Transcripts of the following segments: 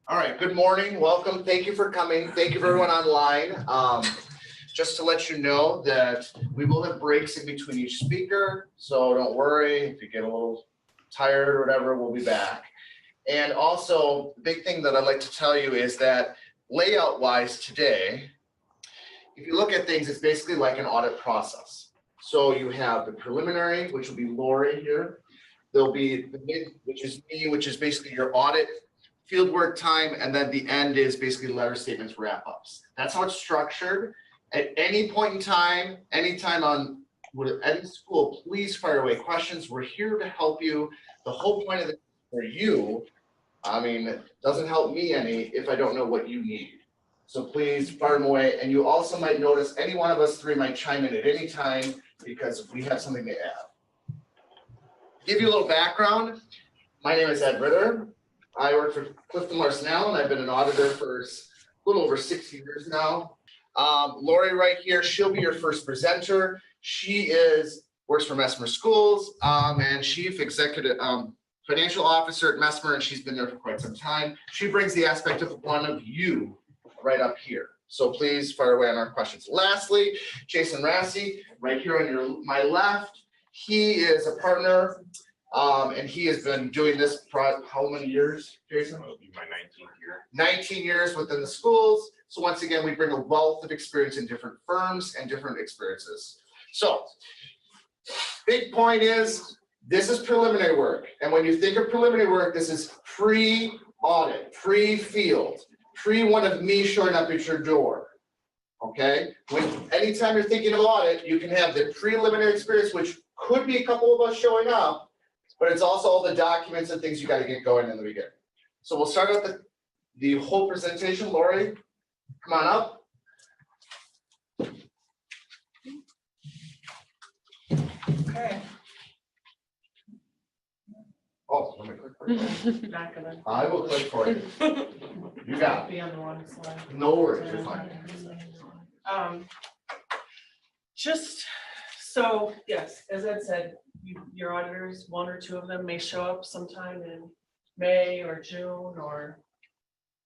All right, good morning, welcome, thank you for coming, thank you for everyone online. Just to let you know that we will have breaks in between each speaker, so don't worry if you get a little tired or whatever, we'll be back. And also, the big thing that I'd like to tell you is that layout-wise today, if you look at things, it's basically like an audit process. So you have the preliminary, which will be Lori here. There'll be the mid, which is me, which is basically your audit fieldwork time, and then the end is basically letter statements, wrap-ups. That's how it's structured. At any point in time, anytime on any school, please fire away questions. We're here to help you. The whole point of this for you, I mean, it doesn't help me any if I don't know what you need. So please fire them away. And you also might notice any one of us three might chime in at any time because we have something to add. Give you a little background. My name is Ed Ritter. I work for Clifton Larson-Allen, and I've been an auditor for a little over 6 years now. Lori right here, she'll be your first presenter. She works for Messmer Schools and Chief Executive Financial Officer at Messmer, and she's been there for quite some time. She brings the aspect of one of you right up here. So please fire away on our questions. Lastly, Jason Rassi, right here on my left. He is a partner. And he has been doing this for how many years, Jason? It'll be my 19th year. 19 years within the schools. So once again, we bring a wealth of experience in different firms and different experiences. So big point is, this is preliminary work. And when you think of preliminary work, this is pre-audit, pre-field, pre-one of me showing up at your door. Okay? Anytime you're thinking of audit, you can have the preliminary experience, which could be a couple of us showing up, but it's also all the documents and things you got to get going in the beginning. So we'll start out the whole presentation. Lori, come on up. Okay. Oh, let me click for you. Not gonna. I will click for you. You got it. Be on the wrong slide. No worries, you're fine. Just so, yes, as Ed said, your auditors, one or two of them may show up sometime in May or June or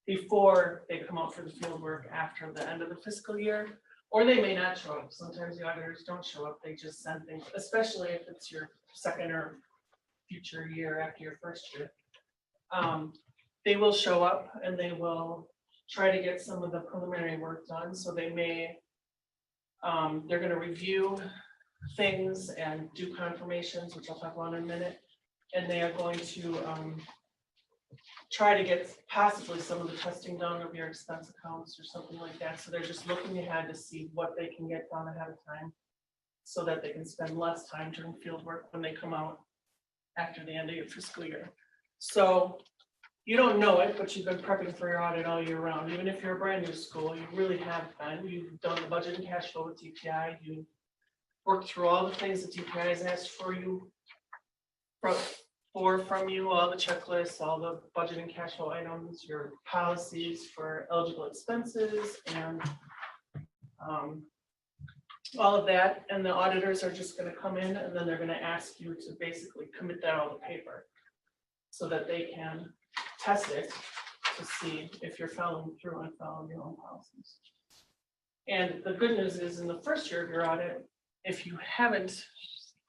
before they come out for the field work after the end of the fiscal year, or they may not show up. Sometimes the auditors don't show up, they just send things, especially if it's your second or future year after your first year. They will show up and they will try to get some of the preliminary work done. So they may, they're going to review things and do confirmations, which I'll talk about in a minute. And they are going to try to get possibly some of the testing done of your expense accounts or something like that. So they're just looking ahead to see what they can get done ahead of time so that they can spend less time during field work when they come out after the end of your fiscal year. So you don't know it, but you've been prepping for your audit all year round. Even if you're a brand new school, you really have been. You've done the budget and cash flow with DPI. You worked through all the things that DPI has asked for you, from you, all the checklists, all the budget and cash flow items, your policies for eligible expenses, and all of that. And the auditors are just going to come in and then they're going to ask you to basically commit that all to paper so that they can test it to see if you're following through and following your own policies. And the good news is, in the first year of your audit, if you haven't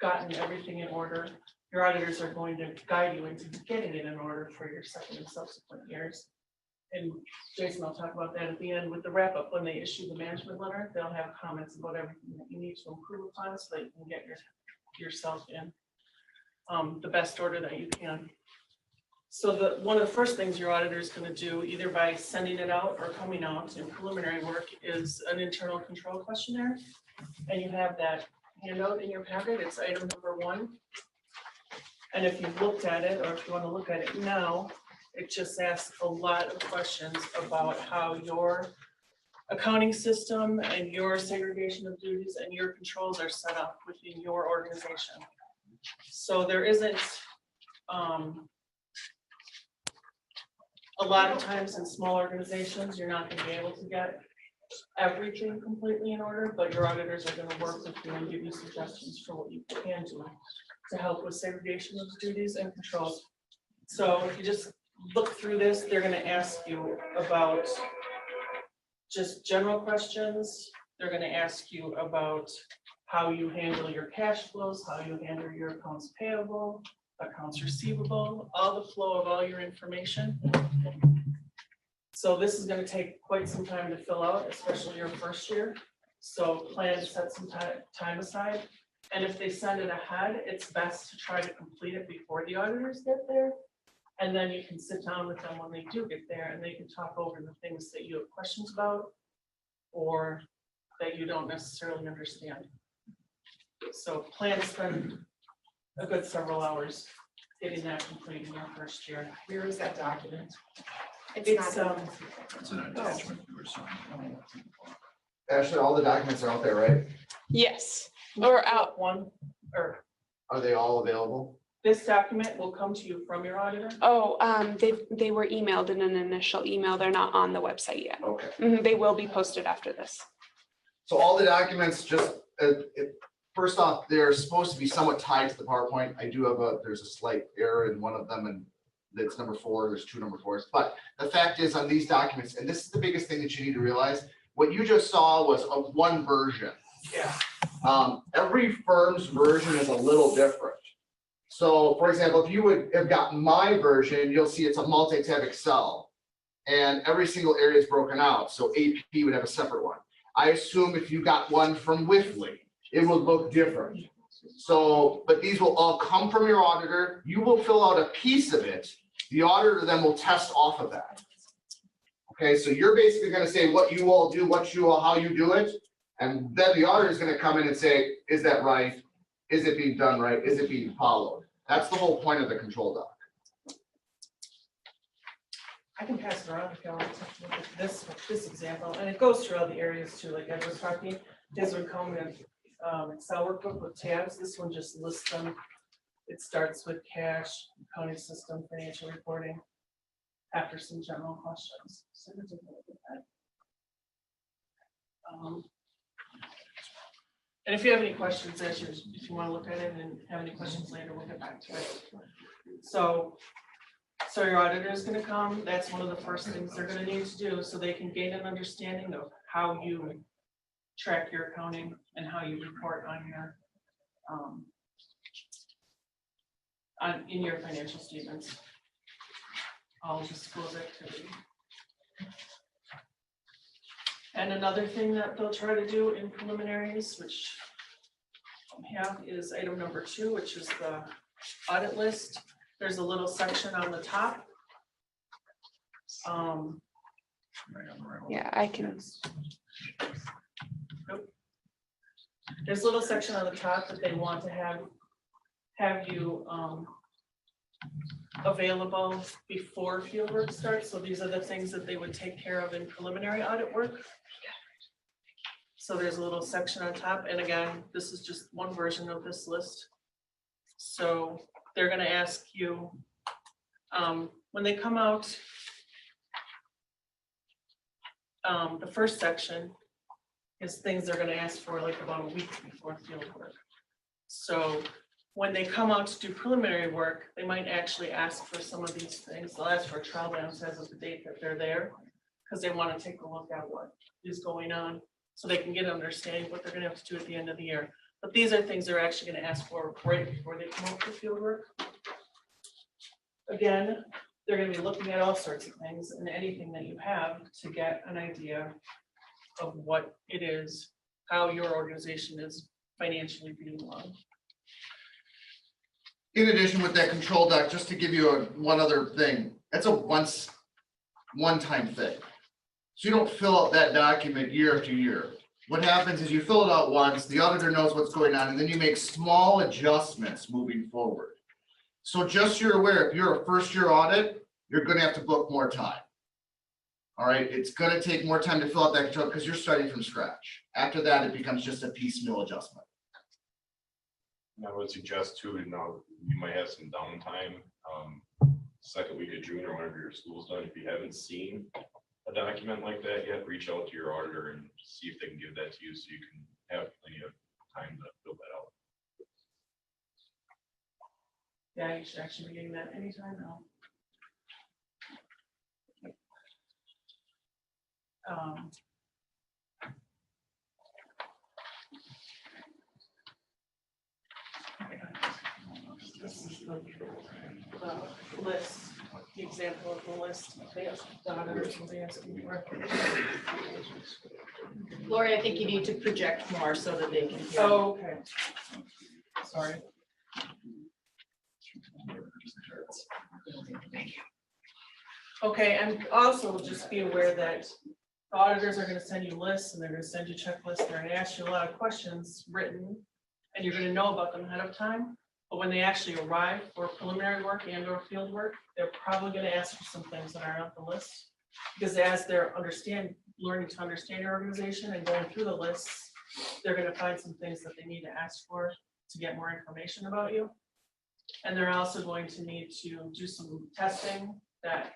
gotten everything in order, your auditors are going to guide you into getting it in order for your second and subsequent years. And Jason will talk about that at the end with the wrap up. When they issue the management letter, they'll have comments about everything that you need to improve upon so that you can get yourself in the best order that you can. So one of the first things your auditor is going to do, either by sending it out or coming out in preliminary work, is an internal control questionnaire. And you have that handout in your packet. It's item number 1. And if you've looked at it, or if you want to look at it now, it just asks a lot of questions about how your accounting system and your segregation of duties and your controls are set up within your organization. So there isn't a lot of times in small organizations, you're not going to be able to get everything completely in order, but your auditors are going to work with you and give you suggestions for what you can do to help with segregation of duties and controls. So if you just look through this, they're gonna ask you about just general questions. They're gonna ask you about how you handle your cash flows, how you handle your accounts payable, accounts receivable, all the flow of all your information. So this is gonna take quite some time to fill out, especially your first year. So plan to set some time aside. And if they send it ahead, it's best to try to complete it before the auditors get there. And then you can sit down with them when they do get there and they can talk over the things that you have questions about or that you don't necessarily understand. So plan to spend a good several hours getting that complete in your first year. Where is that document? It's It's an attachment or something. Ashley, all the documents are out there, right? Yes, or out. One, or Are they all available? this document will come to you from your auditor. Oh, they were emailed in an initial email. They're not on the website yet. Okay. They will be posted after this. So all the documents, just, first off, they're supposed to be somewhat tied to the PowerPoint. I do have there's a slight error in one of them, and that's number 4, there's 2 number 4s. But the fact is on these documents, and this is the biggest thing that you need to realize, what you just saw was of one version. Yeah. Every firm's version is a little different. So for example, if you would have gotten my version, you'll see it's a multi-tab Excel. And every single area is broken out. So AP would have a separate one. I assume if you got one from Wifley, it would look different. So, but these will all come from your auditor. You will fill out a piece of it. The auditor then will test off of that. Okay, so you're basically going to say what you all do, how you do it. And then the auditor is going to come in and say, is that right? Is it being done right? Is it being followed? That's the whole point of the control doc. I can pass it around if y'all want to look at this example, and it goes through all the areas too, like I was talking. This would come with Excel workbook with tabs. This one just lists them. It starts with cash, accounting system, financial reporting, after some general questions. So we'll take a look at that. And if you have any questions, if you want to look at it and have any questions later, we'll get back to it. So your auditor is going to come. That's one of the first things they're going to need to do so they can gain an understanding of how you track your accounting and how you report on your in your financial statements. All disclose activity. And another thing that they'll try to do in preliminaries, which I have, is item number 2, which is the audit list. There's a little section on the top. Yeah, I can. Nope. There's a little section on the top that they want to have you available before fieldwork starts. So these are the things that they would take care of in preliminary audit work. So there's a little section on top, and again, this is just one version of this list. So they're going to ask you when they come out. The first section is things they're going to ask for like about a week before field work. So when they come out to do preliminary work, they might actually ask for some of these things. They'll ask for a trial balance as of the date that they're there, because they want to take a look at what is going on so they can get an understanding of what they're going to have to do at the end of the year. But these are things they're actually going to ask for right before they come out for field work. Again, they're going to be looking at all sorts of things and anything that you have to get an idea of what it is, how your organization is financially being run. In addition with that control doc, just to give you one other thing, that's a one-time thing. So you don't fill out that document year after year. What happens is you fill it out once, the auditor knows what's going on, and then you make small adjustments moving forward. So just so you're aware, if you're a first-year audit, you're going to have to book more time. All right, it's going to take more time to fill out that control because you're starting from scratch. After that, it becomes just a piecemeal adjustment. I would suggest too, you might have some downtime, second week of June or whenever your school's done. If you haven't seen a document like that yet, reach out to your auditor and see if they can give that to you so you can have plenty of time to fill that out. Yeah, you should actually be getting that anytime now. This is the list, the example of the list. They ask the auditors will be asking for. Lori, I think you need to project more so that they can hear. Oh, okay. Sorry. Okay, and also just be aware that auditors are gonna send you lists and they're gonna send you checklists. They're gonna ask you a lot of questions written, and you're gonna know about them ahead of time. But when they actually arrive for preliminary work and or field work, they're probably gonna ask you some things that aren't on the list. Because as they're learning to understand your organization and going through the lists, they're gonna find some things that they need to ask for to get more information about you. And they're also going to need to do some testing that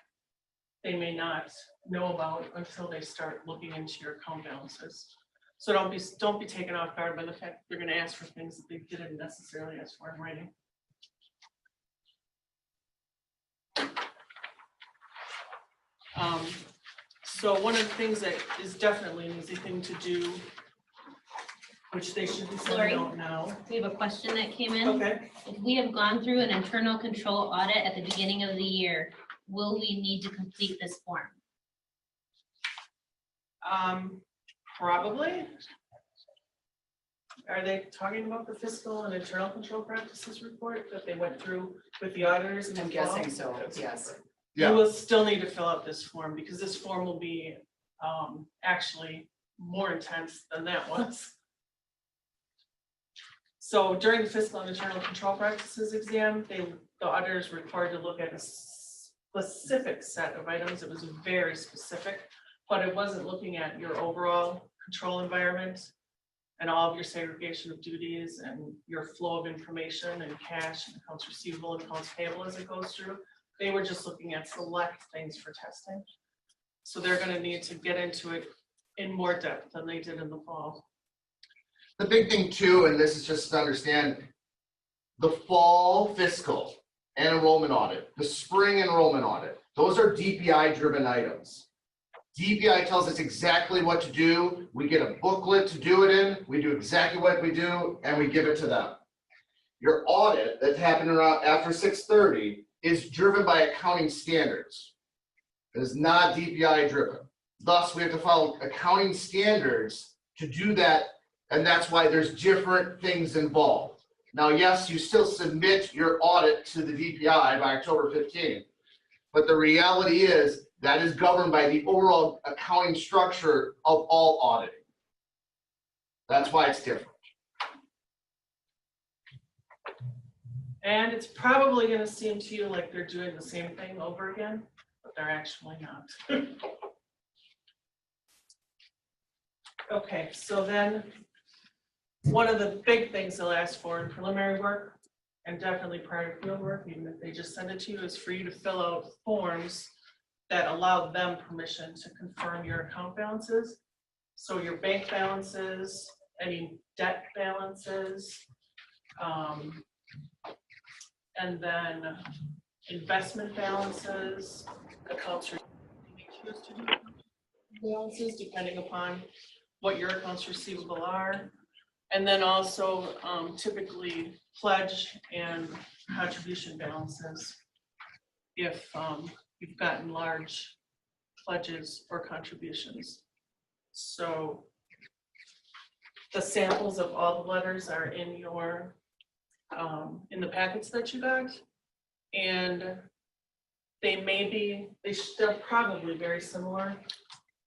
they may not know about until they start looking into your account balances. So don't be taken off guard by the fact that they're gonna ask for things that they didn't necessarily ask for in writing. So one of the things that is definitely an easy thing to do, which they should be sending out now. We have a question that came in. Okay, If we have gone through an internal control audit at the beginning of the year, will we need to complete this form? probably. Are they talking about the fiscal and internal control practices report that they went through with the auditors? in the I'm fall? guessing so, yes. Yeah. You will still need to fill out this form because this form will be actually more intense than that was. So during the fiscal and internal control practices exam, the auditor is required to look at a specific set of items. It was very specific, but it wasn't looking at your overall control environment and all of your segregation of duties and your flow of information and cash and accounts receivable and accounts payable as it goes through. They were just looking at select things for testing. So they're gonna need to get into it in more depth than they did in the fall. The big thing too, and this is just to understand, the fall fiscal and enrollment audit, the spring enrollment audit, those are DPI driven items. DPI tells us exactly what to do. We get a booklet to do it in. We do exactly what we do and we give it to them. Your audit that's happening around after 6:30 is driven by accounting standards. It is not DPI driven. Thus, we have to follow accounting standards to do that. And that's why there's different things involved. Now, yes, you still submit your audit to the DPI by October 15th, but the reality is that is governed by the overall accounting structure of all auditing. That's why it's different. And it's probably gonna seem to you like they're doing the same thing over again, but they're actually not. Okay, so then one of the big things they'll ask for in preliminary work and definitely prior to field work, even if they just send it to you, is for you to fill out forms that allow them permission to confirm your account balances. So your bank balances, any debt balances, and then investment balances, accounts balances, depending upon what your accounts receivable are. And then also typically pledge and contribution balances if you've gotten large pledges or contributions. So the samples of all the letters are in your in the packets that you got, and they're probably very similar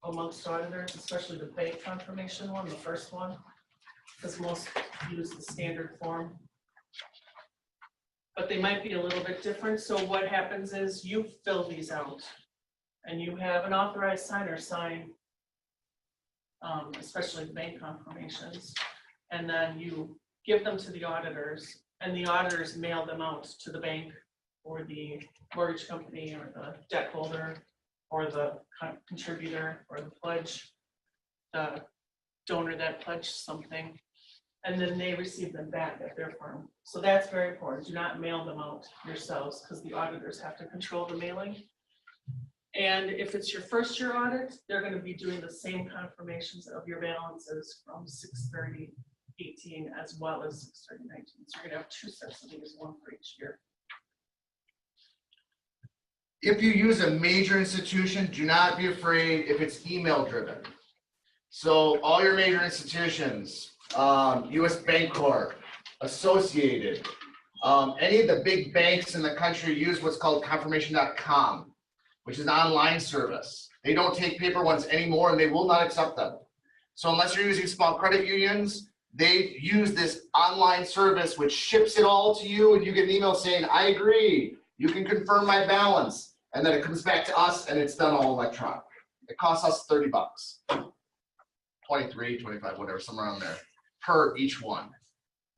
amongst auditors, especially the bank confirmation one, the first one, because most use the standard form. But they might be a little bit different. So what happens is you fill these out and you have an authorized signer sign, especially the bank confirmations, and then you give them to the auditors and the auditors mail them out to the bank or the mortgage company or the debt holder or the contributor or the pledge, the donor that pledged something, and then they receive them back at their firm. So that's very important. Do not mail them out yourselves because the auditors have to control the mailing. And if it's your first year audit, they're gonna be doing the same confirmations of your balances from 6/30/18 as well as 6/30/19. So you're gonna have two sets of these, one for each year. If you use a major institution, do not be afraid if it's email driven. So all your major institutions, US Bancorp, Associated, any of the big banks in the country use what's called confirmation.com, which is an online service. They don't take paper ones anymore and they will not accept them. So unless you're using small credit unions, they use this online service which ships it all to you and you get an email saying, I agree, you can confirm my balance. And then it comes back to us and it's done all electronic. It costs us $30, 23, 25, whatever, somewhere around there, per each one.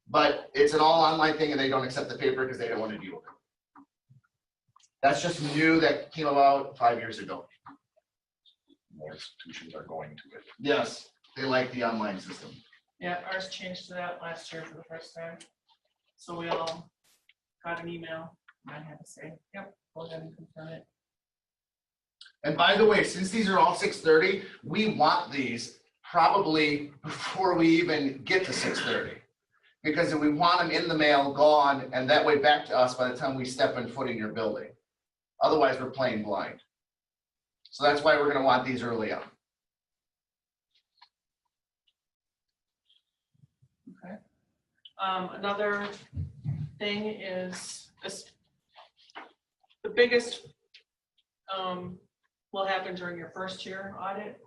But it's an all online thing and they don't accept the paper because they don't want to deal with it. That's just new, that came about 5 years ago. More institutions are going to it. Yes, they like the online system. Yeah, ours changed to that last year for the first time. So we all got an email, and I had to say, yep, go ahead and confirm it. And by the way, since these are all 6:30, we want these probably before we even get to 6:30. Because we want them in the mail, gone, and that way back to us by the time we step in foot in your building. Otherwise, we're playing blind. So that's why we're gonna want these early on. Okay. Another thing is this, the biggest will happen during your first year audit.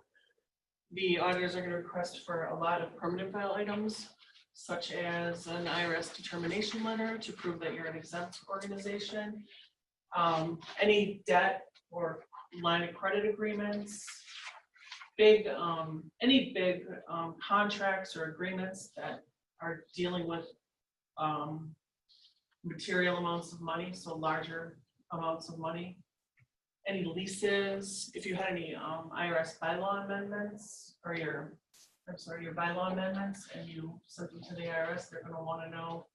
The auditors are going to request for a lot of permanent file items, such as an IRS determination letter to prove that you're an exempt organization, any debt or line of credit agreements, any big contracts or agreements that are dealing with material amounts of money, so larger amounts of money. Any leases, if you had any IRS bylaw amendments or your bylaw amendments and you sent them to the IRS, they're gonna wanna know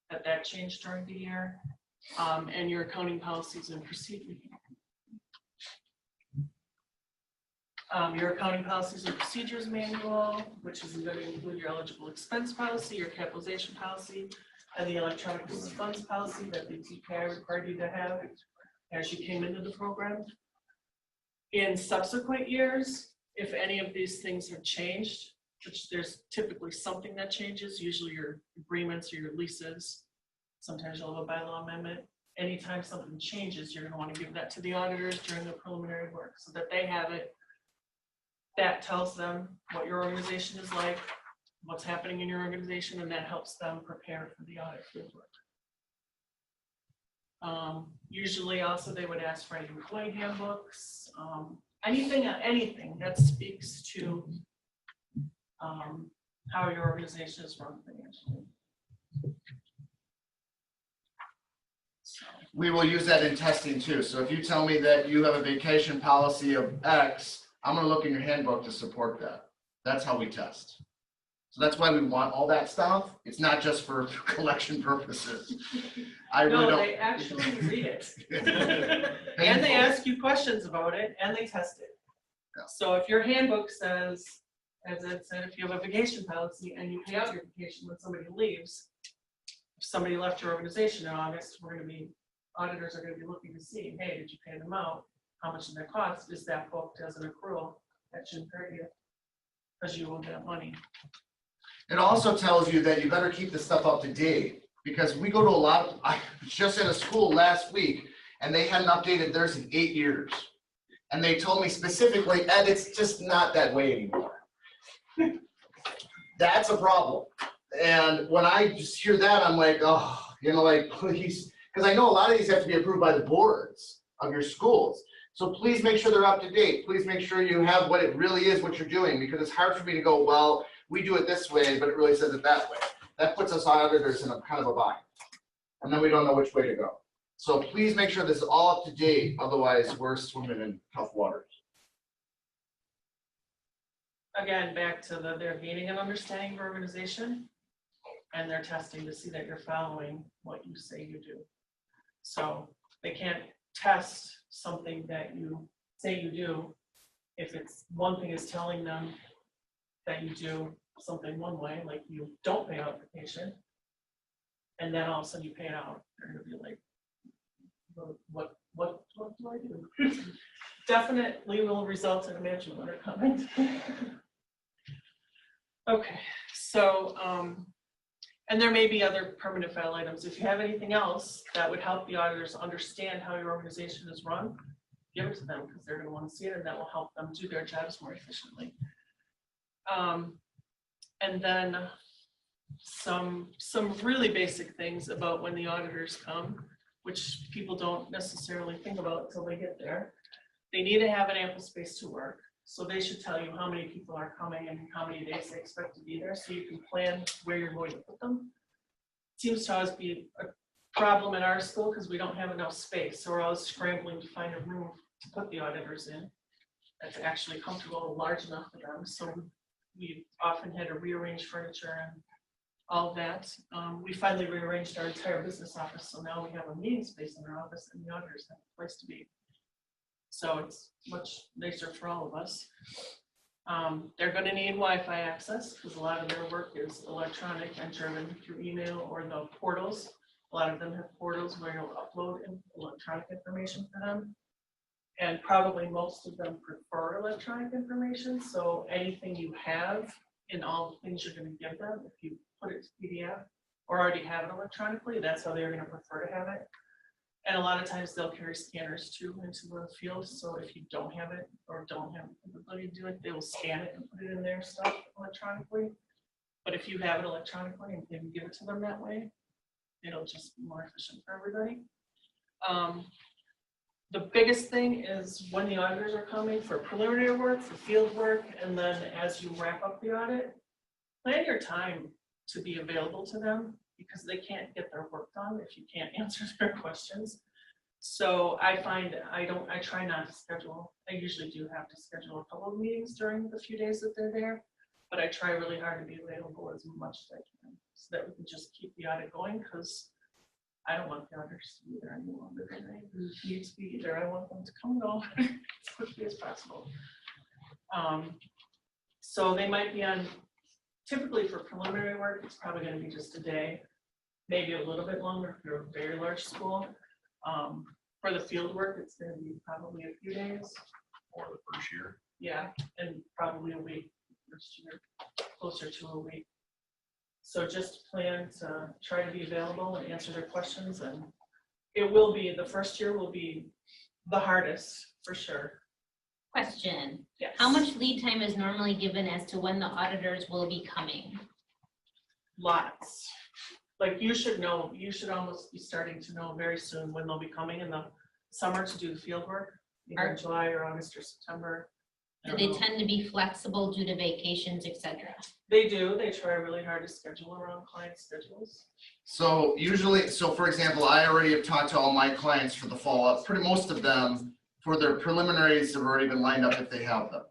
that that changed during the year. And your accounting policies and procedures. Your accounting policies and procedures manual, which is going to include your eligible expense policy, your capitalization policy, and the electronic funds policy that the TKI required you to have as you came into the program. In subsequent years, if any of these things have changed, which there's typically something that changes, usually your agreements or your leases, sometimes you'll have a bylaw amendment. Anytime something changes, you're gonna wanna give that to the auditors during the preliminary work so that they have it. That tells them what your organization is like, what's happening in your organization, and that helps them prepare for the audit fieldwork. Usually also they would ask for any employee handbooks, anything that speaks to how your organization is run financially. So. We will use that in testing too. So if you tell me that you have a vacation policy of X, I'm gonna look in your handbook to support that. That's how we test. So that's why we want all that stuff. It's not just for collection purposes. I really No, don't. they actually read it. And they ask you questions about it and they test it. Yeah. So if your handbook says, as it said, if you have a vacation policy and you pay out your vacation when somebody leaves, if somebody left your organization in August, auditors are gonna be looking to see, hey, did you pay them out? How much did that cost? Is that booked as an accrual at June 30th? Because you owe that money. It also tells you that you better keep this stuff up to date, because we go to a lot of, I was just in a school last week and they hadn't updated theirs in 8 years. And they told me specifically, Ed, it's just not that way anymore. That's a problem. And when I just hear that, I'm like, oh, like, please, because I know a lot of these have to be approved by the boards of your schools. So please make sure they're up to date. Please make sure you have what it really is, what you're doing, because it's hard for me to go, well, we do it this way, but it really says it that way. That puts us auditors in a kind of a bind. And then we don't know which way to go. So please make sure this is all up to date. Otherwise, we're swimming in tough waters. Again, back to they're gaining an understanding of organization and they're testing to see that you're following what you say you do. So they can't test something that you say you do, if it's, one thing is telling them that you do something one way, like you don't pay out vacation, and then all of a sudden you pay it out, they're gonna be like, what do I do? Definitely will result in a management letter comment. Okay, so, and there may be other permanent file items. If you have anything else that would help the auditors understand how your organization is run, give it to them, because they're gonna want to see it, and that will help them do their jobs more efficiently. And then some really basic things about when the auditors come, which people don't necessarily think about until they get there. They need to have an ample space to work. So they should tell you how many people are coming and how many days they expect to be there, so you can plan where you're going to put them. Seems to always be a problem at our school because we don't have enough space. So we're always scrambling to find a room to put the auditors in that's actually comfortable and large enough for them. So we often had to rearrange furniture and all of that. We finally rearranged our entire business office, so now we have a meeting space in our office and the auditors have a place to be. So it's much nicer for all of us. They're going to need Wi-Fi access because a lot of their work is electronic and driven through email or the portals. A lot of them have portals where you'll upload electronic information for them. And probably most of them prefer electronic information. So anything you have in all the things you're going to give them, if you put it to PDF or already have it electronically, that's how they're going to prefer to have it. And a lot of times they'll carry scanners too into the field. So if you don't have it or don't have the ability to do it, they will scan it and put it in their stuff electronically. But if you have it electronically and can give it to them that way, it'll just be more efficient for everybody. The biggest thing is when the auditors are coming for preliminary work, for field work, and then as you wrap up the audit, plan your time to be available to them because they can't get their work done if you can't answer their questions. So I find I try not to schedule. I usually do have to schedule a couple of meetings during the few days that they're there, but I try really hard to be available as much as I can so that we can just keep the audit going because I don't want the auditors to be there any longer than they need to be there. I want them to come and go as quickly as possible. So they might be on, typically for preliminary work, it's probably going to be just a day, maybe a little bit longer if you're a very large school. For the field work, it's going to be probably a few days. Or the first year. Yeah, and probably a week, first year, closer to a week. So just plan to try to be available and answer their questions, and it will be, the first year will be the hardest for sure. Question, Yes. how much lead time is normally given as to when the auditors will be coming? Lots. Like you should know, you should almost be starting to know very soon when they'll be coming in the summer to do the field work, either in July or August or September. Do they tend to be flexible due to vacations, etc.? They do. They try really hard to schedule around client schedules. So usually, so for example, I already have talked to all my clients for the follow-up. Pretty most of them for their preliminaries have already been lined up if they have them.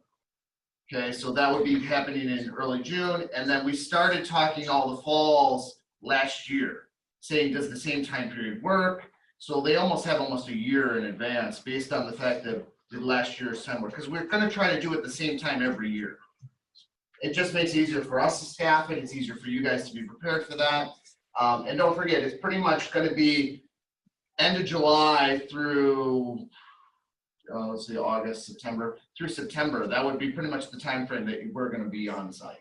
Okay, so that would be happening in early June. And then we started talking all the falls last year, saying does the same time period work? So they almost have almost a year in advance based on the fact that the last year's time work, because we're going to try to do it the same time every year. It just makes it easier for us to staff it. It's easier for you guys to be prepared for that. And don't forget, it's pretty much going to be end of July through, let's see, August, September, through September. That would be pretty much the time frame that we're going to be on site.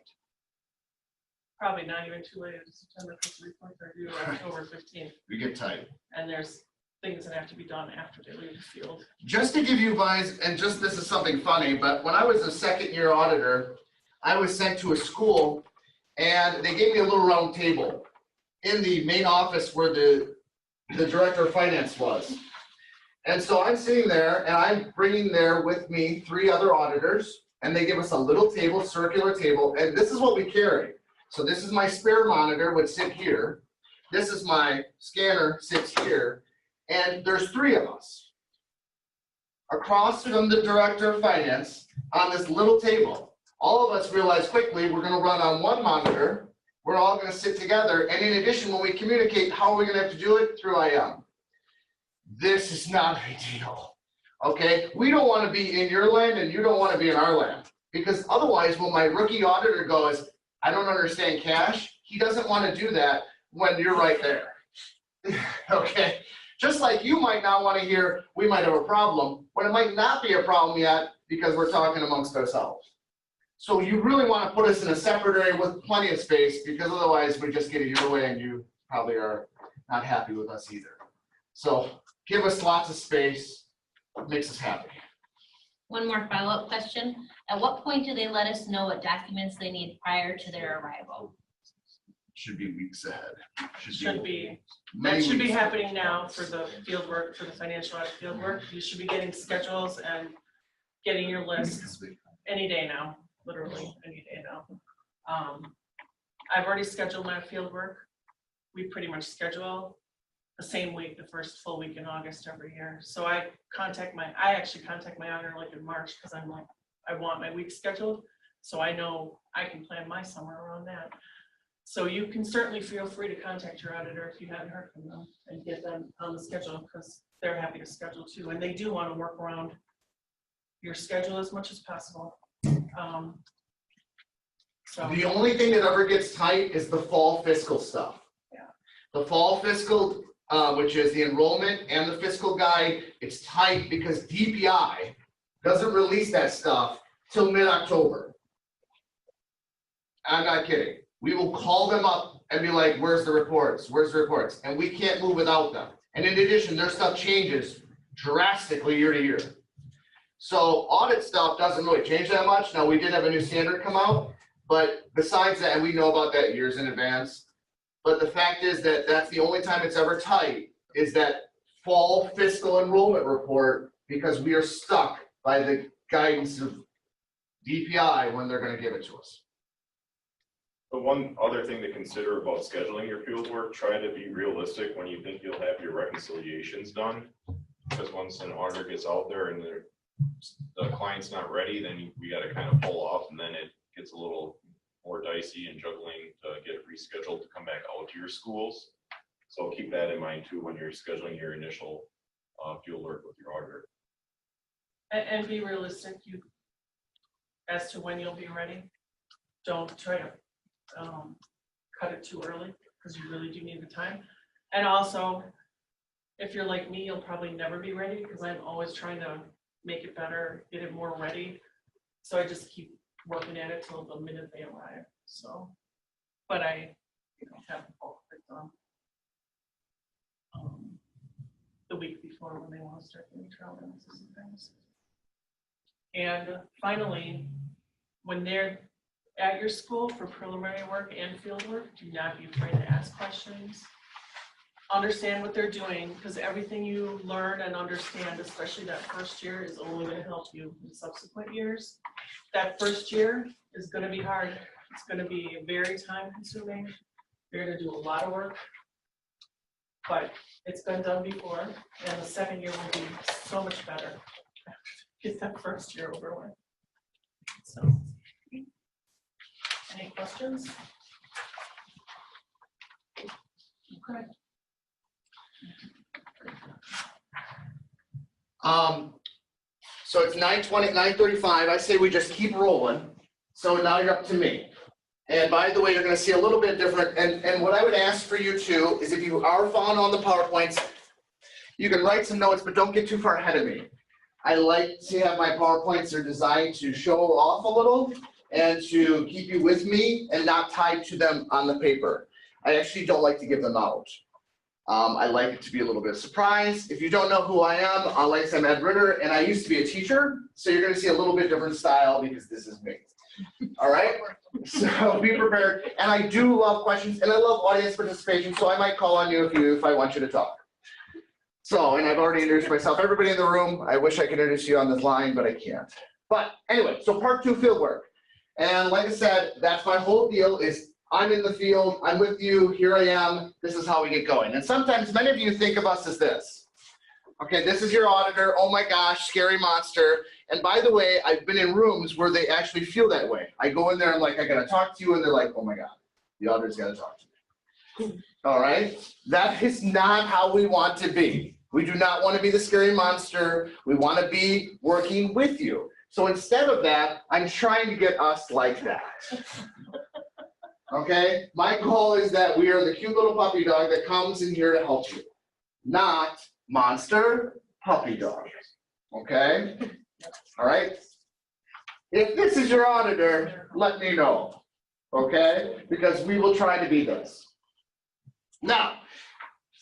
Probably not even too late in September because the reports are due October 15th. We get tight. And there's things that have to be done after they leave the field. Just to give you guys, and just this is something funny, but when I was a second-year auditor, I was sent to a school and they gave me a little round table in the main office where the director of finance was. And so I'm sitting there and I'm bringing there with me 3 other auditors, and they give us a little table, circular table, and this is what we carry. So this is my spare monitor would sit here. This is my scanner sits here, and there's 3 of us. Across from the director of finance on this little table. All of us realize quickly we're going to run on one monitor. We're all going to sit together. And in addition, when we communicate, how are we going to have to do it? Through IM. This is not ideal. Okay, we don't want to be in your land and you don't want to be in our land. Because otherwise, when my rookie auditor goes, I don't understand cash, he doesn't want to do that when you're right there. Okay, just like you might not want to hear, we might have a problem, when it might not be a problem yet because we're talking amongst ourselves. So you really want to put us in a separate area with plenty of space, because otherwise we just get it your way and you probably are not happy with us either. So give us lots of space, it makes us happy. One more follow-up question. At what point do they let us know what documents they need prior to their arrival? Should be weeks ahead. Should be, many that should be weeks. happening now for the field work, for the financial audit field work. You should be getting schedules and getting your lists any day now, literally any day now. I've already scheduled my field work. We pretty much schedule the same week, the first full week in August every year. So I actually contact my auditor like in March, because I'm like, I want my week scheduled, so I know I can plan my summer around that. So you can certainly feel free to contact your auditor if you haven't heard from them and get them on the schedule, because they're happy to schedule too, and they do want to work around your schedule as much as possible. So The only thing that ever gets tight is the fall fiscal stuff. Yeah. The fall fiscal, which is the enrollment and the fiscal guide, it's tight because DPI doesn't release that stuff till mid-October. I'm not kidding. We will call them up and be like, where's the reports? Where's the reports? And we can't move without them. And in addition, their stuff changes drastically year to year. So audit stuff doesn't really change that much. Now, we did have a new standard come out, but besides that, and we know about that years in advance, but the fact is that that's the only time it's ever tight, is that fall fiscal enrollment report, because we are stuck by the guidance of DPI when they're going to give it to us. But one other thing to consider about scheduling your field work, try to be realistic when you think you'll have your reconciliations done. Because once an auditor gets out there and the client's not ready, then we got to kind of pull off, and then it gets a little more dicey and juggling to get it rescheduled to come back out to your schools. So keep that in mind too when you're scheduling your initial field work with your auditor. and be realistic as to when you'll be ready. Don't try to cut it too early, because you really do need the time. And also, if you're like me, you'll probably never be ready, because I'm always trying to make it better, get it more ready. So I just keep working at it till the minute they arrive. So, but I have the bulk of it done the week before when they want to start doing trial balances and things. And finally, when they're at your school for preliminary work and field work, do not be afraid to ask questions. Understand what they're doing, because everything you learn and understand, especially that first year, is only going to help you in subsequent years. That first year is going to be hard. It's going to be very time consuming. You're going to do a lot of work, but it's been done before, and the second year will be so much better. Get that first year over with. So, any questions? Okay. So it's 9:20, 9:35. I say we just keep rolling. So now you're up to me. And by the way, you're going to see a little bit different. And what I would ask for you too is, if you are following on the PowerPoints, you can write some notes, but don't get too far ahead of me. I like to have my PowerPoints are designed to show off a little and to keep you with me and not tied to them on the paper. I actually don't like to give them out. I like it to be a little bit of surprise. If you don't know who I am, like I said, I'm Ed Ritter, and I used to be a teacher, so you're going to see a little bit different style because this is me. All right? So be prepared. And I do love questions, and I love audience participation, so I might call on you if I want you to talk. So, and I've already introduced myself. Everybody in the room, I wish I could introduce you on this line, but I can't. But anyway, so part 2 field work. And like I said, that's my whole deal is I'm in the field, I'm with you, here I am, this is how we get going. And sometimes many of you think of us as this. Okay, this is your auditor, oh my gosh, scary monster. And by the way, I've been in rooms where they actually feel that way. I go in there, I'm like, I gotta talk to you, and they're like, oh my God, the auditor's gotta talk to me. All right, that is not how we want to be. We do not want to be the scary monster. We want to be working with you. So instead of that, I'm trying to get us like that. Okay? My goal is that we are the cute little puppy dog that comes in here to help you, not monster puppy dog. Okay? All right? If this is your auditor, let me know. Okay? Because we will try to be this. Now,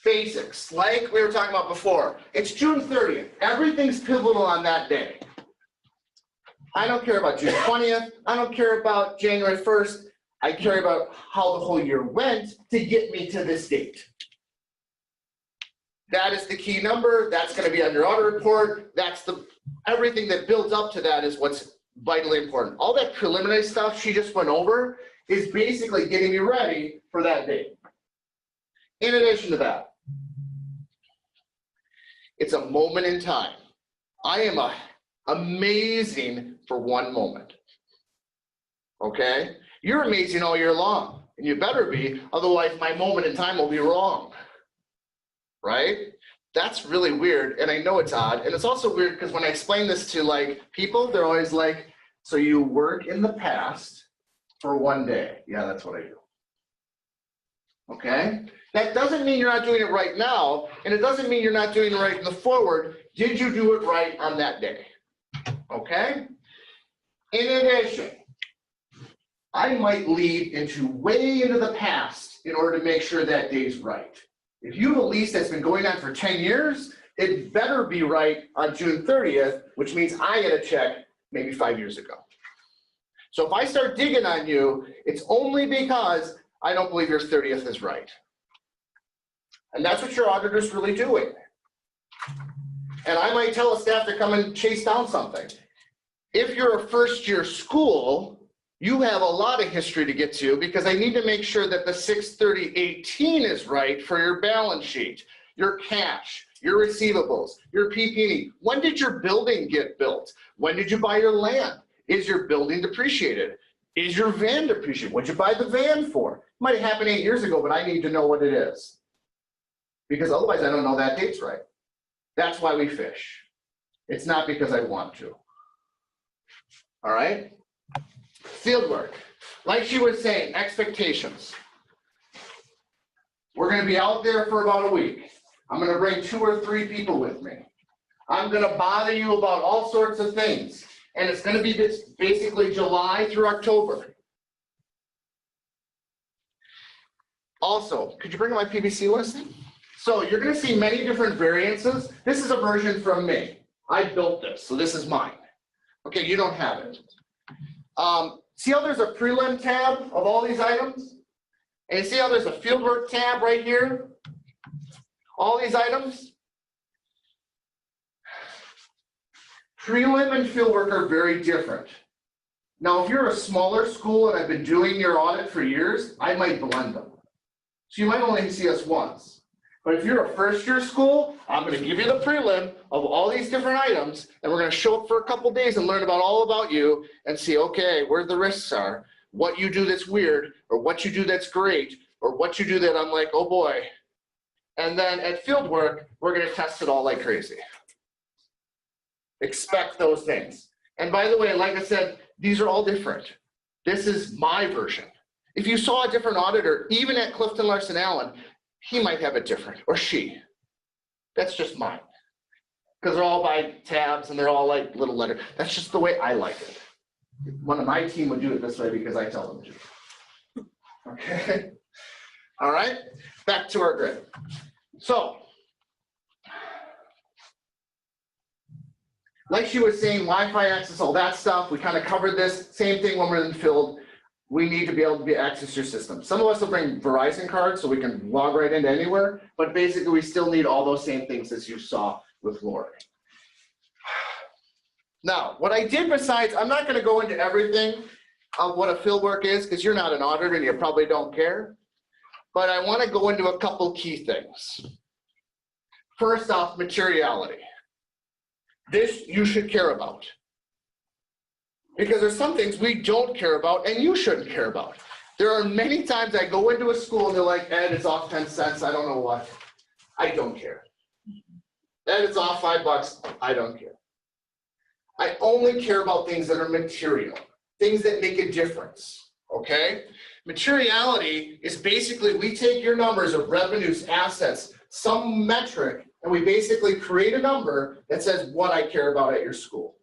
basics, like we were talking about before. It's June 30th. Everything's pivotal on that day. I don't care about June 20th. I don't care about January 1st. I care about how the whole year went to get me to this date. That is the key number. That's going to be on your audit report. That's everything that builds up to that is what's vitally important. All that preliminary stuff she just went over is basically getting you ready for that date. In addition to that, it's a moment in time. I am amazing for one moment. Okay? You're amazing all year long, and you better be, otherwise my moment in time will be wrong. Right? That's really weird, and I know it's odd, and it's also weird because when I explain this to like people, they're always like, so you work in the past for one day. Yeah, that's what I do. Okay? That doesn't mean you're not doing it right now, and it doesn't mean you're not doing it right in the forward. Did you do it right on that day? Okay? In addition, I might lead into way into the past in order to make sure that day's right. If you have a lease that's been going on for 10 years, it better be right on June 30th, which means I get a check maybe 5 years ago. So if I start digging on you, it's only because I don't believe your 30th is right. And that's what your auditor's really doing. And I might tell a staff to come and chase down something. If you're a first-year school, you have a lot of history to get to because I need to make sure that the 6/30/18 is right for your balance sheet, your cash, your receivables, your PP&E. When did your building get built? When did you buy your land? Is your building depreciated? Is your van depreciated? What'd you buy the van for? It might have happened 8 years ago, but I need to know what it is. Because otherwise I don't know that date's right. That's why we fish. It's not because I want to. All right? Field work. Like she was saying, expectations. We're going to be out there for about a week. I'm going to bring 2 or 3 people with me. I'm going to bother you about all sorts of things. And it's going to be basically July through October. Also, could you bring up my PBC list? So you're going to see many different variances. This is a version from me. I built this, so this is mine. Okay, you don't have it. See how there's a prelim tab of all these items? And you see how there's a fieldwork tab right here? All these items? Prelim and fieldwork are very different. Now, if you're a smaller school and I've been doing your audit for years, I might blend them. So you might only see us once. But if you're a first-year school, I'm going to give you the prelim of all these different items, and we're going to show up for a couple days and learn about all about you and see, okay, where the risks are, what you do that's weird, or what you do that's great, or what you do that I'm like, oh boy. And then at field work, we're going to test it all like crazy. Expect those things. And by the way, like I said, these are all different. This is my version. If you saw a different auditor, even at Clifton Larson Allen, he might have it different, or she. That's just mine. Because they're all by tabs and they're all like little letters. That's just the way I like it. One of my team would do it this way because I tell them to. Okay? All right, back to our grid. So, like she was saying, Wi-Fi access, all that stuff, we kind of covered this. Same thing when we're in the field. We need to be able to access your system. Some of us will bring Verizon cards so we can log right into anywhere, but basically we still need all those same things as you saw with Lori. Now, what I did besides, I'm not gonna go into everything of what a field work is because you're not an auditor and you probably don't care, but I wanna go into a couple key things. First off, materiality. This you should care about. Because there's some things we don't care about and you shouldn't care about. There are many times I go into a school and they're like, Ed, it's off 10 cents, I don't know what. I don't care. and it's off $5, I don't care. I only care about things that are material, things that make a difference, okay? Materiality is basically, we take your numbers of revenues, assets, some metric, and we basically create a number that says what I care about at your school.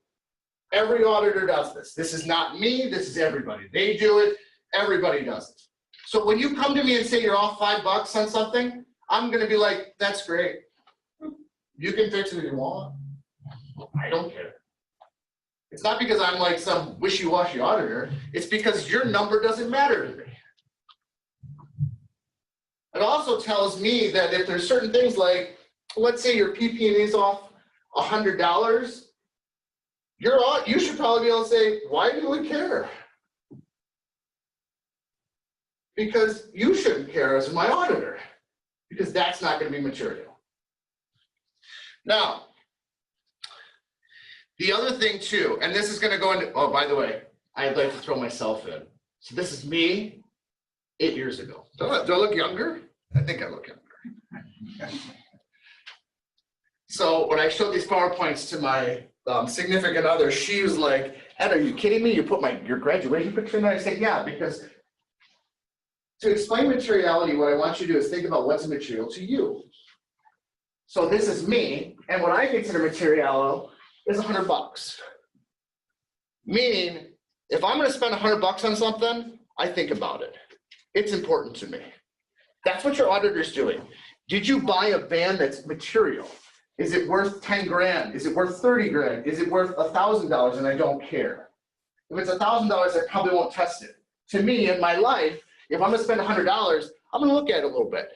Every auditor does this. This is not me, this is everybody. They do it, everybody does it. So when you come to me and say you're off $5 on something, I'm gonna be like, that's great. You can fix it if you want. I don't care. It's not because I'm like some wishy-washy auditor, it's because your number doesn't matter to me. It also tells me that if there's certain things like, let's say your PP&E is off $100, you should probably be able to say, why do we care? Because you shouldn't care as my auditor, because that's not going to be material. Now, the other thing too, and this is going to go into, oh, by the way, I'd like to throw myself in. So this is me 8 years ago. Do I look younger? I think I look younger. So when I showed these PowerPoints to my significant other, she was like, Ed, are you kidding me? You put your graduation picture in there? I said, yeah, because to explain materiality, what I want you to do is think about what's material to you. So this is me, and what I consider material is $100. Meaning, if I'm gonna spend $100 on something, I think about it. It's important to me. That's what your auditor's doing. Did you buy a van that's material? Is it worth 10 grand? Is it worth 30 grand? Is it worth $1,000 and I don't care? If it's $1,000, I probably won't test it. To me, in my life, if I'm gonna spend $100, I'm gonna look at it a little bit.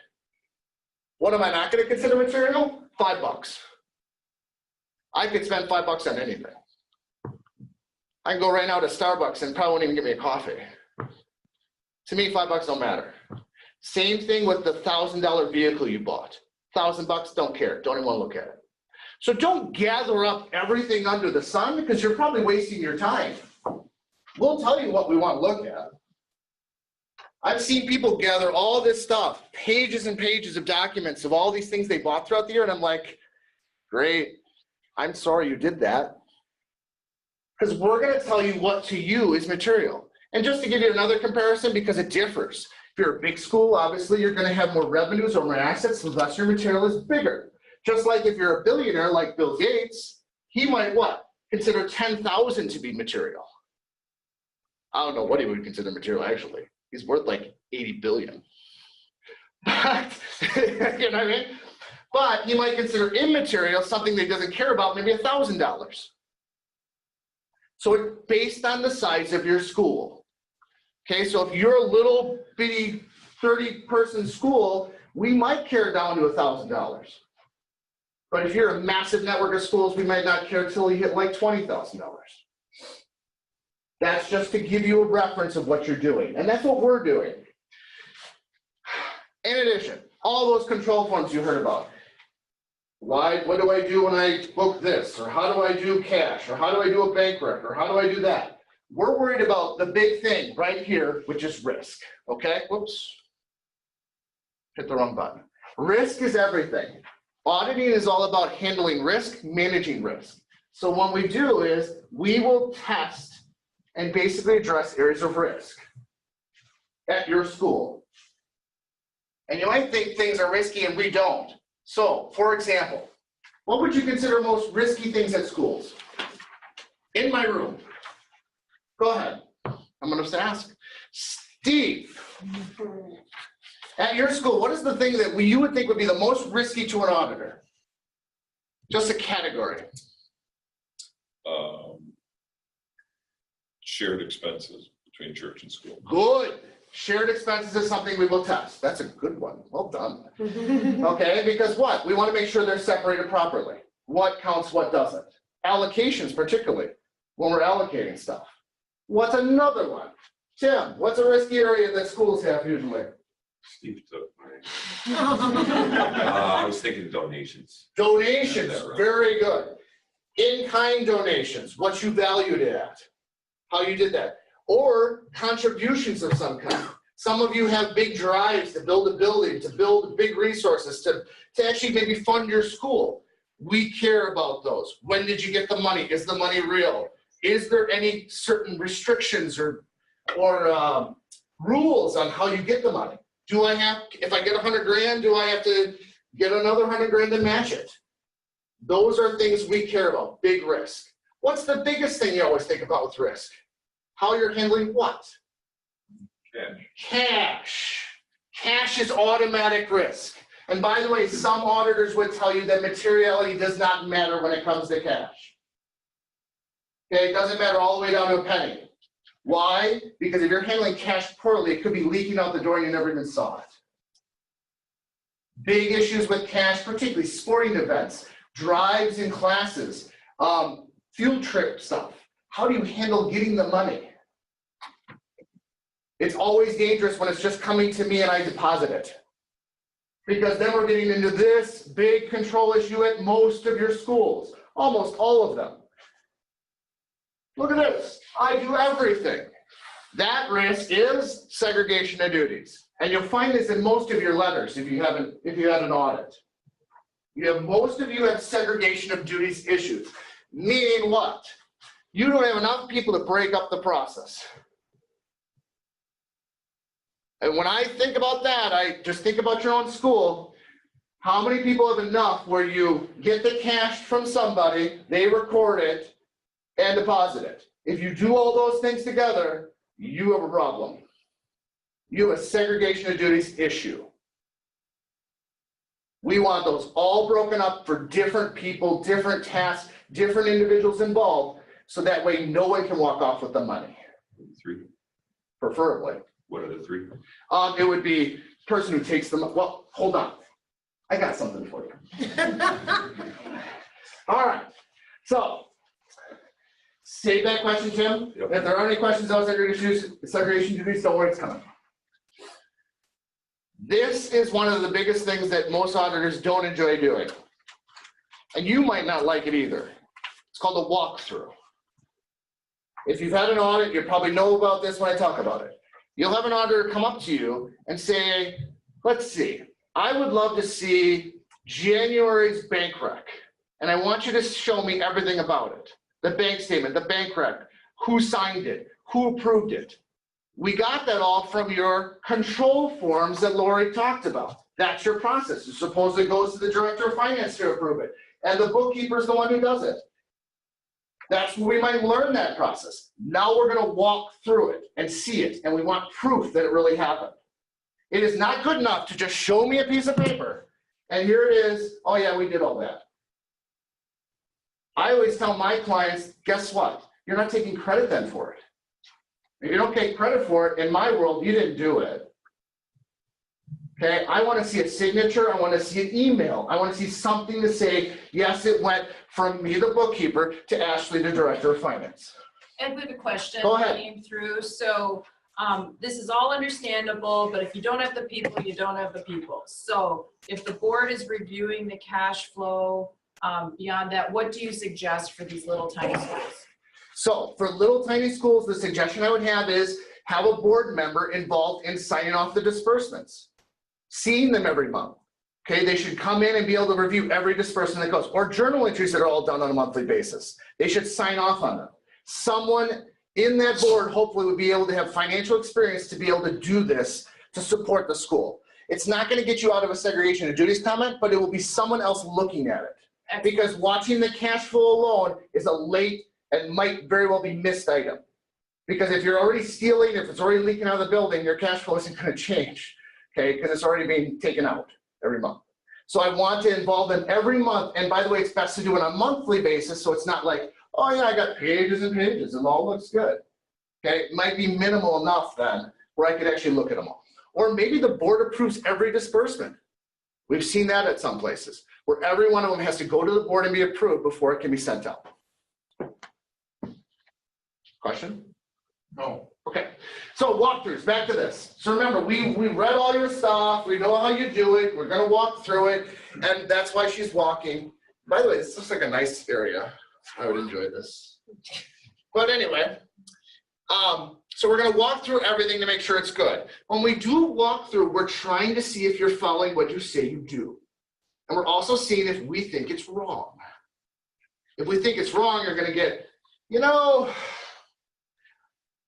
What am I not gonna consider material? $5. I could spend $5 on anything. I can go right now to Starbucks and probably won't even give me a coffee. To me, $5 don't matter. Same thing with the $1,000 vehicle you bought. $1,000, don't care, don't even want to look at it. So don't gather up everything under the sun because you're probably wasting your time. We'll tell you what we want to look at. I've seen people gather all this stuff, pages and pages of documents of all these things they bought throughout the year, and I'm like, great, I'm sorry you did that. Because we're going to tell you what to you is material. And just to give you another comparison, because it differs. If you're a big school, obviously you're going to have more revenues or more assets, so thus your material is bigger. Just like if you're a billionaire like Bill Gates, he might what? Consider 10,000 to be material. I don't know what he would consider material actually. He's worth like 80 billion. You know what I mean? But he might consider immaterial something that he doesn't care about, maybe $1,000. So it's based on the size of your school. Okay, so if you're a little bitty 30-person school, we might care down to $1,000. But if you're a massive network of schools, we might not care till you hit like $20,000. That's just to give you a reference of what you're doing. And that's what we're doing. In addition, all those control forms you heard about. What do I do when I book this? Or how do I do cash? Or how do I do a bank rec? Or how do I do that? We're worried about the big thing right here, which is risk. Okay, whoops. Hit the wrong button. Risk is everything. Auditing is all about handling risk, managing risk. So what we do is we will test and basically address areas of risk at your school. And you might think things are risky and we don't. So, for example, what would you consider most risky things at schools? In my room. Go ahead. I'm going to ask. Steve, at your school, what is the thing that you would think would be the most risky to an auditor? Just a category. Shared expenses between church and school. Good. Shared expenses is something we will test. That's a good one. Well done. Okay, because what? We want to make sure they're separated properly. What counts, what doesn't. Allocations particularly, when we're allocating stuff. What's another one? Tim, what's a risky area that schools have usually? Steve took mine. I was thinking donations. Donations, Is that right? very good. In-kind donations, what you valued it at, how you did that. Or contributions of some kind. Some of you have big drives to build a building, to build big resources, to actually maybe fund your school. We care about those. When did you get the money? Is the money real? Is there any certain restrictions or rules on how you get the money? Do I have, if I get 100 grand, do I have to get another 100 grand to match it? Those are things we care about, big risk. What's the biggest thing you always think about with risk? How you're handling what? Cash. Cash is automatic risk. And by the way, some auditors would tell you that materiality does not matter when it comes to cash. Okay, it doesn't matter all the way down to a penny. Why? Because if you're handling cash poorly, it could be leaking out the door and you never even saw it. Big issues with cash, particularly sporting events, drives in classes, field trip stuff. How do you handle getting the money? It's always dangerous when it's just coming to me and I deposit it. Because then we're getting into this big control issue at most of your schools, almost all of them. Look at this, I do everything. That risk is segregation of duties. And you'll find this in most of your letters if you had an audit. Most of you have segregation of duties issues. Meaning what? You don't have enough people to break up the process. And when I think about that, I just think about your own school. How many people have enough where you get the cash from somebody, they record it, and deposit it? If you do all those things together, you have a problem. You have a segregation of duties issue. We want those all broken up for different people, different tasks, different individuals involved, so that way no one can walk off with the money. 3. Preferably. What are the 3? It would be person who takes them, well, hold on. I got something for you. All right, so save that question, Tim. Yep. If there are any questions on segregation duties, don't worry, it's coming. This is one of the biggest things that most auditors don't enjoy doing. And you might not like it either. It's called a walkthrough. If you've had an audit, you probably know about this when I talk about it. You'll have an auditor come up to you and say, let's see, I would love to see January's bank rec. And I want you to show me everything about it. The bank statement, the bank rec, who signed it, who approved it. We got that all from your control forms that Lori talked about. That's your process. It supposedly goes to the director of finance to approve it. And the bookkeeper is the one who does it. That's where we might learn that process. Now we're going to walk through it and see it. And we want proof that it really happened. It is not good enough to just show me a piece of paper. And here it is. Oh yeah, we did all that. I always tell my clients, guess what? You're not taking credit then for it. If you don't take credit for it, in my world, you didn't do it. Okay, I want to see a signature, I want to see an email, I want to see something to say, yes, it went from me, the bookkeeper, to Ashley, the director of finance. Ed, we have a question Go ahead. that came through. So this is all understandable, but if you don't have the people, you don't have the people. So if the board is reviewing the cash flow beyond that, what do you suggest for these little tiny schools? So for little tiny schools, the suggestion I would have is have a board member involved in signing off the disbursements, seeing them every month. Okay, they should come in and be able to review every disbursement that goes, or journal entries that are all done on a monthly basis. They should sign off on them. Someone in that board hopefully would be able to have financial experience to be able to do this to support the school. It's not going to get you out of a segregation of duties comment, but it will be someone else looking at it. Because watching the cash flow alone is a late and might very well be missed item. Because if you're already stealing, if it's already leaking out of the building, your cash flow isn't going to change, okay? Because it's already being taken out every month. So I want to involve them every month. And by the way, it's best to do it on a monthly basis, so it's not like, oh yeah, I got pages and pages and it all looks good. Okay, it might be minimal enough then where I could actually look at them all. Or maybe the board approves every disbursement. We've seen that at some places, where every one of them has to go to the board and be approved before it can be sent out. Question? No. Okay. So walkthroughs, back to this. So remember, we read all your stuff. We know how you do it. We're going to walk through it. And that's why she's walking. By the way, this looks like a nice area. I would enjoy this. But anyway, so we're going to walk through everything to make sure it's good. When we do walk through, we're trying to see if you're following what you say you do. And we're also seeing if we think it's wrong. If we think it's wrong, you're gonna get, you know,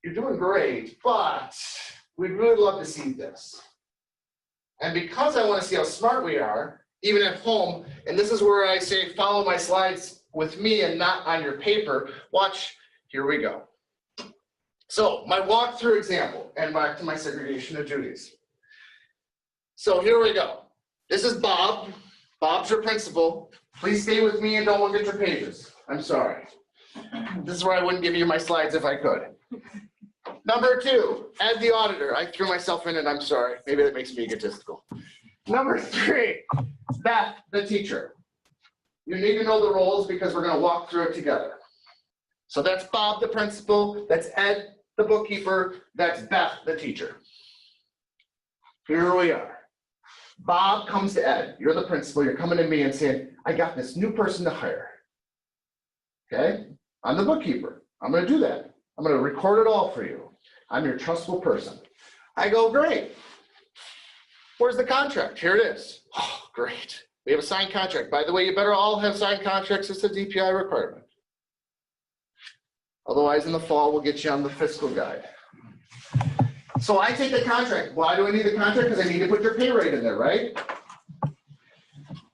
you're doing great, but we'd really love to see this. And because I want to see how smart we are, even at home, and this is where I say follow my slides with me and not on your paper, watch, here we go. So my walkthrough example, and back to my segregation of duties. So here we go. This is Bob. Bob's your principal. Please stay with me and don't look at your pages. I'm sorry. This is where I wouldn't give you my slides if I could. Number 2, Ed the auditor. I threw myself in it, I'm sorry. Maybe that makes me egotistical. Number 3, Beth the teacher. You need to know the roles because we're going to walk through it together. So that's Bob the principal, that's Ed the bookkeeper, that's Beth the teacher. Here we are. Bob comes to Ed. You're the principal. You're coming to me and saying, I got this new person to hire. Okay? I'm the bookkeeper. I'm going to do that. I'm going to record it all for you. I'm your trustful person. I go, great. Where's the contract? Here it is. Oh, great. We have a signed contract. By the way, you better all have signed contracts. It's a DPI requirement. Otherwise, in the fall, we'll get you on the fiscal guide. So I take the contract. Why do I need the contract? Because I need to put your pay rate in there, right?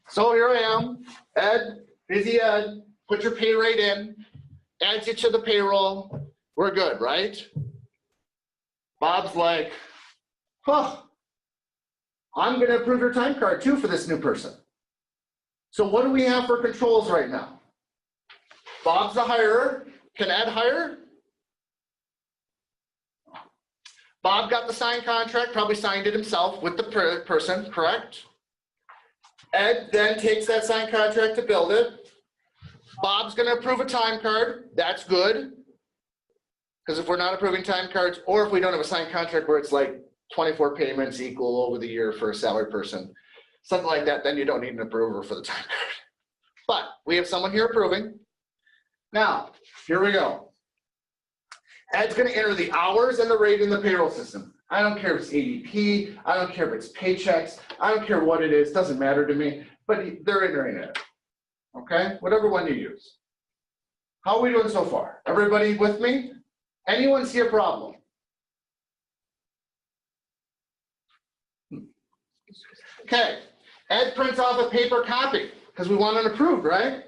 So here I am, Ed, busy Ed, put your pay rate in, adds you to the payroll. We're good, right? Bob's like, huh, I'm going to approve your time card too for this new person. So what do we have for controls right now? Bob's the hirer. Can Ed hire? Bob got the signed contract, probably signed it himself with the person, correct? Ed then takes that signed contract to build it. Bob's going to approve a time card. That's good. Because if we're not approving time cards, or if we don't have a signed contract where it's like 24 payments equal over the year for a salary person, something like that, then you don't need an approver for the time card. But we have someone here approving. Now, here we go. Ed's going to enter the hours and the rate in the payroll system. I don't care if it's ADP. I don't care if it's paychecks. I don't care what it is. Doesn't matter to me. But they're entering it. Okay? Whatever one you use. How are we doing so far? Everybody with me? Anyone see a problem? Okay. Ed prints off a paper copy because we want it approved, right?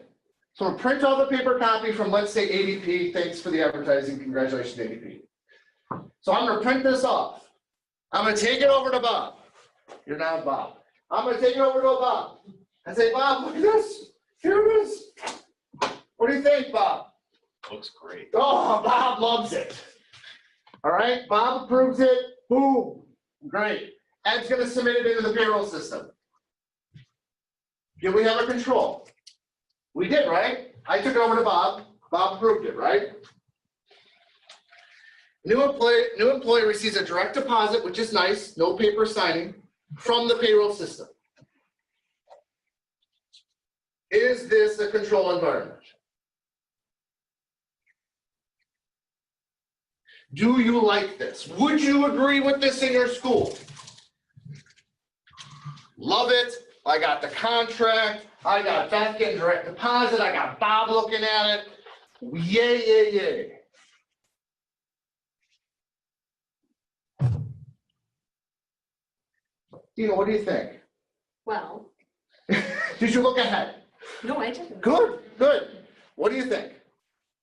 So we'll print off a paper copy from, let's say, ADP. Thanks for the advertising. Congratulations, ADP. So I'm going to print this off. I'm going to take it over to Bob. You're not Bob. I'm going to take it over to Bob and say, Bob, look at this. Here it is. What do you think, Bob? Looks great. Oh, Bob loves it. All right, Bob approves it. Boom. Great. Ed's going to submit it into the payroll system. Here we have a control. We did, right? I took it over to Bob. Bob approved it, right? New employee receives a direct deposit, which is nice, no paper signing, from the payroll system. Is this a control environment? Do you like this? Would you agree with this in your school? Love it. I got the contract. I got Beth getting direct deposit. I got Bob looking at it. Yay, yay, yay. Dina, what do you think? Well, Did you look ahead? no, I didn't. Good, good. What do you think?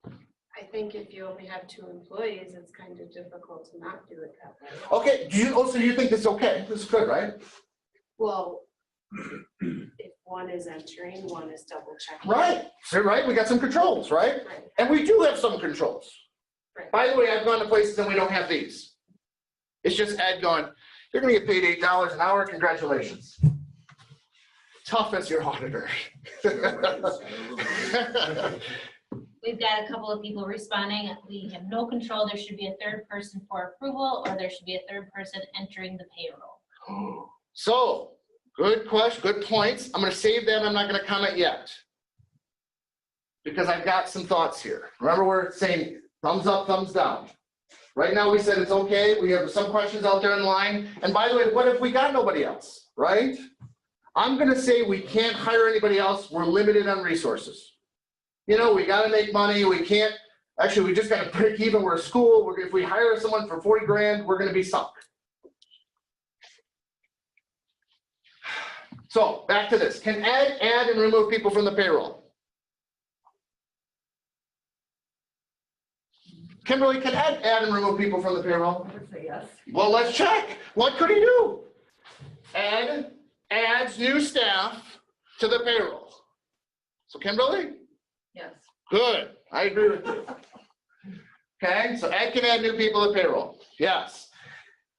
I think if you only have 2 employees, it's kind of difficult to not do it that way. Okay, so you think this is okay? This is good, right? Well, if one is entering, one is double checking. Right, so right, we got some controls, right? Right, And we do have some controls. right. By the way, I've gone to places and we don't have these. It's just Ed going, you're gonna get paid $8 an hour, congratulations. Tough as your auditor. We've got a couple of people responding. We have no control. There should be a third person for approval, or there should be a third person entering the payroll. So, good question, good points. I'm gonna save them, I'm not gonna comment yet. Because I've got some thoughts here. Remember, we're saying thumbs up, thumbs down. Right now, we said it's okay. We have some questions out there in line. And by the way, what if we got nobody else, right? I'm gonna say we can't hire anybody else. We're limited on resources. You know, we gotta make money. We can't, actually, we just gotta break even. We're a school. If we hire someone for 40 grand, we're gonna be sunk. So back to this. Can add and remove people from the payroll? Kimberly, can add and remove people from the payroll? I would say yes. Well, let's check. What could he do? Ed adds new staff to the payroll. So Kimberly? Yes. Good. I agree with you. Okay, so Ed can add new people to payroll. Yes.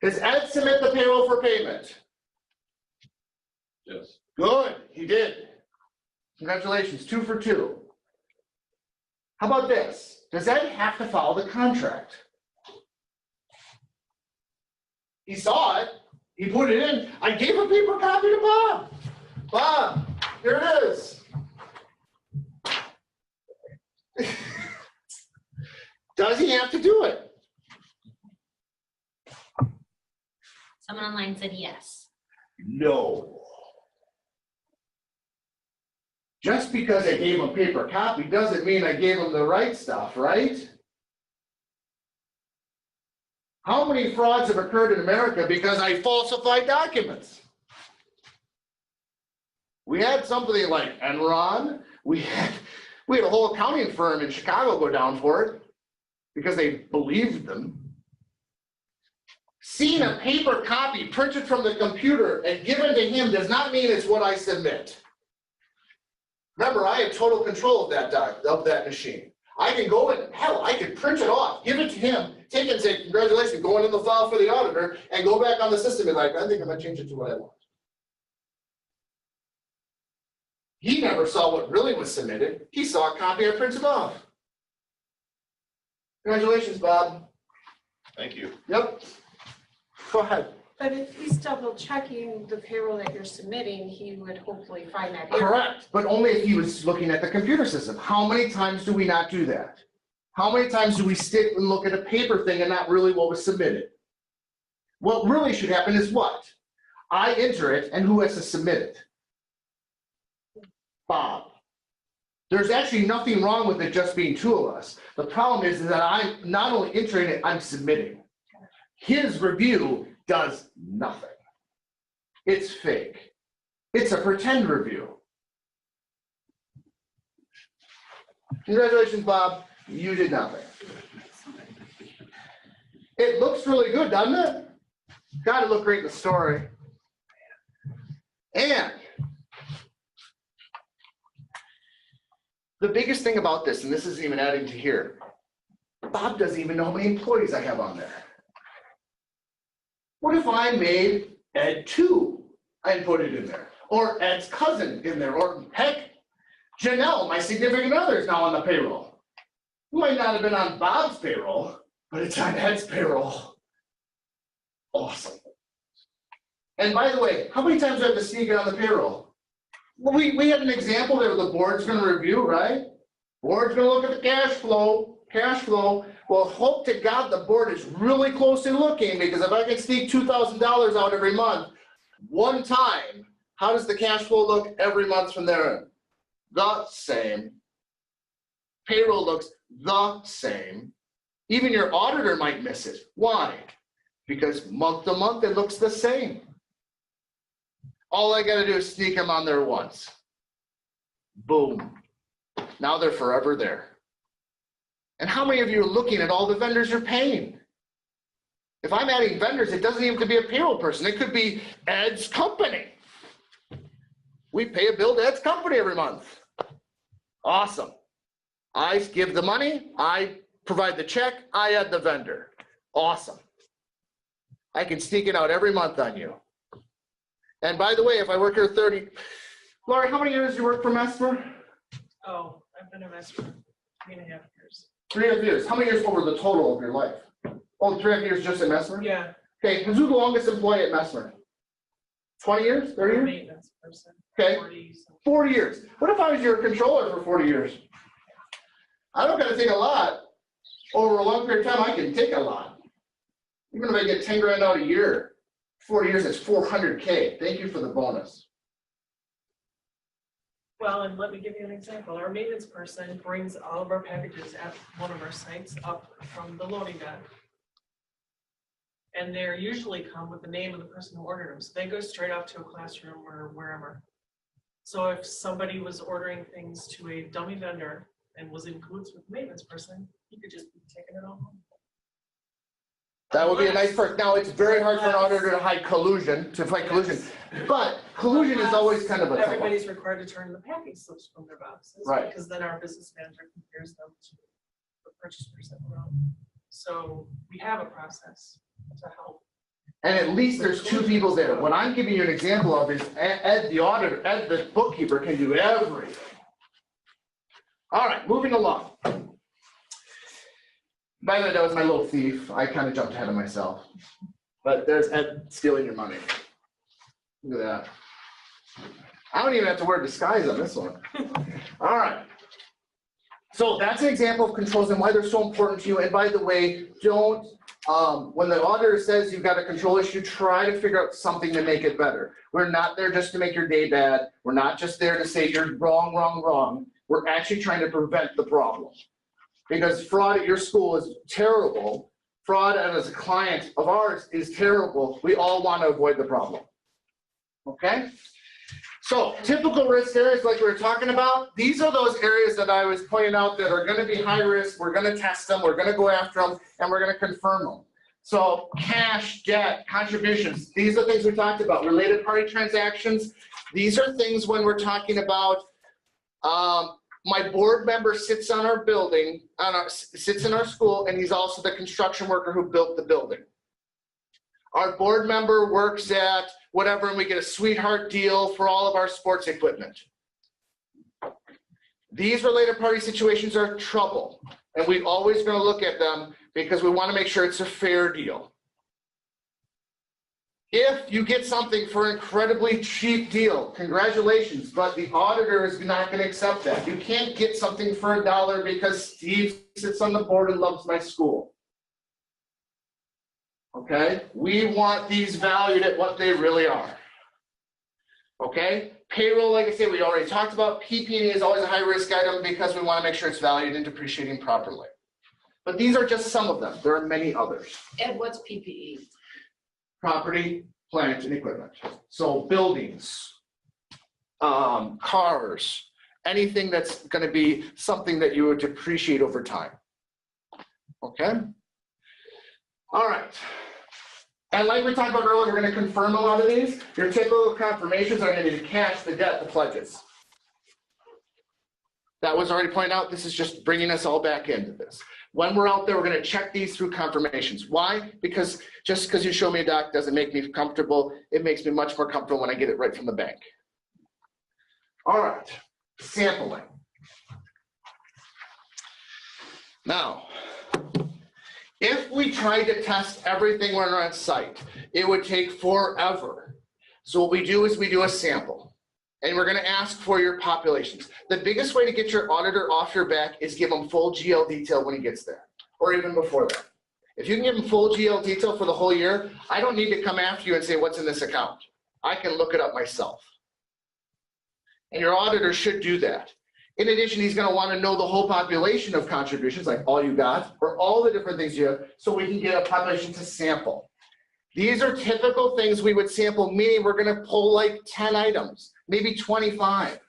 Does Ed submit the payroll for payment? Yes. Good, he did. Congratulations, 2 for 2. How about this? Does Ed have to follow the contract? He saw it, he put it in. I gave a paper copy to Bob. Bob, here it is. Does he have to do it? Someone online said yes. No. Just because I gave him a paper copy doesn't mean I gave him the right stuff, right? How many frauds have occurred in America because I falsified documents? We had something like Enron. We had a whole accounting firm in Chicago go down for it because they believed them. Seeing a paper copy printed from the computer and given to him does not mean it's what I submit. Remember, I have total control of that machine. I can go in, hell, I could print it off, give it to him, take it and say, congratulations, go in the file for the auditor, and go back on the system and like, I think I'm gonna change it to what I want. He never saw what really was submitted. He saw a copy I printed off. Congratulations, Bob. Thank you. Yep. Go ahead. But if he's double checking the payroll that you're submitting, he would hopefully find that error. Correct, but only if he was looking at the computer system. How many times do we not do that? How many times do we stick and look at a paper thing and not really what was submitted? What really should happen is what? I enter it, and who has to submit it? Bob. There's actually nothing wrong with it just being 2 of us. The problem is that I'm not only entering it, I'm submitting. His review does nothing. It's fake. It's a pretend review. Congratulations, Bob. You did nothing. It looks really good, doesn't it? Got to look great in the story. And the biggest thing about this, and this isn't even adding to here, Bob doesn't even know how many employees I have on there. What if I made Ed 2 and put it in there? Or Ed's cousin in there? Or heck, Janelle, my significant other, is now on the payroll. It might not have been on Bob's payroll, but it's on Ed's payroll. Awesome. And by the way, how many times do I have to sneak it on the payroll? Well, we had an example there the board's going to review, right? Board's going to look at the cash flow. Well, hope to God the board is really closely looking, because if I can sneak $2,000 out every month, one time, how does the cash flow look every month from there? The same. Payroll looks the same. Even your auditor might miss it. Why? Because month to month it looks the same. All I gotta do is sneak them on there once. Boom. Now they're forever there. And how many of you are looking at all the vendors you're paying? If I'm adding vendors, it doesn't even have to be a payroll person. It could be Ed's company. We pay a bill to Ed's company every month. Awesome. I give the money, I provide the check, I add the vendor. Awesome. I can sneak it out every month on you. And by the way, if I work here 30, Laurie, how many years do you work for Mesmer? Oh, I've been a mess for 3.5 years. 3.5 years. How many years over the total of your life? Oh, 3.5 years just at Mesmer? Yeah. Okay, who's the longest employee at Mesmer? 20 years? 30 years? Maintenance person. Okay. 40 something. 40 years. What if I was your controller for 40 years? I don't gotta take a lot. Over a long period of time, I can take a lot. Even if I get 10 grand out a year, 40 years, that's 400K. Thank you for the bonus. Well, and let me give you an example. Our maintenance person brings all of our packages at one of our sites up from the loading dock. And they're usually come with the name of the person who ordered them. So they go straight up to a classroom or wherever. So if somebody was ordering things to a dummy vendor and was in cahoots with the maintenance person, he could just be taking it all home. That would be a nice perk. Now, it's very hard for an auditor to fight collusion, but collusion is always kind of a tough one. Everybody's required to turn the packing slips from their boxes. Right. Because then our business manager compares them to the purchasers that were on. So we have a process to help. And at least there's two people there. What I'm giving you an example of is Ed, the auditor, Ed, the bookkeeper, can do everything. All right, moving along. By the way, that was my little thief. I kind of jumped ahead of myself. But there's Ed stealing your money. Look at that. I don't even have to wear disguise on this one. All right. So that's an example of controls and why they're so important to you. And by the way, don't, when the auditor says you've got a control issue, try to figure out something to make it better. We're not there just to make your day bad. We're not just there to say you're wrong, wrong, wrong. We're actually trying to prevent the problem. Because fraud at your school is terrible. Fraud as a client of ours is terrible. We all want to avoid the problem. Okay? So typical risk areas like we were talking about, these are those areas that I was pointing out that are going to be high risk. We're going to test them. We're going to go after them. And we're going to confirm them. So cash, debt, contributions. These are things we talked about. Related party transactions. These are things when we're talking about my board member sits on our building, sits in our school, and he's also the construction worker who built the building. Our board member works at whatever, and we get a sweetheart deal for all of our sports equipment. These related party situations are trouble, and we're always going to look at them because we want to make sure it's a fair deal. If you get something for an incredibly cheap deal, congratulations, but the auditor is not going to accept that. You can't get something for $1 because Steve sits on the board and loves my school. Okay? We want these valued at what they really are. Okay? Payroll, like I said, we already talked about. PP&E is always a high-risk item because we want to make sure it's valued and depreciating properly. But these are just some of them. There are many others. Ed, what's PPE? Property, plant, and equipment. So buildings, cars, anything that's going to be something that you would depreciate over time. Okay? All right. And like we talked about earlier, we're going to confirm a lot of these. Your typical confirmations are going to be the cash, the debt, the pledges. That was already pointed out. This is just bringing us all back into this. When we're out there, we're going to check these through confirmations. Why? Because just because you show me a doc doesn't make me comfortable. It makes me much more comfortable when I get it right from the bank. All right, sampling. Now, if we tried to test everything when we're on site, it would take forever. So what we do is we do a sample. And we're going to ask for your populations. The biggest way to get your auditor off your back is give him full GL detail when he gets there, or even before that. If you can give him full GL detail for the whole year, I don't need to come after you and say, what's in this account? I can look it up myself. And your auditor should do that. In addition, he's going to want to know the whole population of contributions, like all you got, or all the different things you have, so we can get a population to sample. These are typical things we would sample, meaning we're going to pull like 10 items, maybe 25.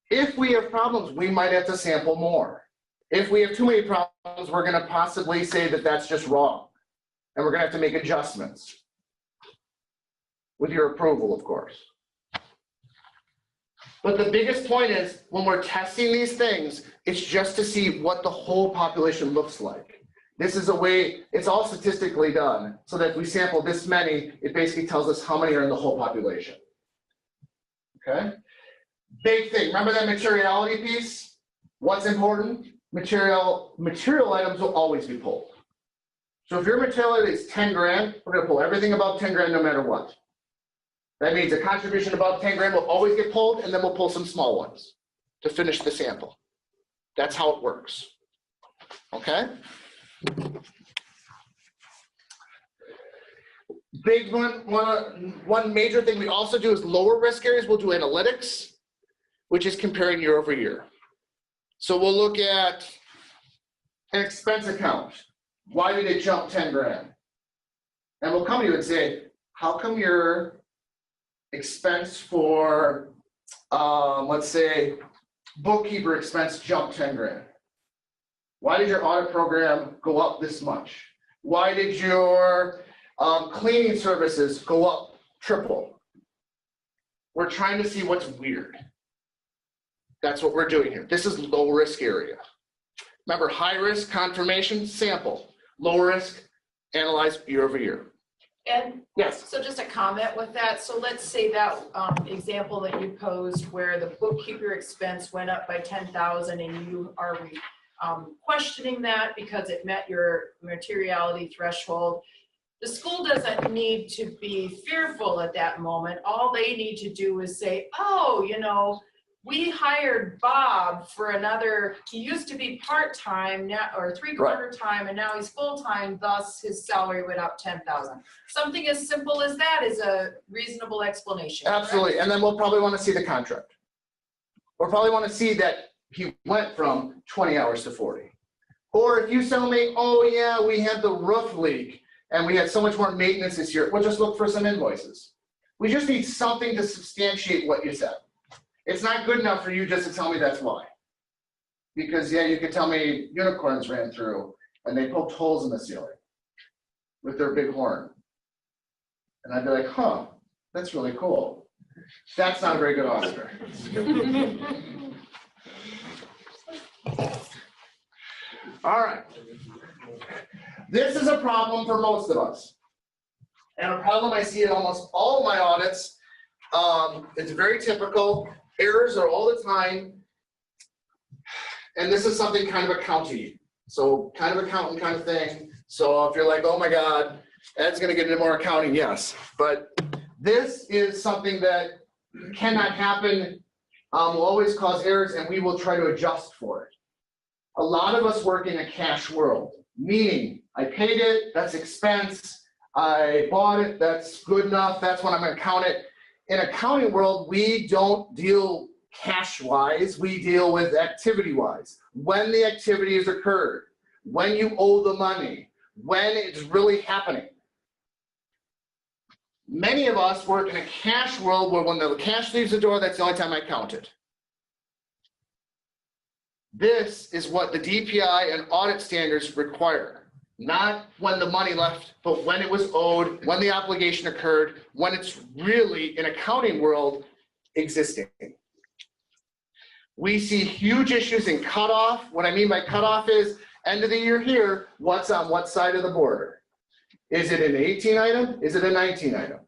If we have problems, we might have to sample more. If we have too many problems, we're going to possibly say that that's just wrong. And we're going to have to make adjustments. With your approval, of course. But the biggest point is, when we're testing these things, it's just to see what the whole population looks like. This is a way, it's all statistically done, so that if we sample this many, it basically tells us how many are in the whole population. Okay? Big thing, remember that materiality piece? What's important? Material items will always be pulled. So if your materiality is 10 grand, we're gonna pull everything above 10 grand no matter what. That means a contribution above 10 grand will always get pulled, and then we'll pull some small ones to finish the sample. That's how it works. Okay? Big one major thing we also do is lower risk areas. We'll do analytics. which is comparing year over year. So we'll look at an expense account. Why did it jump 10 grand? And we'll come to you and say, how come your expense for, let's say, bookkeeper expense jumped 10 grand? Why did your audit program go up this much? Why did your cleaning services go up triple? We're trying to see what's weird. That's what we're doing here. This is low risk area. Remember, high risk, confirmation, sample. Low risk, analyze year over year. And Yes. so just a comment with that. So let's say that example that you posed where the bookkeeper expense went up by 10,000 and you are questioning that because it met your materiality threshold. The school doesn't need to be fearful at that moment. All they need to do is say, oh, you know, we hired Bob for another, he used to be part-time now, or three-quarter time, and now he's full-time, thus his salary went up 10,000. Something as simple as that is a reasonable explanation. Absolutely, correct? and then we'll probably want to see the contract. We'll probably want to see that he went from 20 hours to 40. Or if you tell me, oh yeah, we had the roof leak and we had so much more maintenance this year, we'll just look for some invoices. We just need something to substantiate what you said. It's not good enough for you just to tell me that's why. Because yeah, you could tell me unicorns ran through and they poked holes in the ceiling with their big horn. And I'd be like, huh, that's really cool. That's not a very good auditor. All right. This is a problem for most of us. And a problem I see in almost all of my audits. It's very typical. Errors are all the time. And this is something kind of accounting. So kind of accountant kind of thing. So if you're like, oh my God, Ed's gonna get into more accounting, yes. But this is something that cannot happen, will always cause errors, and we will try to adjust for it. A lot of us work in a cash world, meaning I paid it, that's expense, I bought it, that's good enough, that's when I'm gonna count it. In accounting world, we don't deal cash-wise, we deal with activity-wise. When the activity has occurred, when you owe the money, when it's really happening. Many of us work in a cash world where when the cash leaves the door, that's the only time I count it. This is what the DPI and audit standards require. Not when the money left, but when it was owed, when the obligation occurred, when it's really in accounting world existing. We see huge issues in cutoff. What I mean by cutoff is end of the year here, what's on what side of the border? Is it an 18 item? Is it a 19 item?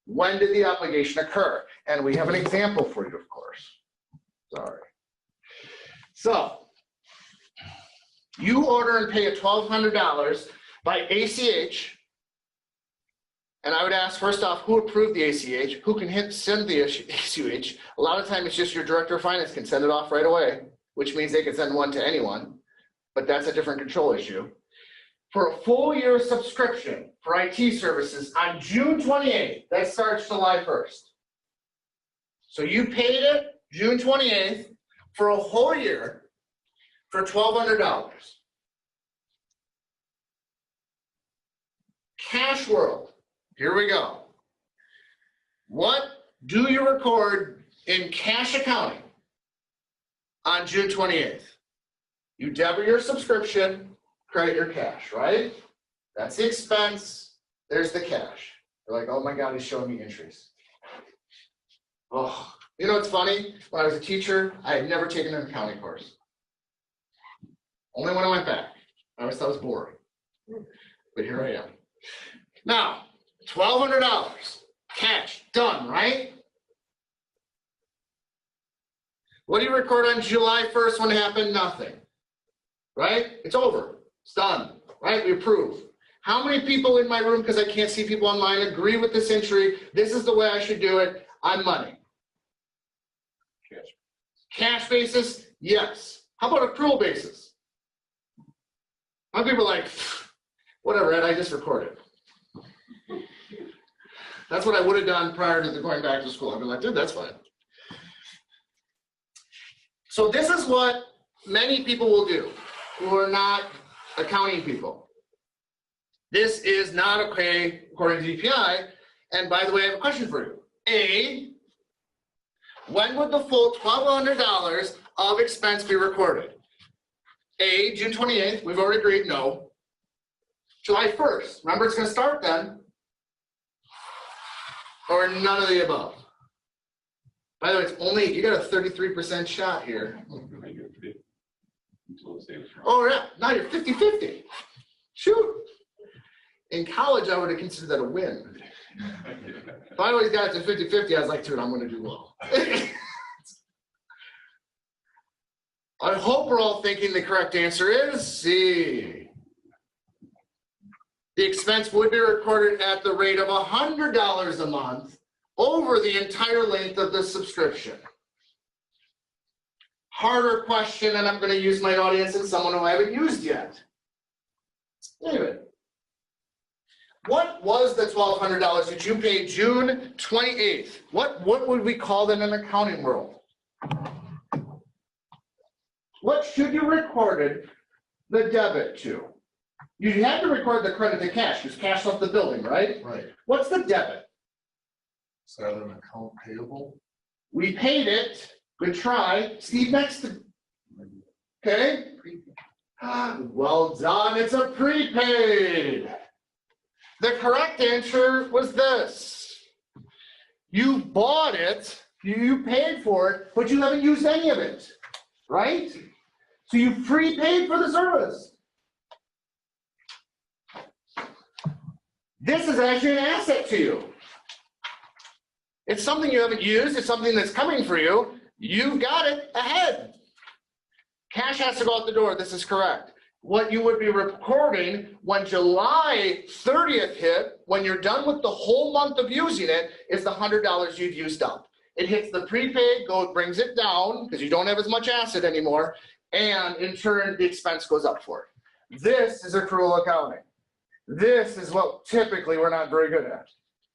When did the obligation occur? And we have an example for you, of course. Sorry. So, you order and pay a $1,200 by ACH, and I would ask first off, who approved the ACH? Who can send the ACH? A lot of times it's just your director of finance can send it off right away, which means they can send one to anyone, but that's a different control issue. For a full year subscription for IT services on June 28th, that starts July 1st. So you paid it June 28th for a whole year for $1,200. Cash world, here we go. What do you record in cash accounting on June 28th? You debit your subscription, credit your cash, right? That's the expense, there's the cash. You're like, oh my God, he's showing me entries. Oh, you know what's funny? When I was a teacher, I had never taken an accounting course. Only when I went back. I always thought it was boring. But here I am. Now, $1,200, cash, done, right? What do you record on July 1st when it happened? Nothing. Right? It's over. It's done. Right? We approve. How many people in my room, because I can't see people online, agree with this entry? This is the way I should do it. I'm money. Cash basis? Yes. How about accrual basis? Some people are like, whatever, Ed, I just recorded. That's what I would have done prior to going back to school. I'd be like, dude, that's fine. So this is what many people will do who are not accounting people. This is not okay according to DPI. And by the way, I have a question for you. A, when would the full $1,200 of expense be recorded? A, June 28th, we've already agreed, no. July 1st, remember it's gonna start then. Or none of the above. By the way, it's only, you got a 33% shot here. Oh yeah, now you're 50-50. Shoot. In college, I would have considered that a win. If I always got it to 50-50, I was like, dude, I'm gonna do well. I hope we're all thinking the correct answer is C. The expense would be recorded at the rate of $100 a month over the entire length of the subscription. Harder question, and I'm going to use my audience and someone who I haven't used yet. David, what was the $1,200 that you paid June 28th? What would we call that in an accounting world? What should you recorded the debit to? You had to record the credit to cash because cash left the building, right? Right. What's the debit? Is that an account payable? We paid it. Good try. Steve next to. Okay. Well done. It's a prepaid. The correct answer was this. You bought it, you paid for it, but you haven't used any of it, right? So you prepaid for the service. This is actually an asset to you. It's something you haven't used, it's something that's coming for you. You've got it ahead. Cash has to go out the door, this is correct. What you would be recording when July 30th hit, when you're done with the whole month of using it, is the $100 you've used up. It hits the prepaid, brings it down, because you don't have as much asset anymore, and in turn, the expense goes up for it. This is accrual accounting. This is what typically we're not very good at.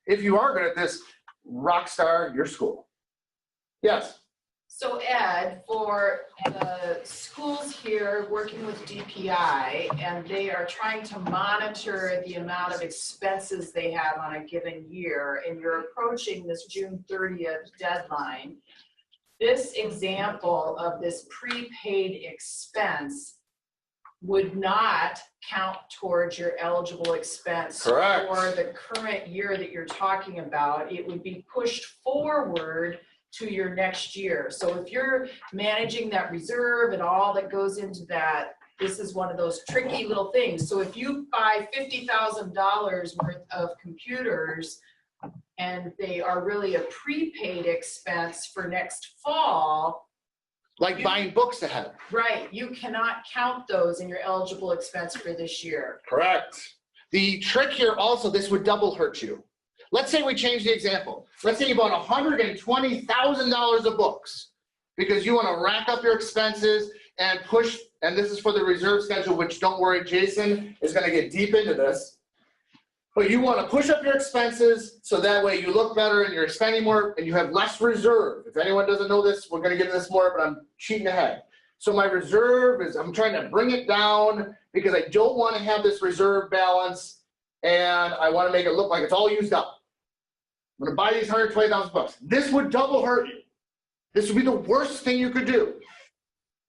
If you are good at this, rock star your school. Yes? So Ed, for the schools here working with DPI, and they are trying to monitor the amount of expenses they have on a given year, and you're approaching this June 30th deadline, this example of this prepaid expense would not count towards your eligible expense. Correct. For the current year that you're talking about. It would be pushed forward to your next year. So if you're managing that reserve and all that goes into that, this is one of those tricky little things. So if you buy $50,000 worth of computers and they are really a prepaid expense for next fall, Like buying books ahead. right, you cannot count those in your eligible expense for this year. Correct. The trick here also, this would double hurt you. Let's say we change the example. Let's say you bought $120,000 of books because you want to rack up your expenses and push, and this is for the reserve schedule, which don't worry, Jason is going to get deep into this. But you want to push up your expenses so that way you look better and you're spending more and you have less reserve. If anyone doesn't know this, we're going to get into this more, but I'm cheating ahead. So my reserve is, I'm trying to bring it down because I don't want to have this reserve balance and I want to make it look like it's all used up. I'm going to buy these $120,000. This would double hurt you. This would be the worst thing you could do.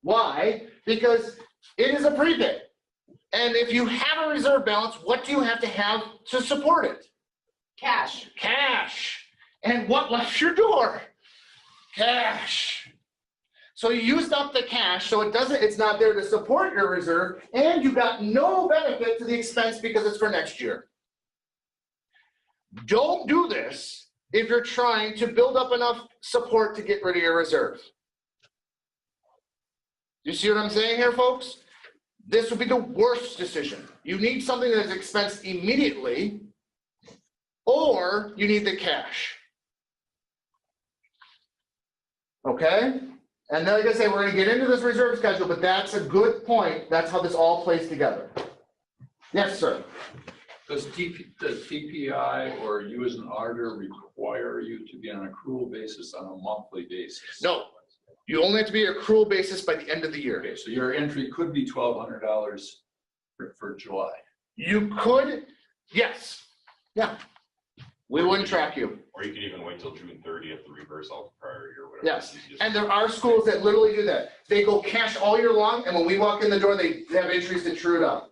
Why? Because it is a prepaid. And if you have a reserve balance, what do you have to support it? Cash. Cash. And what left your door? Cash. So you used up the cash, so it's not there to support your reserve, and you got no benefit to the expense because it's for next year. Don't do this if you're trying to build up enough support to get rid of your reserve. You see what I'm saying here, folks? This would be the worst decision. You need something that is expensed immediately, or you need the cash. Okay? And then, like I say, we're going to get into this reserve schedule, but that's a good point. That's how this all plays together. Yes, sir. Does DPI or you as an auditor require you to be on an accrual basis on a monthly basis? No. You only have to be accrual basis by the end of the year. Okay, so your entry could be $1,200 for July. You could, yes, yeah. We wouldn't track you. Or you could even wait till June 30th to reverse out the prior year, whatever. Yes, and there are schools that literally do that. They go cash all year long, and when we walk in the door, they have entries to true it up.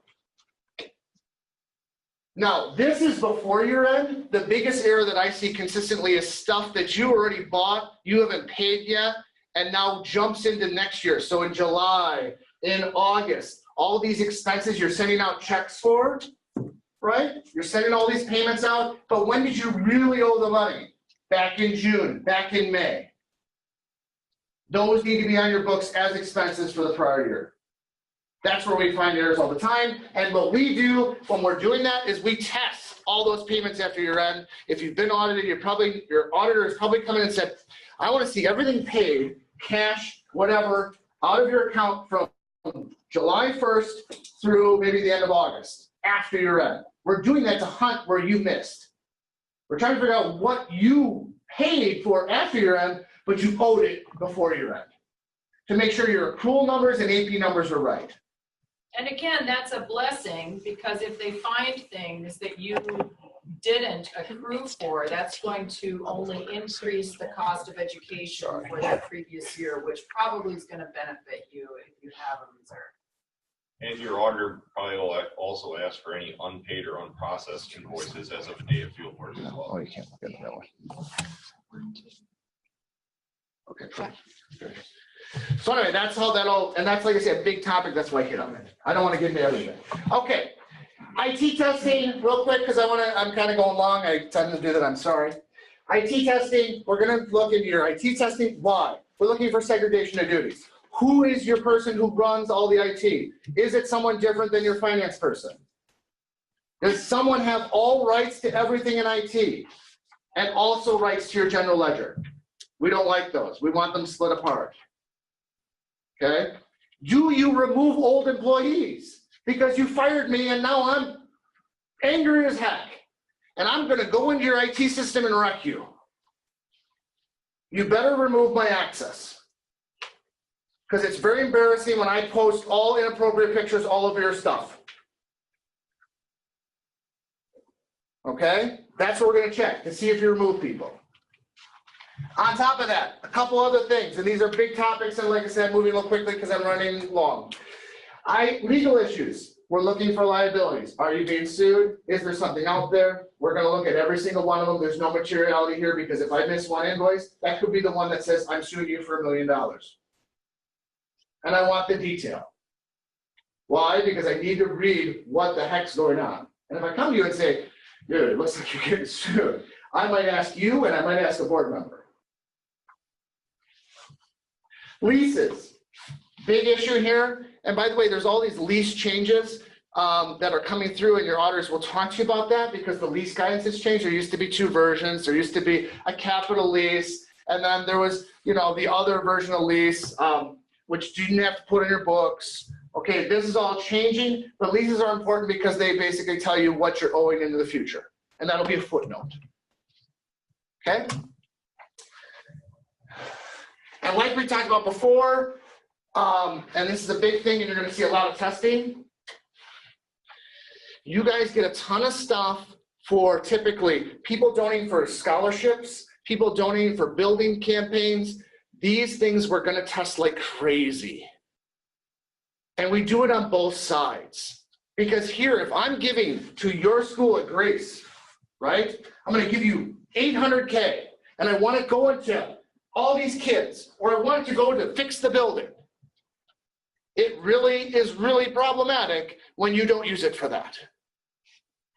Now, this is before year end. The biggest error that I see consistently is stuff that you already bought, you haven't paid yet, and now jumps into next year. So in July, in August, all these expenses you're sending out checks for, right? You're sending all these payments out, but when did you really owe the money? Back in June, back in May. Those need to be on your books as expenses for the prior year. That's where we find errors all the time. And what we do when we're doing that is we test all those payments after year end. If you've been audited, your auditor is probably come in and said, I want to see everything paid, cash, whatever, out of your account from July 1st through maybe the end of August, after year end. We're doing that to hunt where you missed. We're trying to figure out what you paid for after year end, but you owed it before year end, to make sure your accrual numbers and AP numbers are right. And again, that's a blessing, because if they find things that you didn't accrue for, that's going to only increase the cost of education for that previous year, which probably is going to benefit you if you have a reserve. And your auditor probably will also ask for any unpaid or unprocessed invoices as of day of field work as well. Oh, you can't look at it that way. Okay, fine. So anyway, that's how that'll, and that's, like I said, a big topic. That's why I hit on it. I don't want to get into everything. Okay, IT testing, real quick, because I'm kind of going long. I tend to do that. I'm sorry. IT testing. We're going to look into your IT testing. Why? We're looking for segregation of duties. Who is your person who runs all the IT? Is it someone different than your finance person? Does someone have all rights to everything in IT and also rights to your general ledger? We don't like those. We want them split apart. Okay? Do you remove old employees? Because you fired me and now I'm angry as heck. And I'm going to go into your IT system and wreck you. You better remove my access. Because it's very embarrassing when I post all inappropriate pictures all over your stuff. Okay? That's what we're going to check to see if you remove people. On top of that, a couple other things, and these are big topics, and like I said, moving a little quickly because I'm running long. Legal issues. We're looking for liabilities. Are you being sued? Is there something out there? We're going to look at every single one of them. There's no materiality here, because if I miss one invoice, that could be the one that says I'm suing you for $1 million. And I want the detail. Why? Because I need to read what the heck's going on. And if I come to you and say, dude, it looks like you're getting sued, I might ask you, and I might ask a board member. Leases, big issue here. And by the way, there's all these lease changes that are coming through, and your auditors will talk to you about that, because the lease guidance has changed. There used to be 2 versions. There used to be a capital lease, and then there was, the other version of lease, which you didn't have to put in your books. Okay, this is all changing, but leases are important because they basically tell you what you're owing into the future, and that'll be a footnote. Okay? And like we talked about before, and this is a big thing, and you're going to see a lot of testing, you guys get a ton of stuff for typically people donating for scholarships, people donating for building campaigns. These things we're going to test like crazy. And we do it on both sides. Because here, if I'm giving to your school at Grace, right, I'm going to give you $800K, and I want to go into all these kids, or I want it to go to fix the building. It really is really problematic when you don't use it for that.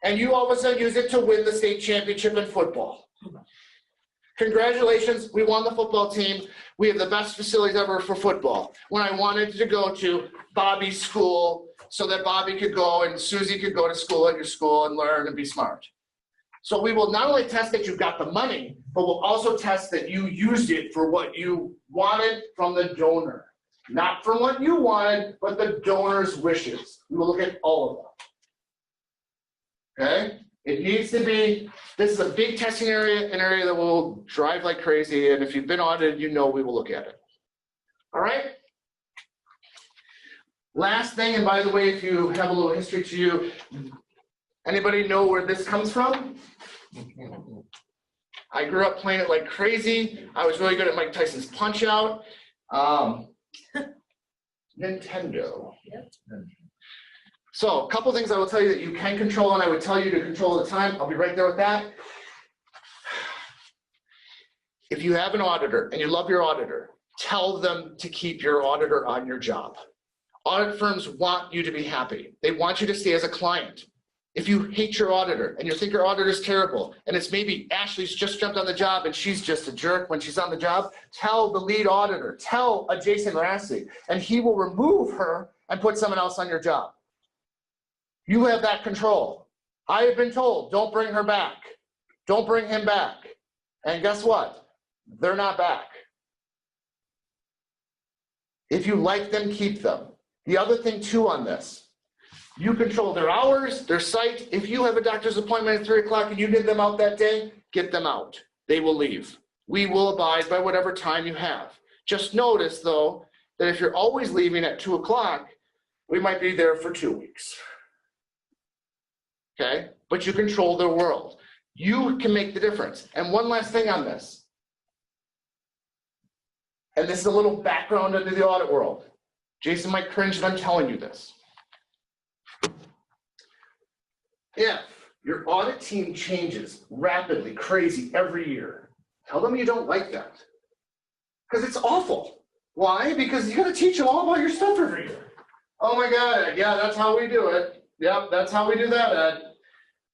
And you all of a sudden use it to win the state championship in football. Congratulations, we won the football team. We have the best facilities ever for football. When I wanted to go to Bobby's school so that Bobby could go and Susie could go to school at your school and learn and be smart. So we will not only test that you got the money, but we'll also test that you used it for what you wanted from the donor. Not from what you wanted, but the donor's wishes. We will look at all of them. Okay? It needs to be, this is a big testing area, an area that will drive like crazy, and if you've been audited, you know we will look at it. All right? Last thing, and by the way, if you have a little history to you, anybody know where this comes from? I grew up playing it like crazy. I was really good at Mike Tyson's Punch Out. Nintendo. Yep. So a couple things I will tell you that you can control, and I would tell you to control the time. I'll be right there with that. If you have an auditor and you love your auditor, tell them to keep your auditor on your job. Audit firms want you to be happy. They want you to stay as a client. If you hate your auditor and you think your auditor is terrible, and it's maybe Ashley's just jumped on the job and she's just a jerk when she's on the job, tell the lead auditor, tell Jason Rassi, and he will remove her and put someone else on your job. You have that control. I have been told, don't bring her back. Don't bring him back. And guess what? They're not back. If you like them, keep them. The other thing too on this, you control their hours, their site. If you have a doctor's appointment at 3 o'clock and you need them out that day, get them out. They will leave. We will abide by whatever time you have. Just notice though, that if you're always leaving at 2 o'clock, we might be there for 2 weeks. Okay, but you control their world. You can make the difference. And one last thing on this. And this is a little background into the audit world. Jason might cringe that I'm telling you this. If your audit team changes rapidly, crazy every year, tell them you don't like that. Because it's awful. Why? Because you got to teach them all about your stuff every year. Oh my God, yeah, that's how we do it. Yep, that's how we do that, Ed.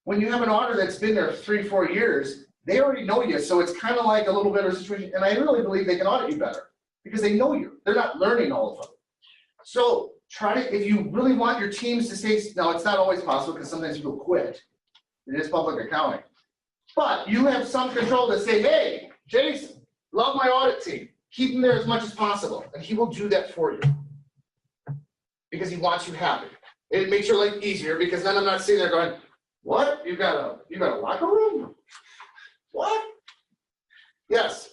When you have an auditor that's been there 3-4 years, they already know you, so it's kind of like a little bit of a situation, and I really believe they can audit you better because they know you. They're not learning all of them. So try to, if you really want your teams to stay, now it's not always possible because sometimes people quit. It is public accounting. But you have some control to say, hey, Jason, love my audit team. Keep them there as much as possible. And he will do that for you because he wants you happy. It makes your life easier because then I'm not sitting there going, what? You got a locker room? What? Yes.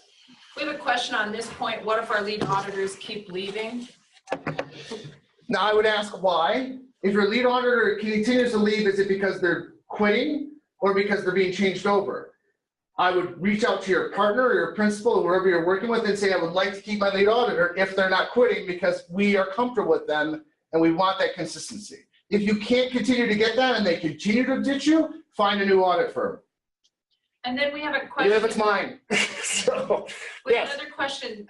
We have a question on this point. What if our lead auditors keep leaving? Now I would ask why. If your lead auditor continues to leave, is it because they're quitting or because they're being changed over? I would reach out to your partner or your principal or wherever you're working with and say, I would like to keep my lead auditor if they're not quitting because we are comfortable with them and we want that consistency. If you can't continue to get that and they continue to ditch you, find a new audit firm. And then we have a question. Even if it's mine. So, We yes. have another question,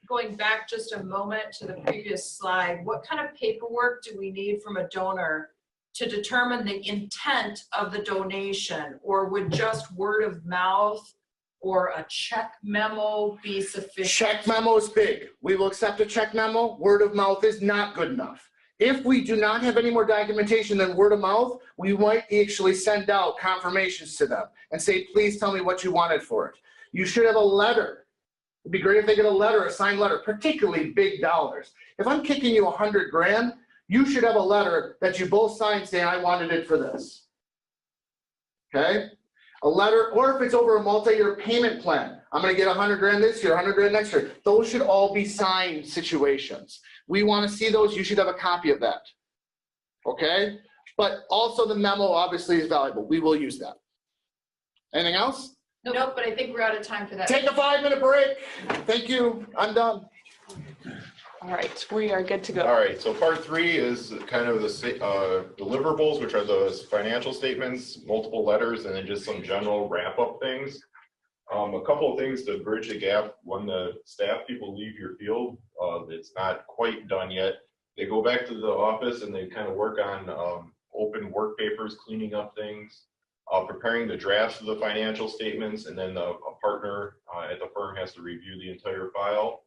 going back just a moment to the previous slide. What kind of paperwork do we need from a donor to determine the intent of the donation? Or would just word of mouth or a check memo be sufficient? Check memo is big. We will accept a check memo. Word of mouth is not good enough. If we do not have any more documentation than word of mouth, we might actually send out confirmations to them and say, please tell me what you wanted for it. You should have a letter. It'd be great if they get a letter, a signed letter, particularly big dollars. If I'm kicking you 100 grand, you should have a letter that you both signed saying, I wanted it for this. Okay? A letter, or if it's over a multi-year payment plan, I'm gonna get 100 grand this year, 100 grand next year. Those should all be signed situations. We wanna see those, you should have a copy of that. Okay? But also the memo obviously is valuable. We will use that. Anything else? Nope, but I think we're out of time for that. Take a 5-minute break. Thank you, I'm done. All right, we are good to go. All right, so part 3 is kind of the deliverables, which are those financial statements, multiple letters, and then just some general wrap-up things. A couple of things to bridge the gap. When the staff people leave your field, it's not quite done yet. They go back to the office and they kind of work on open work papers, cleaning up things, preparing the drafts of the financial statements, and then a partner at the firm has to review the entire file.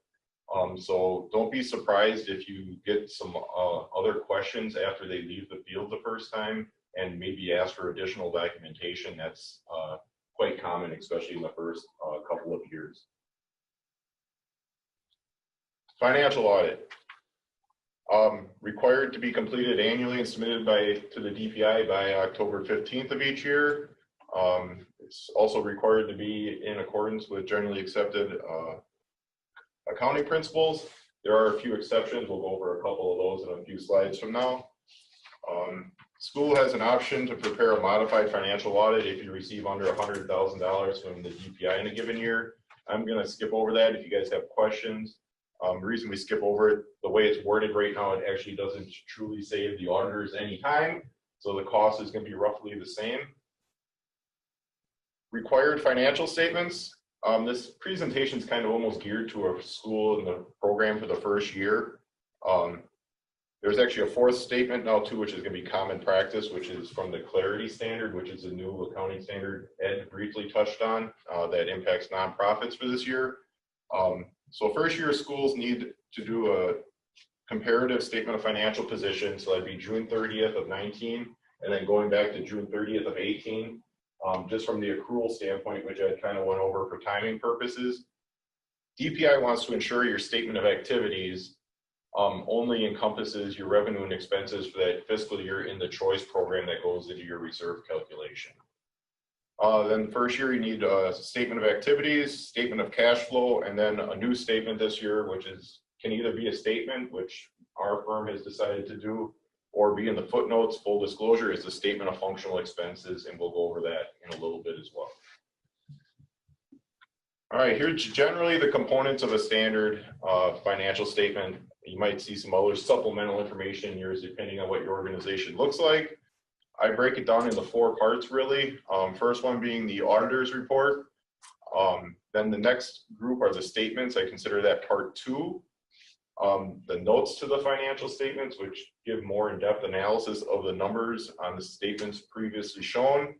So don't be surprised if you get some other questions after they leave the field the first time and maybe ask for additional documentation. That's quite common, especially in the first couple of years. Financial audit. Required to be completed annually and submitted to the DPI by October 15th of each year. It's also required to be in accordance with generally accepted accounting principles. There are a few exceptions. We'll go over a couple of those in a few slides from now. School has an option to prepare a modified financial audit if you receive under $100,000 from the DPI in a given year. I'm going to skip over that if you guys have questions. The reason we skip over it, the way it's worded right now, it actually doesn't truly save the auditors any time. So the cost is going to be roughly the same. Required financial statements. This presentation is kind of almost geared to a school and the program for the first year. There's actually a fourth statement now too, which is going to be common practice, which is from the Clarity Standard, which is a new accounting standard Ed briefly touched on that impacts nonprofits for this year. So first year schools need to do a comparative statement of financial position. So that'd be June 30th of 19, and then going back to June 30th of 18. Just from the accrual standpoint, which I kind of went over for timing purposes. DPI wants to ensure your statement of activities only encompasses your revenue and expenses for that fiscal year in the choice program that goes into your reserve calculation. Then first year you need a statement of activities, statement of cash flow, and then a new statement this year, which can either be a statement, which our firm has decided to do, or be in the footnotes. Full disclosure is a statement of functional expenses, and we'll go over that in a little bit as well. All right, here's generally the components of a standard financial statement. You might see some other supplemental information in yours depending on what your organization looks like. I break it down into 4 parts really. First one being the auditor's report. Then the next group are the statements. I consider that part 2. The notes to the financial statements, which give more in-depth analysis of the numbers on the statements previously shown.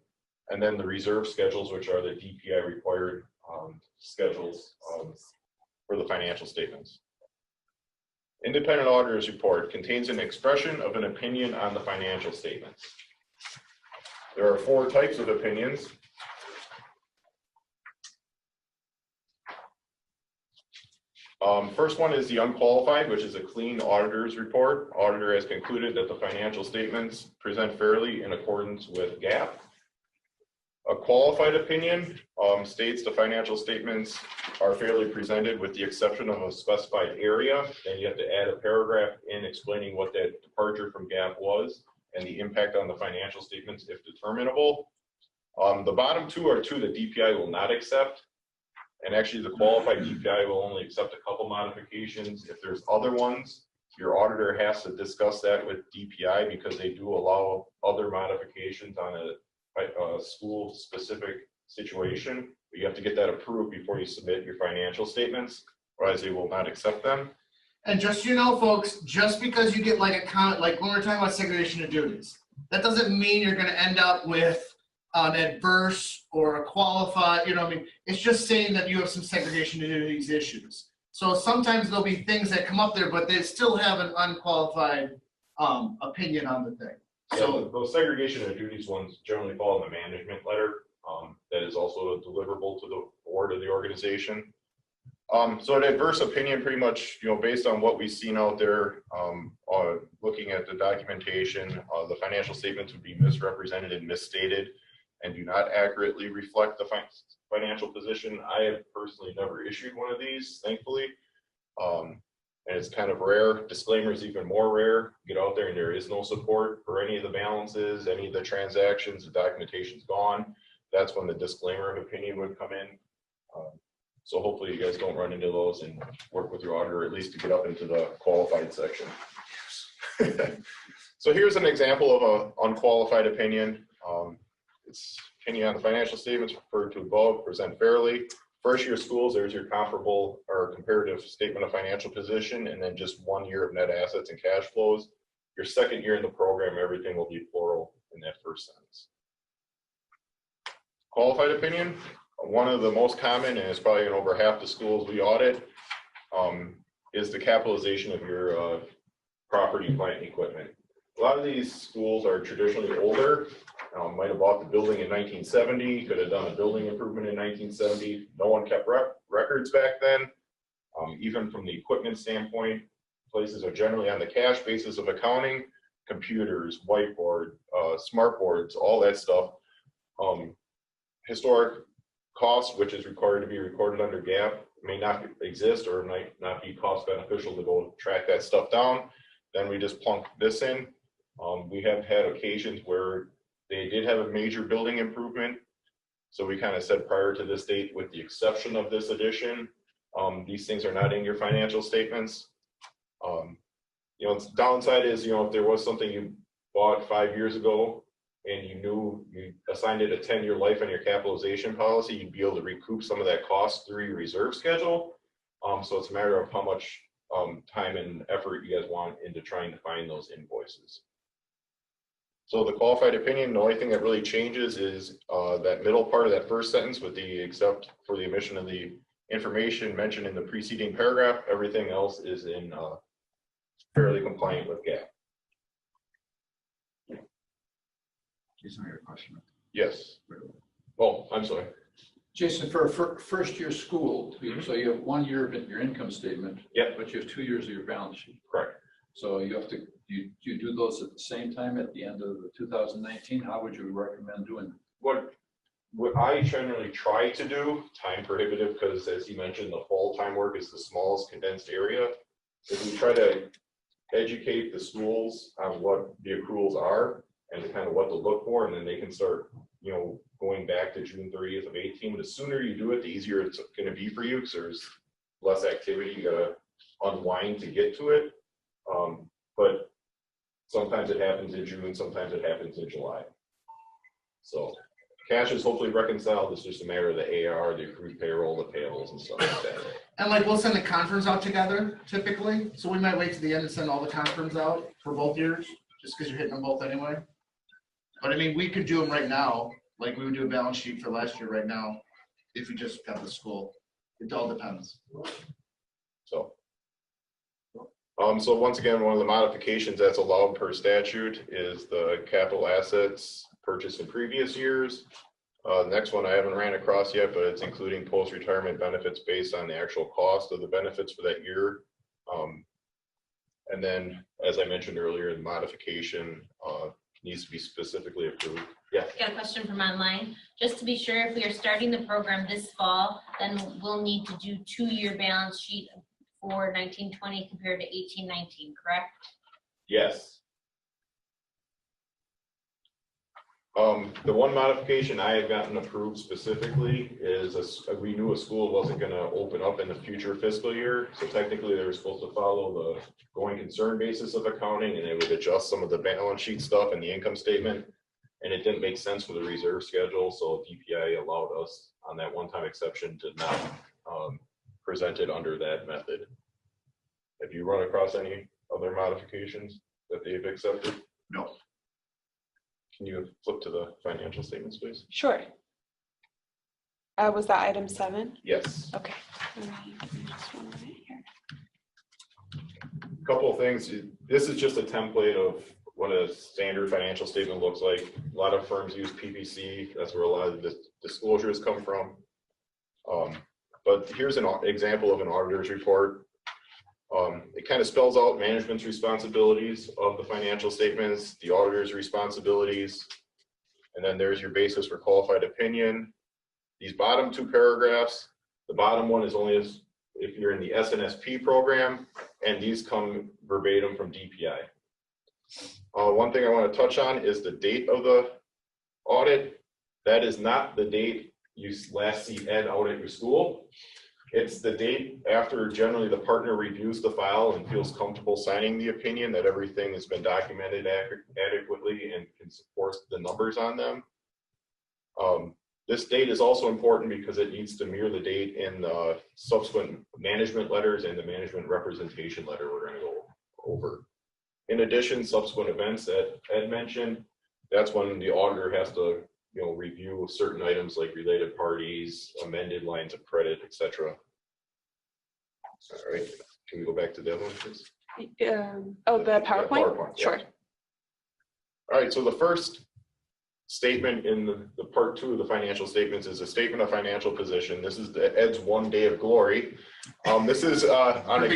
And then the reserve schedules, which are the DPI required schedules for the financial statements. Independent auditor's report contains an expression of an opinion on the financial statements. There are 4 types of opinions. First one is the unqualified, which is a clean auditor's report. Auditor has concluded that the financial statements present fairly in accordance with GAAP. A qualified opinion states the financial statements are fairly presented with the exception of a specified area. Then you have to add a paragraph in explaining what that departure from GAAP was and the impact on the financial statements if determinable. The bottom 2 are 2 that DPI will not accept. And actually the qualified DPI will only accept a couple modifications. If there's other ones, your auditor has to discuss that with DPI because they do allow other modifications on a school specific situation. But you have to get that approved before you submit your financial statements, otherwise they will not accept them. And just so you know, folks, just because you get like a comment, like when we're talking about segregation of duties, that doesn't mean you're going to end up with an adverse or a qualified, you know what I mean? It's just saying that you have some segregation of duties issues. So sometimes there'll be things that come up there, but they still have an unqualified opinion on the thing. So yeah, those segregation of duties ones generally fall in the management letter. That is also a deliverable to the board of the organization. So an adverse opinion, pretty much, you know, based on what we've seen out there, looking at the documentation, the financial statements would be misrepresented and misstated and do not accurately reflect the financial position. I have personally never issued one of these, thankfully. And it's kind of rare. Disclaimer is even more rare. Get out there and there is no support for any of the balances, any of the transactions, the documentation's gone. That's when the disclaimer of opinion would come in. So hopefully you guys don't run into those and work with your auditor at least to get up into the qualified section. So here's an example of an unqualified opinion. It's opinion on the financial statements referred to above, present fairly. First year schools, there's your comparable or comparative statement of financial position, and then just 1 year of net assets and cash flows. Your second year in the program, everything will be plural in that first sentence. Qualified opinion, one of the most common, and it's probably in over half the schools we audit, is the capitalization of your property, plant, and equipment. A lot of these schools are traditionally older. Might have bought the building in 1970, could have done a building improvement in 1970. No one kept records back then. Even from the equipment standpoint, places are generally on the cash basis of accounting, computers, whiteboard, smart boards, all that stuff. Historic costs, which is required to be recorded under GAAP, may not exist or might not be cost beneficial to go track that stuff down, then we just plunk this in. We have had occasions where they did have a major building improvement. So we kind of said prior to this date, with the exception of this addition, these things are not in your financial statements. You know, its downside is, you know, if there was something you bought 5 years ago and you knew you assigned it a 10-year life on your capitalization policy, you'd be able to recoup some of that cost through your reserve schedule. So it's a matter of how much time and effort you guys want into trying to find those invoices. So the qualified opinion, the only thing that really changes is that middle part of that first sentence with the except for the omission of the information mentioned in the preceding paragraph. Everything else is in fairly compliant with GAAP. Jason, I got a question. Yes. Oh, I'm sorry. Jason, for a first year school, so you have 1 year of your income statement. Yeah. But you have 2 years of your balance sheet. Correct. So you have to, you do those at the same time at the end of the 2019? How would you recommend doing it? What I generally try to do, time prohibitive, because as you mentioned, the full-time work is the smallest condensed area, is we try to educate the schools on what the accruals are and kind of what to look for, and then they can start, you know, going back to June 30th of 18. The sooner you do it, the easier it's going to be for you, because there's less activity. You got to unwind to get to it. But sometimes it happens in June, sometimes it happens in July. So cash is hopefully reconciled. It's just a matter of the AR, the accrued payroll, the payables and stuff like that. And like, we'll send the conference out together typically. So we might wait to the end and send all the conference out for both years, just because you're hitting them both anyway. But I mean, we could do them right now. Like we would do a balance sheet for last year right now, if we just got the school. It all depends. So once again, one of the modifications that's allowed per statute is the capital assets purchased in previous years. Next one I haven't ran across yet, but it's including post-retirement benefits based on the actual cost of the benefits for that year. And then, as I mentioned earlier, the modification needs to be specifically approved. Yeah. Got a question from online. Just to be sure, if we are starting the program this fall, then we'll need to do 2-year balance sheet for 1920 compared to 1819, correct? Yes. The one modification I have gotten approved specifically is we knew a school wasn't going to open up in the future fiscal year. So technically they were supposed to follow the going concern basis of accounting, and they would adjust some of the balance sheet stuff and the income statement. And it didn't make sense for the reserve schedule. So DPI allowed us on that one-time exception to not present it under that method. Have you run across any other modifications that they've accepted? No. Can you flip to the financial statements, please? Sure. Was that item 7? Yes. Okay. Couple of things. This is just a template of what a standard financial statement looks like. A lot of firms use PPC. That's where a lot of the disclosures come from. But here's an example of an auditor's report. It kind of spells out management's responsibilities of the financial statements, the auditor's responsibilities, and then there's your basis for qualified opinion. These bottom 2 paragraphs, the bottom one is only if you're in the SNSP program, and these come verbatim from DPI. One thing I want to touch on is the date of the audit. That is not the date you last see Ed out at your school. It's the date after generally the partner reviews the file and feels comfortable signing the opinion that everything has been documented adequately and can support the numbers on them. This date is also important because it needs to mirror the date in the subsequent management letters and the management representation letter we're going to go over. In addition, subsequent events that Ed mentioned, that's when the auditor has to review certain items like related parties, amended lines of credit, etc. All right, can we go back to the other one, please? Oh, the PowerPoint? PowerPoint, Sure. yeah. All right, so the first statement in the part 2 of the financial statements is a statement of financial position. This is Ed's one day of glory. This is on a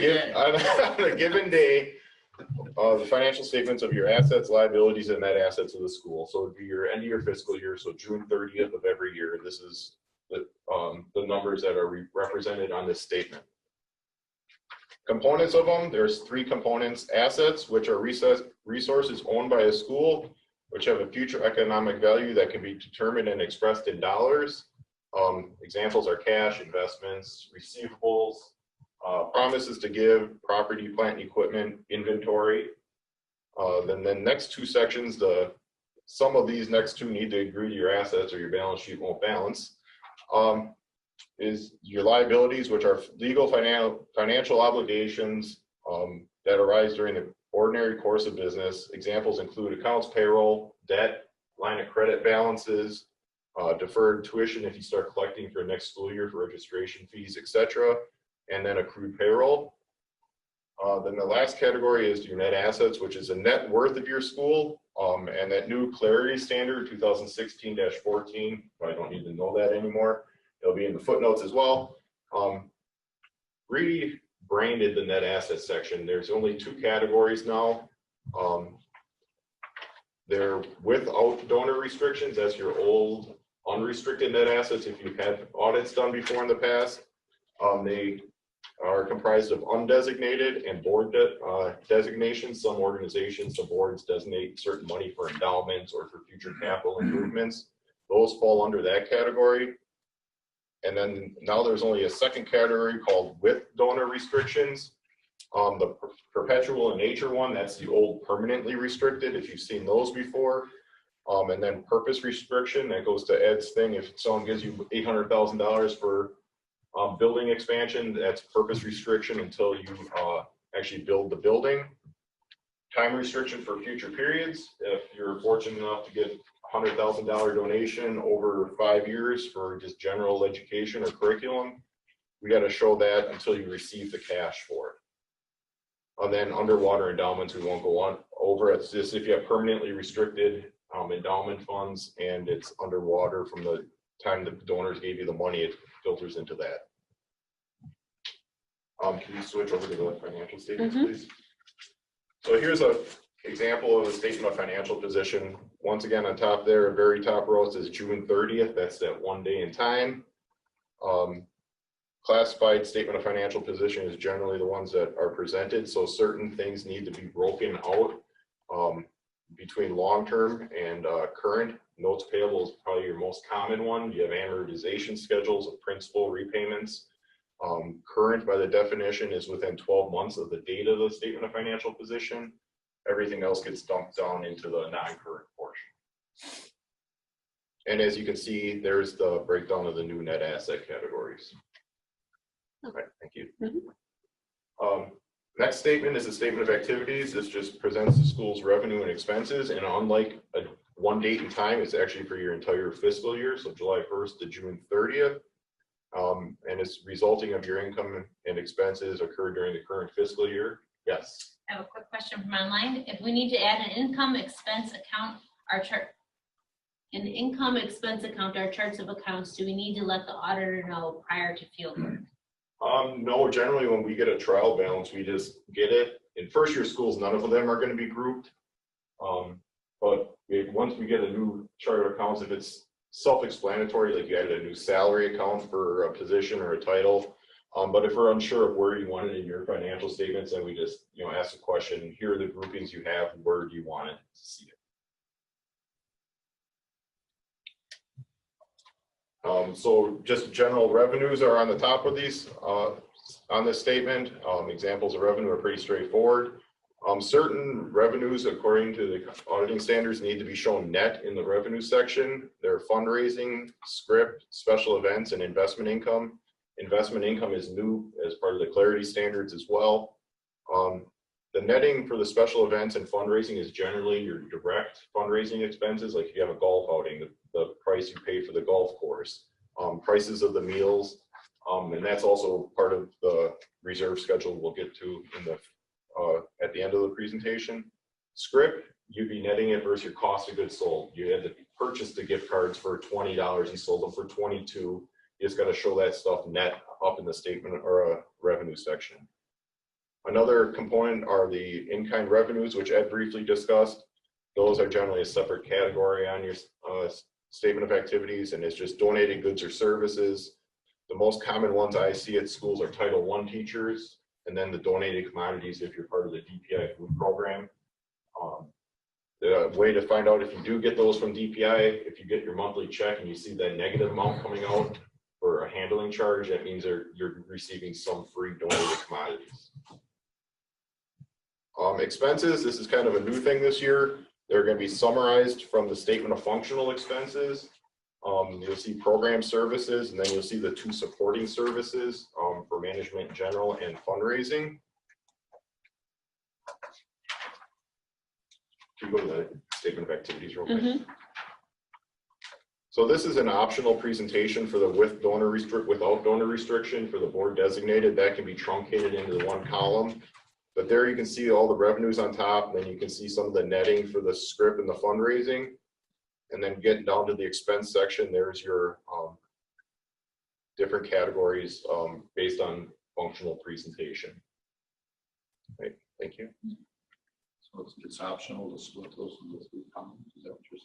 given day, the financial statements of your assets, liabilities, and net assets of the school. So it would be your end of your fiscal year, so June 30th of every year. This is the numbers that are represented on this statement. Components of them, there's 3 components: assets, which are resources owned by a school, which have a future economic value that can be determined and expressed in dollars. Examples are cash, investments, receivables, promises to give, property, plant, and equipment, inventory. Then the next 2 sections, some of these next 2 need to agree to your assets or your balance sheet won't balance. Is your liabilities, which are legal financial obligations that arise during the ordinary course of business. Examples include accounts payroll, debt, line of credit balances, deferred tuition if you start collecting for next school year for registration fees, etc., and then accrued payroll. Then the last category is your net assets, which is a net worth of your school, and that new clarity standard 2016-14. I don't need to know that anymore. It'll be in the footnotes as well. Rebranded the net asset section. There's only 2 categories now. They're without donor restrictions. That's your old unrestricted net assets if you've had audits done before in the past. They are comprised of undesignated and board designations. Some organizations, some boards designate certain money for endowments or for future capital improvements. Those fall under that category. And then now there's only a second category called with donor restrictions. The perpetual in nature one, that's the old permanently restricted, if you've seen those before. And then purpose restriction, that goes to Ed's thing. If someone gives you $800,000 for building expansion, that's purpose restriction until you actually build the building. Time restriction for future periods. If you're fortunate enough to get $100,000 donation over 5 years for just general education or curriculum, we got to show that until you receive the cash for it. And then underwater endowments, we won't go on over. It's just if you have permanently restricted endowment funds and it's underwater from the time the donors gave you the money, it filters into that. Can you switch over to the financial statements, please? So here's an example of a statement of financial position. Once again, on top there, very top row, it says June 30th. That's that one day in time. Classified statement of financial position is generally the ones that are presented. So certain things need to be broken out between long-term and current. Notes payable is probably your most common one. You have amortization schedules of principal repayments. Current, by the definition, is within 12 months of the date of the statement of financial position. Everything else gets dumped down into the non-current portion. And as you can see, there's the breakdown of the new net asset categories. All right, thank you. Next statement is a statement of activities. This just presents the school's revenue and expenses, and unlike a one date and time, it's actually for your entire fiscal year, so July 1st to June 30th. And it's resulting of your income and expenses occurred during the current fiscal year. Yes. I have a quick question from online. If we need to add an income expense account, our charts of accounts, do we need to let the auditor know prior to field work? No, generally when we get a trial balance, we just get it. In first year schools, none of them are going to be grouped. But once we get a new chart of accounts, if it's self-explanatory, like you added a new salary account for a position or a title. But if we're unsure of where you want it in your financial statements, then we just ask the question, here are the groupings you have, where do you want it to see it? So just general revenues are on the top of these on this statement. Examples of revenue are pretty straightforward. Certain revenues, according to the auditing standards, need to be shown net in the revenue section. They're fundraising, script, special events, and investment income. Investment income is new as part of the clarity standards as well. The netting for the special events and fundraising is generally your direct fundraising expenses, like if you have a golf outing, the price you pay for the golf course, prices of the meals, and that's also part of the reserve schedule we'll get to in the at the end of the presentation. Script, you'd be netting it versus your cost of goods sold. You had to purchase the gift cards for $20, you sold them for $22. You just got to show that stuff net up in the statement or a revenue section. Another component are the in-kind revenues, which Ed briefly discussed. Those are generally a separate category on your statement of activities, and it's just donated goods or services. The most common ones I see at schools are Title I teachers, and then the donated commodities if you're part of the DPI food program. The way to find out if you do get those from DPI, if you get your monthly check and you see that negative amount coming out for a handling charge, that means you're receiving some free donated commodities. Expenses, this is kind of a new thing this year. They're going to be summarized from the statement of functional expenses. You'll see program services, and then you'll see the 2 supporting services for management in general and fundraising. Can you go to the statement of activities real quick? So this is an optional presentation for the without donor restriction for the board designated. That can be truncated into the 1 column. But there you can see all the revenues on top, and then you can see some of the netting for the script and the fundraising. And then getting down to the expense section, there's your different categories based on functional presentation. Right, thank you. So it's optional to split those into 3 columns, is that what you're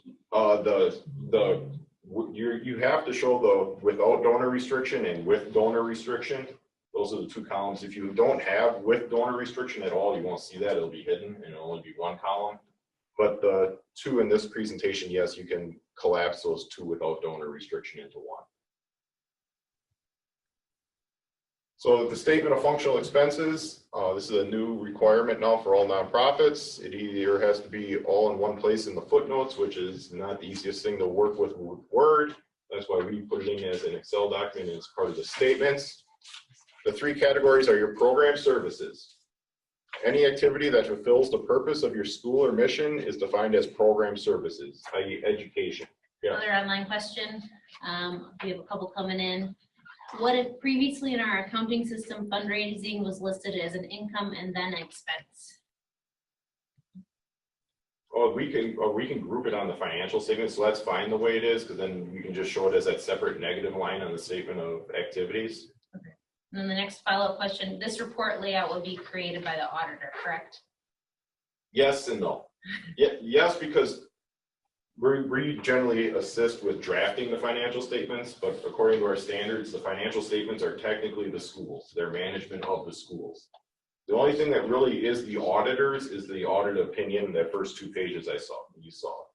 saying? You have to show the without donor restriction and with donor restriction. Those are the 2 columns. If you don't have with donor restriction at all, you won't see that. It'll be hidden and it'll only be 1 column. But the 2 in this presentation, yes, you can collapse those 2 without donor restriction into 1. So the statement of functional expenses, this is a new requirement now for all nonprofits. It either has to be all in one place in the footnotes, which is not the easiest thing to work with Word. That's why we put it in as an Excel document as part of the statements. The 3 categories are your program services. Any activity that fulfills the purpose of your school or mission is defined as program services, i.e. education. Yeah. Another online question. We have a couple coming in. What if previously in our accounting system fundraising was listed as an income and then expense? Oh, we can group it on the financial statement, so that's fine the way it is, because then we can just show it as that separate negative line on the statement of activities. Okay. And then the next follow-up question, this report layout will be created by the auditor, correct? Yes and no. Yes, because we generally assist with drafting the financial statements, but according to our standards, the financial statements are technically the schools, their management of the schools. The only thing that really is the auditors is the audit opinion, that first 2 pages you saw.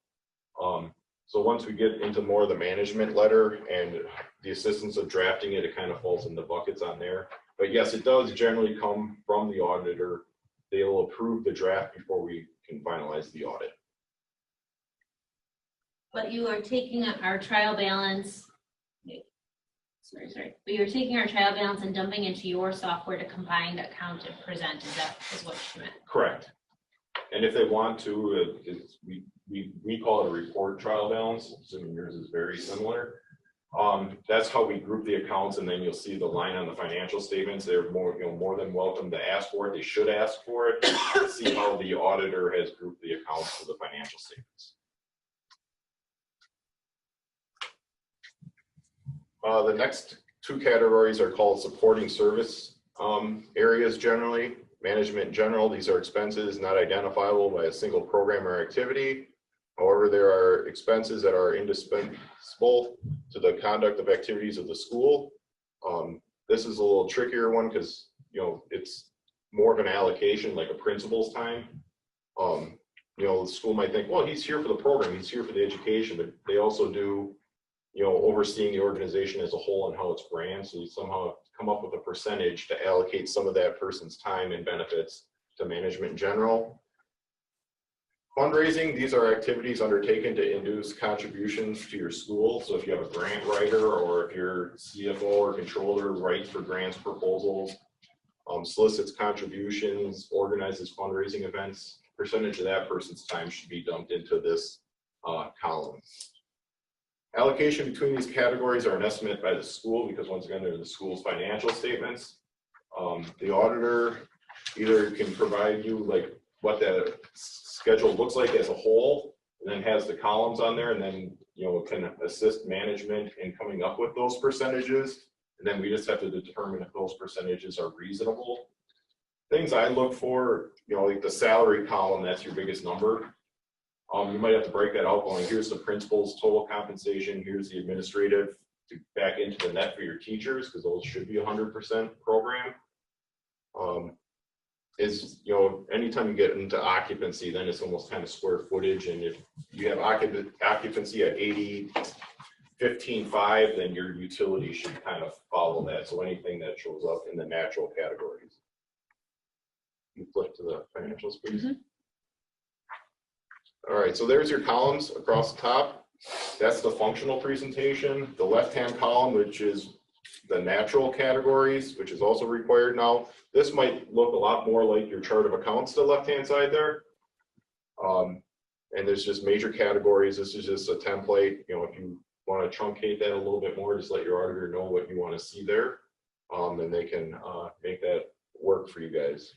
So once we get into more of the management letter and the assistance of drafting it, it kind of falls in the buckets on there. But yes, it does generally come from the auditor. They will approve the draft before we can finalize the audit. But you are taking our trial balance. Sorry. But you're taking our trial balance and dumping into your software to combine, account, and present. Is what you meant? Correct. And if they want to, we call it a report trial balance. Assuming yours is very similar. That's how we group the accounts, and then you'll see the line on the financial statements. They're more than welcome to ask for it. They should ask for it to see how the auditor has grouped the accounts for the financial statements. The next 2 categories are called supporting service areas generally. Management in general, these are expenses not identifiable by a single program or activity. However, there are expenses that are indispensable to the conduct of activities of the school. This is a little trickier one because it's more of an allocation, like a principal's time. The school might think, well, he's here for the program, he's here for the education, but they also do overseeing the organization as a whole and how it's ran. So you somehow come up with a percentage to allocate some of that person's time and benefits to management in general. Fundraising, these are activities undertaken to induce contributions to your school. So if you have a grant writer or if your CFO or controller writes for grants proposals, solicits contributions, organizes fundraising events, percentage of that person's time should be dumped into this column. Allocation between these categories are an estimate by the school because once again, they're the school's financial statements. The auditor either can provide you like what the schedule looks like as a whole, and then has the columns on there, and then can assist management in coming up with those percentages. And then we just have to determine if those percentages are reasonable. Things I look for, like the salary column, that's your biggest number. You might have to break that out going, here's the principal's total compensation, here's the administrative to back into the net for your teachers, because those should be 100% program. Is, you know, anytime you get into occupancy, then it's almost kind of square footage. And if you have occupancy at 80, 15.5, then your utility should kind of follow that. So anything that shows up in the natural categories. You flip to the financials, please. All right, so there's your columns across the top. That's the functional presentation. The left-hand column, which is the natural categories, which is also required now. This might look a lot more like your chart of accounts to the left-hand side there. And there's just major categories. This is just a template. You know, if you want to truncate that a little bit more, just let your auditor know what you want to see there. And they can make that work for you guys.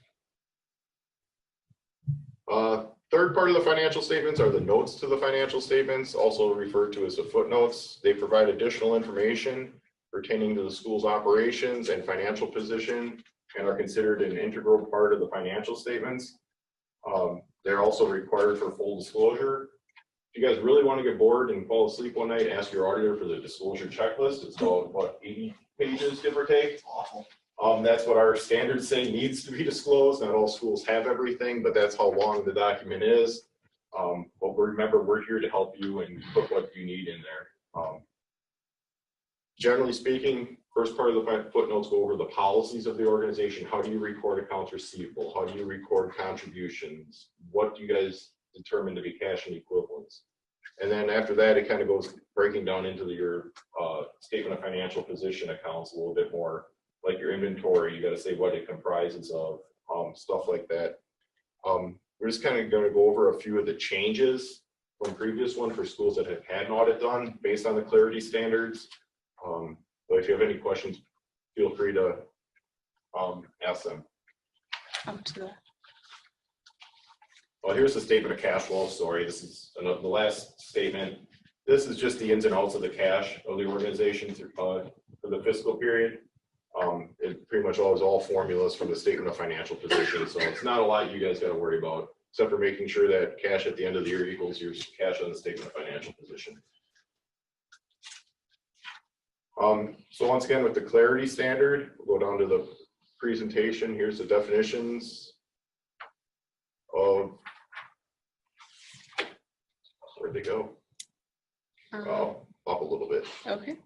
Third part of the financial statements are the notes to the financial statements, also referred to as the footnotes. They provide additional information pertaining to the school's operations and financial position and are considered an integral part of the financial statements. They're also required for full disclosure. If you guys really want to get bored and fall asleep one night, ask your auditor for the disclosure checklist. It's about, what, 80 pages, give or take. Awful. That's what our standards say needs to be disclosed. Not all schools have everything, but that's how long the document is. But remember, we're here to help you and put what you need in there. Generally speaking, first part of the footnotes go over the policies of the organization. How do you record accounts receivable? How do you record contributions? What do you guys determine to be cash and equivalents? And then after that, it kind of goes breaking down into your statement of financial position accounts a little bit more. Like your inventory, you got to say what it comprises of, stuff like that. We're just kind of going to go over a few of the changes from previous one for schools that have had an audit done based on the clarity standards. But if you have any questions, feel free to ask them. Well, here's the statement of cash flow. Sorry, this is the last statement. This is just the ins and outs of the cash of the organization for the fiscal period. It pretty much all formulas from the statement of financial position. So it's not a lot you guys got to worry about, except for making sure that cash at the end of the year equals your cash on the statement of financial position. So once again, with the clarity standard, we'll go down to the presentation. Here's the definitions of, where'd they go? Oh, up a little bit. Okay.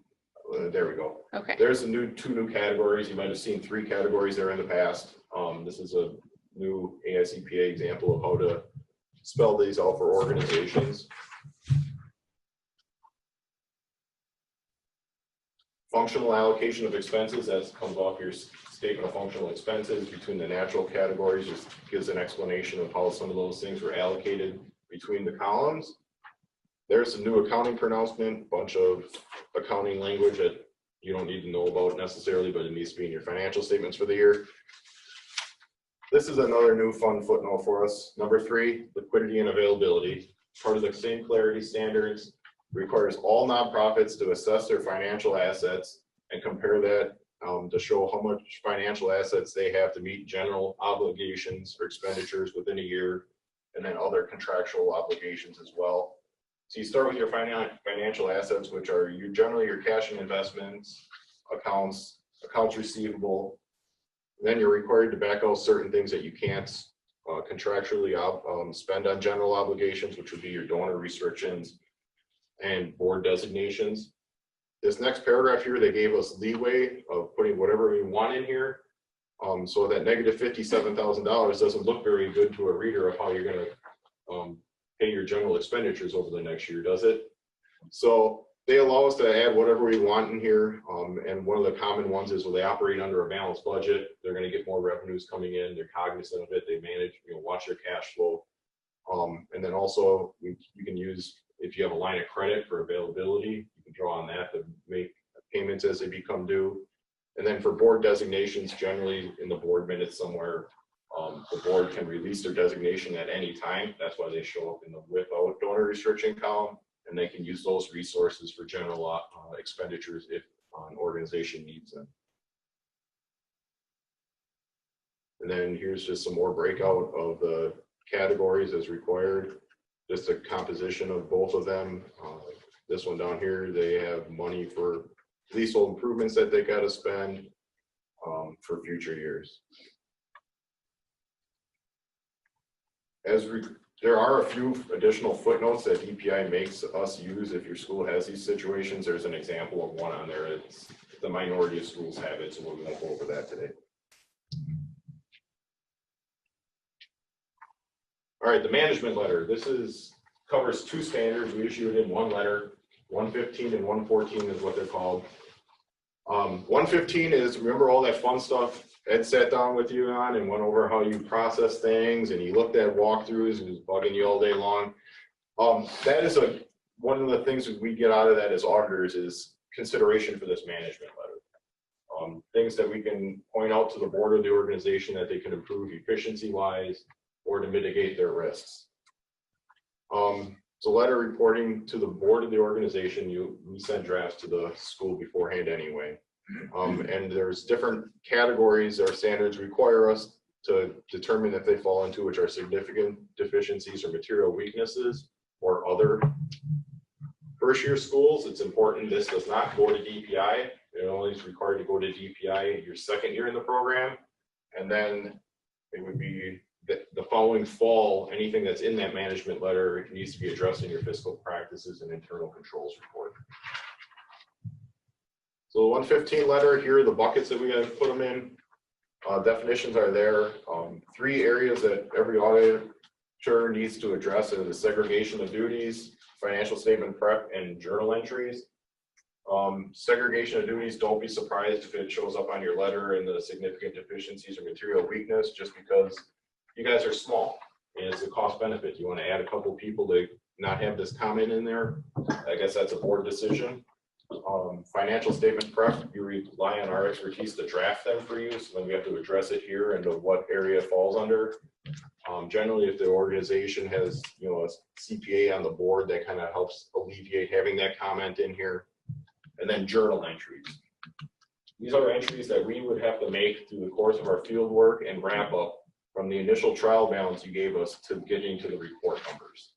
There we go. Okay. There's two new categories. You might have seen 3 categories there in the past. This is a new AICPA example of how to spell these out for organizations. Functional allocation of expenses, that comes off your statement of functional expenses between the natural categories, just gives an explanation of how some of those things were allocated between the columns. There's a new accounting pronouncement, bunch of accounting language that you don't need to know about necessarily, but it needs to be in your financial statements for the year. This is another new fun footnote for us. Number 3, liquidity and availability. Part of the same clarity standards, requires all nonprofits to assess their financial assets and compare that to show how much financial assets they have to meet general obligations or expenditures within a year, and then other contractual obligations as well. So you start with your financial assets, which are generally your cash and investments, accounts receivable. Then you're required to back out certain things that you can't contractually spend on general obligations, which would be your donor restrictions and board designations. This next paragraph here, they gave us leeway of putting whatever we want in here. So that negative $57,000 doesn't look very good to a reader of how you're going to pay your general expenditures over the next year, does it? So they allow us to add whatever we want in here. And one of the common ones is when they operate under a balanced budget, they're going to get more revenues coming in. They're cognizant of it. They manage, watch their cash flow. And then also you can use, if you have a line of credit for availability, you can draw on that to make payments as they become due. And then for board designations, generally in the board minutes somewhere, the board can release their designation at any time. That's why they show up in the without donor restriction column, and they can use those resources for general expenditures if an organization needs them. And then here's just some more breakout of the categories as required. just a composition of both of them. This one down here, they have money for leasehold improvements that they got to spend for future years. There are a few additional footnotes that DPI makes us use if your school has these situations. There's an example of one on there. It's the minority of schools have it, so we won't go over that today. All right, the management letter. This covers two standards. We issue it in one letter. 115 and 114 is what they're called. 115 is, remember all that fun stuff Ed sat down with you on and went over how you process things, and he looked at walkthroughs and was bugging you all day long. That is one of the things that we get out of that as auditors is consideration for this management letter. Things that we can point out to the board of the organization that they can improve efficiency wise or to mitigate their risks. It's a letter reporting to the board of the organization. We send drafts to the school beforehand anyway. And there's different categories or standards require us to determine if they fall into, which are significant deficiencies or material weaknesses or other. First year schools, it's important this does not go to DPI. It only is required to go to DPI your second year in the program. And then it would be the following fall, anything that's in that management letter needs to be addressed in your fiscal practices and internal controls report. So the 115 letter, here are the buckets that we got to put them in. Definitions are there. 3 areas that every auditor needs to address are the segregation of duties, financial statement prep, and journal entries. Segregation of duties, don't be surprised if it shows up on your letter and the significant deficiencies or material weakness, just because you guys are small and it's a cost benefit. You want to add a couple people to not have this comment in there. I guess that's a board decision. Financial statement prep, you rely on our expertise to draft them for you, so then we have to address it here and what area it falls under. Generally, if the organization has a CPA on the board, that kind of helps alleviate having that comment in here. And then journal entries. These are entries that we would have to make through the course of our field work and wrap up from the initial trial balance you gave us to getting to the report numbers.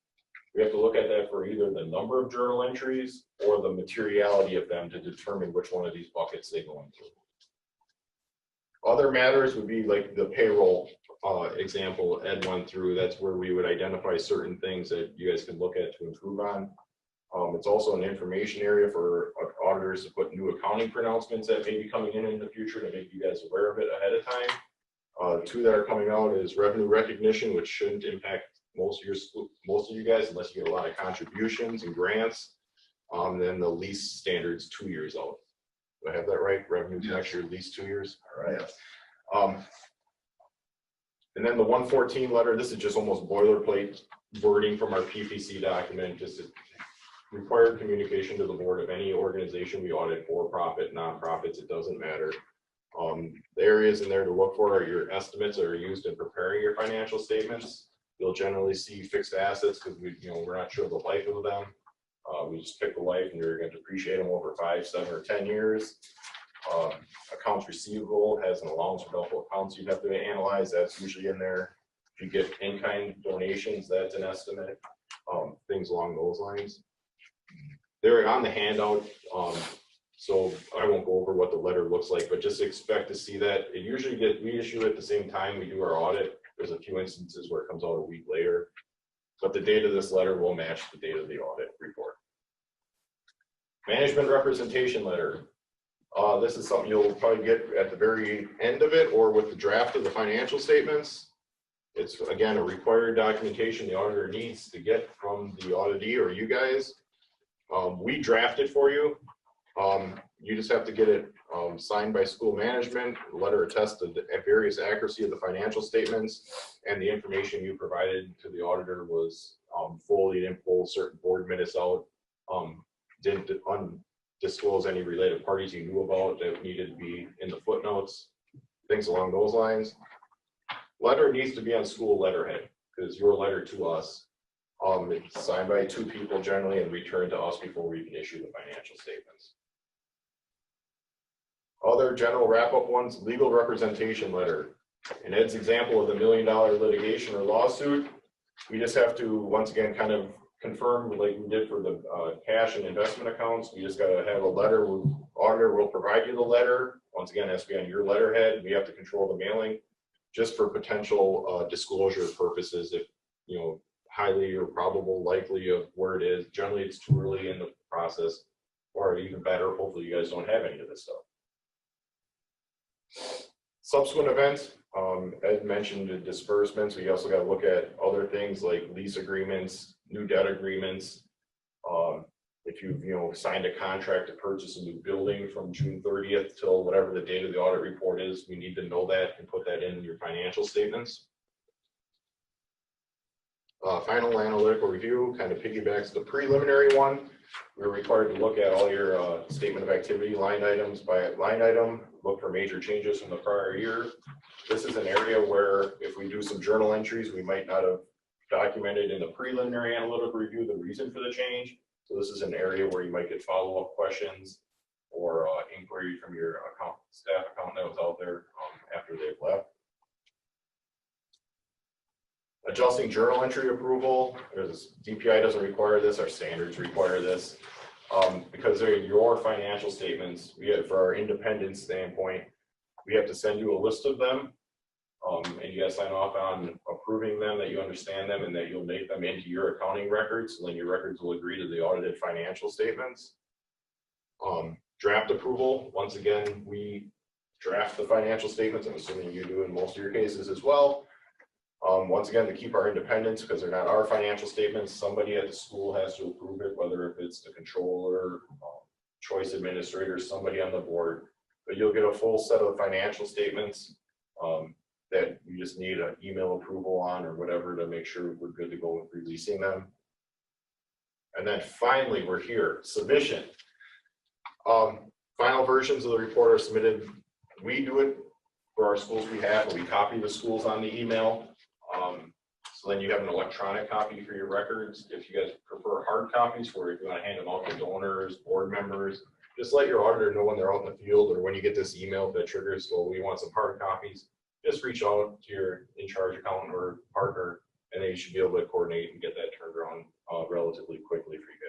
We have to look at that for either the number of journal entries or the materiality of them to determine which one of these buckets they go into. Other matters would be like the payroll example Ed went through. That's where we would identify certain things that you guys can look at to improve on. It's also an information area for auditors to put new accounting pronouncements that may be coming in the future to make you guys aware of it ahead of time. 2 that are coming out is revenue recognition, which shouldn't impact most of you guys unless you get a lot of contributions and grants. Then the lease standards 2 years out. Do I have that right? Revenue next year, at least 2 years. All right. And then the 114 letter, this is just almost boilerplate wording from our PPC document, just required communication to the board of any organization we audit, for profit, nonprofits, it doesn't matter. The areas in there to look for are your estimates that are used in preparing your financial statements. You'll generally see fixed assets because we're not sure the life of them. We just pick the life and you're going to depreciate them over 5, 7, or 10 years. Accounts receivable has an allowance for doubtful accounts you have to analyze. That's usually in there. If you get in-kind donations, that's an estimate. Things along those lines. They're on the handout, so I won't go over what the letter looks like, but just expect to see that. It usually we issue it at the same time we do our audit. There's a few instances where it comes out a week later, but the date of this letter will match the date of the audit report. Management representation letter. This is something you'll probably get at the very end of it or with the draft of the financial statements. It's, again, a required documentation the auditor needs to get from the auditee or you guys. We draft it for you. You just have to get it signed by school management, letter attest to the various accuracy of the financial statements, and the information you provided to the auditor was full. You didn't pull certain board minutes out, didn't disclose any related parties you knew about that needed to be in the footnotes, things along those lines. Letter needs to be on school letterhead because your letter to us. It's signed by 2 people generally and returned to us before we can issue the financial statements. Other general wrap-up ones, legal representation letter. In Ed's example of the $1 million litigation or lawsuit, We just have to, once again, kind of confirm like we did for the cash and investment accounts. We just gotta have a letter. Auditor will provide you the letter. Once again, it has to be on your letterhead. We have to control the mailing just for potential disclosure purposes. If, you know, highly or probable likely of where it is. Generally, it's too early in the process, or even better, hopefully you guys don't have any of this stuff. Subsequent events, Ed mentioned the disbursements. We also got to look at other things like lease agreements, new debt agreements. If you've, you know, signed a contract to purchase a new building from June 30th till whatever the date of the audit report is, we need to know that and put that in your financial statements. Final analytical review kind of piggybacks the preliminary one. We're required to look at all your statement of activity line items by line item, look for major changes from the prior year. This is an area where if we do some journal entries, we might not have documented in the preliminary analytical review the reason for the change. So this is an area where you might get follow-up questions or inquiry from your staff accountant that was out there after they've left. Adjusting journal entry approval, because DPI doesn't require this, our standards require this. Because they're your financial statements, we have, for our independent standpoint, we have to send you a list of them. And you guys sign off on approving them, that you understand them, and that you'll make them into your accounting records. So then your records will agree to the audited financial statements. Draft approval, once again, we draft the financial statements. I'm assuming you do in most of your cases as well. Once again, to keep our independence, because they're not our financial statements, somebody at the school has to approve it, whether if it's the controller, choice administrator, somebody on the board. But you'll get a full set of financial statements that you just need an email approval on or whatever to make sure we're good to go with releasing them. And then finally, we're here, submission. Final versions of the report are submitted. We do it for our schools we have, but we copy the schools on the email. So then you have an electronic copy for your records. If you guys prefer hard copies, for if you want to hand them out to donors, board members, just let your auditor know when they're out in the field or when you get this email that triggers, well, we want some hard copies. Just reach out to your in-charge accountant or partner, and then you should be able to coordinate and get that turned around relatively quickly for you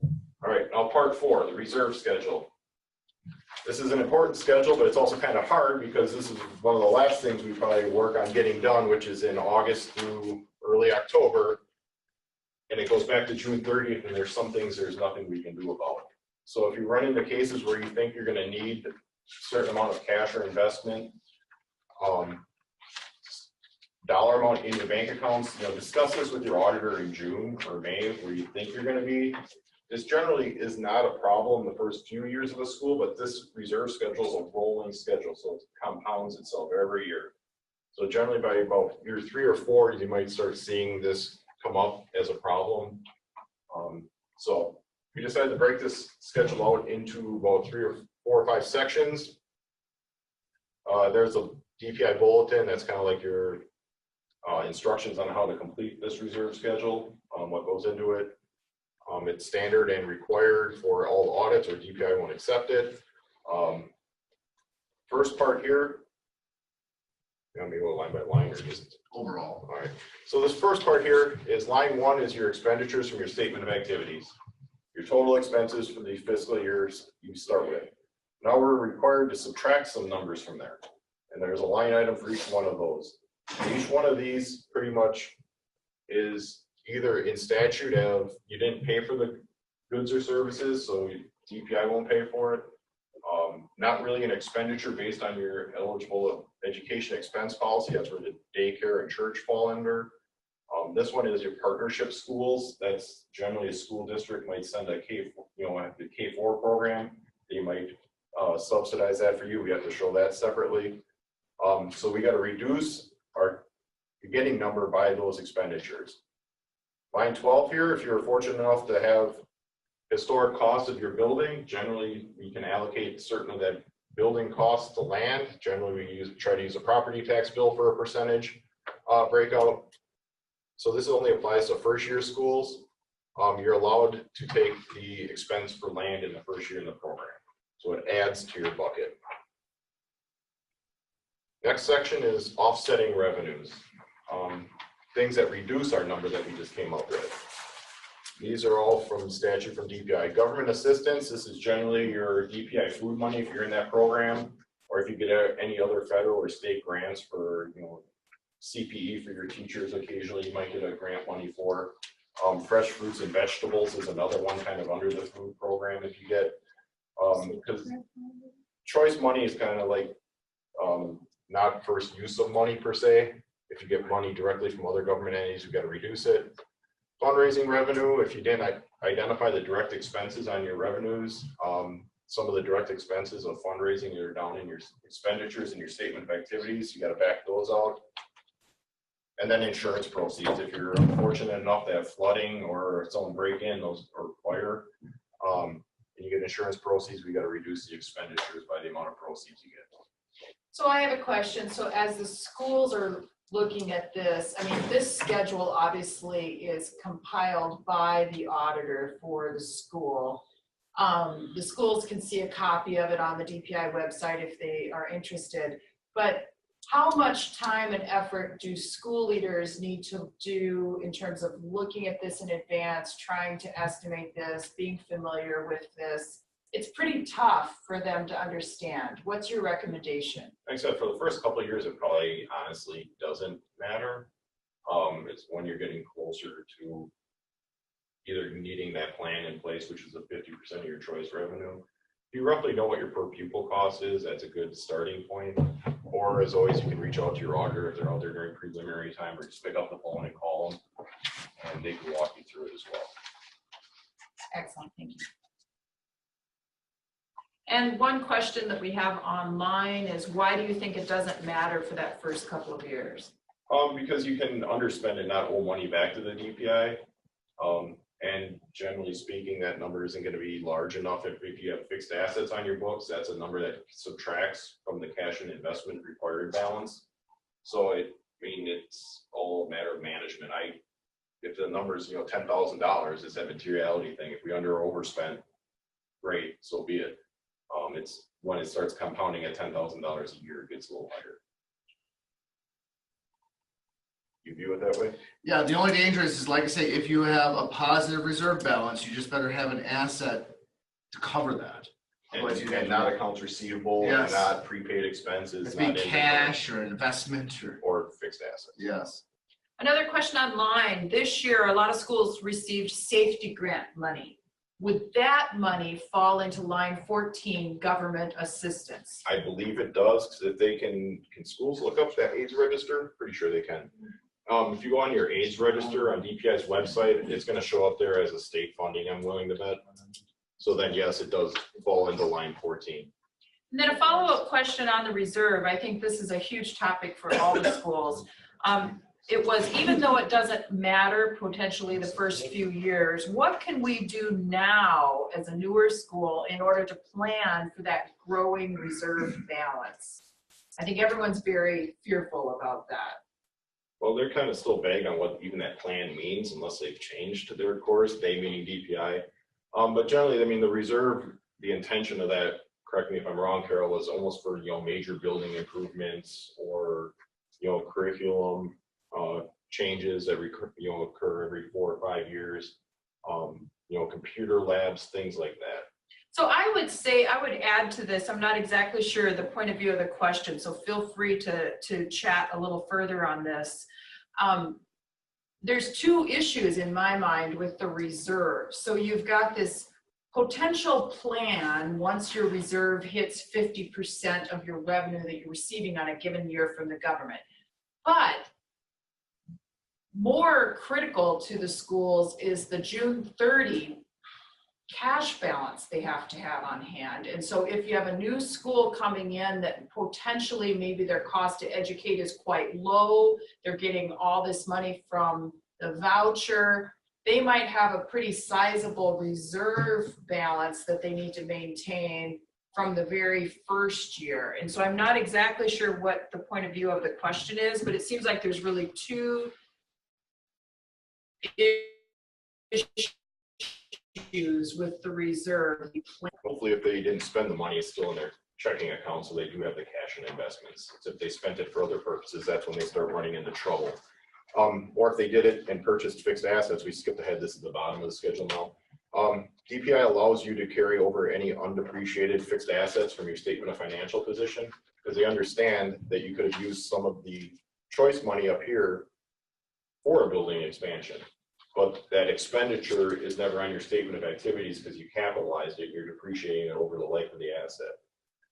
guys. All right, now part 4, the reserve schedule. This is an important schedule, but it's also kind of hard because this is one of the last things we probably work on getting done, which is in August through early October. And it goes back to June 30th, and there's some things there's nothing we can do about. So if you run into cases where you think you're going to need a certain amount of cash or investment, dollar amount in your bank accounts, you know, discuss this with your auditor in June or May where you think you're going to be. This generally is not a problem the first few years of a school, but this reserve schedule is a rolling schedule, so it compounds itself every year. So generally by about year 3 or 4, you might start seeing this come up as a problem. So we decided to break this schedule out into about 3 or 4 or 5 sections. There's a DPI bulletin that's kind of like your instructions on how to complete this reserve schedule, what goes into it. It's standard and required for all audits, or DPI won't accept it. First part here, I'm going to go line by line or just overall. All right. So this first part here is line 1 is your expenditures from your statement of activities. Your total expenses for the fiscal years you start with. Now we're required to subtract some numbers from there. And there's a line item for each one of those. Each one of these pretty much is either in statute of you didn't pay for the goods or services, so DPI won't pay for it. Not really an expenditure based on your eligible education expense policy. That's where the daycare and church fall under. This one is your partnership schools. That's generally a school district might send a K4 program. They might subsidize that for you. We have to show that separately. So we got to reduce our beginning number by those expenditures. Line 12 here, if you're fortunate enough to have historic costs of your building, generally we can allocate certain of that building costs to land. Generally we try to use a property tax bill for a percentage breakout. So this only applies to first year schools. You're allowed to take the expense for land in the first year in the program. So it adds to your bucket. Next section is offsetting revenues. things that reduce our number that we just came up with. These are all from statute from DPI. Government assistance, this is generally your DPI food money if you're in that program, or if you get any other federal or state grants for, CPE for your teachers. Occasionally you might get a grant money for. Fresh fruits and vegetables is another one kind of under the food program if you get, because choice money is kind of like not first use of money per se. If you get money directly from other government entities, you've got to reduce it. Fundraising revenue, if you didn't identify the direct expenses on your revenues, some of the direct expenses of fundraising are down in your expenditures and your statement of activities. You got to back those out. And then insurance proceeds. If you're unfortunate enough to have flooding or someone break in those or fire, and you get insurance proceeds, we got to reduce the expenditures by the amount of proceeds you get. So I have a question. So as the schools are looking at this, I mean, this schedule obviously is compiled by the auditor for the school. The schools can see a copy of it on the DPI website if they are interested, but how much time and effort do school leaders need to do in terms of looking at this in advance, trying to estimate this, being familiar with this? It's pretty tough for them to understand. What's your recommendation? Like I said, for the first couple of years, it probably honestly doesn't matter. It's when you're getting closer to either needing that plan in place, which is a 50% of your choice revenue. If you roughly know what your per pupil cost is, that's a good starting point. Or as always, you can reach out to your auditor if they're out there during preliminary time, or just pick up the phone and call them, and they can walk you through it as well. Excellent, thank you. And one question that we have online is, why do you think it doesn't matter for that first couple of years? Because you can underspend and not owe money back to the DPI. And generally speaking, that number isn't going to be large enough. If you have fixed assets on your books, that's a number that subtracts from the cash and investment required balance. So it's all a matter of management. If the number is $10,000, it's that materiality thing. If we under or overspent, great, so be it. It's when it starts compounding at $10,000 a year, it gets a little higher. You view it that way? Yeah, the only danger is like I say, if you have a positive reserve balance, you just better have an asset to cover that. And not accounts receivable, Yes. not prepaid expenses. It's being not cash or investment or fixed assets. yes. Another question online. This year, a lot of schools received safety grant money. Would that money fall into line 14, government assistance? I believe it does, because if they can schools look up that AIDS register? Pretty sure they can. If you go on your AIDS register on DPI's website, it's going to show up there as a state funding, I'm willing to bet. So then, yes, it does fall into line 14. And then a follow-up question on the reserve. I think this is a huge topic for all the schools. It was, even though it doesn't matter potentially the first few years, what can we do now as a newer school in order to plan for that growing reserve balance? I think everyone's very fearful about that. Well, they're kind of still vague on what even that plan means unless they've changed to their course, they meaning DPI. But generally, I mean, the reserve, the intention of that, correct me if I'm wrong, Carol, was almost for, major building improvements or, curriculum changes that occur every 4 or 5 years, computer labs, things like that. So I would say, I would add to this, I'm not exactly sure the point of view of the question, so feel free to chat a little further on this. There's two issues in my mind with the reserve. So you've got this potential plan once your reserve hits 50% of your revenue that you're receiving on a given year from the government. But more critical to the schools is the June 30 cash balance they have to have on hand. And so if you have a new school coming in that potentially maybe their cost to educate is quite low, they're getting all this money from the voucher, they might have a pretty sizable reserve balance that they need to maintain from the very first year. And so I'm not exactly sure what the point of view of the question is, but it seems like there's really two issues with the reserve. Hopefully, if they didn't spend the money, it's still in their checking account, so they do have the cash and investments. So if they spent it for other purposes, that's when they start running into trouble. Or if they did it and purchased fixed assets, we skipped ahead, this is the bottom of the schedule now. DPI allows you to carry over any undepreciated fixed assets from your statement of financial position, because they understand that you could have used some of the choice money up here for a building expansion. But that expenditure is never on your statement of activities because you capitalized it, you're depreciating it over the life of the asset.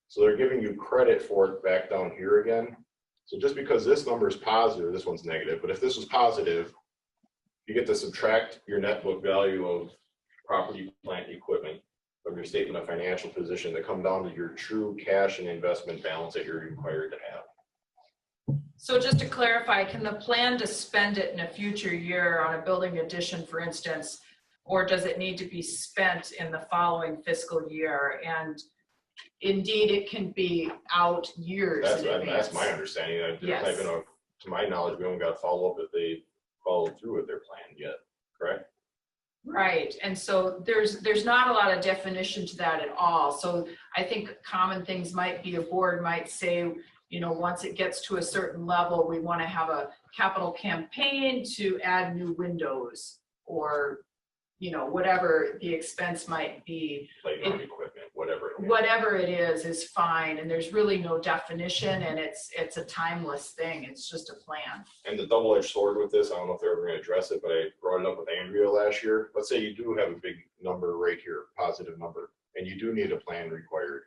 So they're giving you credit for it back down here again. So just because this number is positive, this one's negative, but if this was positive, you get to subtract your net book value of property, plant, equipment from your statement of financial position to come down to your true cash and investment balance that you're required to have. So just to clarify, can the plan to spend it in a future year on a building addition, for instance, or does it need to be spent in the following fiscal year? And indeed, it can be out years in advance. That's my understanding. Yes. To my knowledge, we haven't got to follow up if they followed through with their plan yet, correct? Right, and so there's not a lot of definition to that at all. So I think common things might be, a board might say, you know, once it gets to a certain level, we want to have a capital campaign to add new windows, or, you know, whatever the expense might be. Playground equipment, whatever. Whatever it is fine, and there's really no definition, and it's a timeless thing. It's just a plan. And the double-edged sword with this, I don't know if they're ever going to address it, but I brought it up with Andrea last year. Let's say you do have a big number right here, positive number, and you do need a plan required.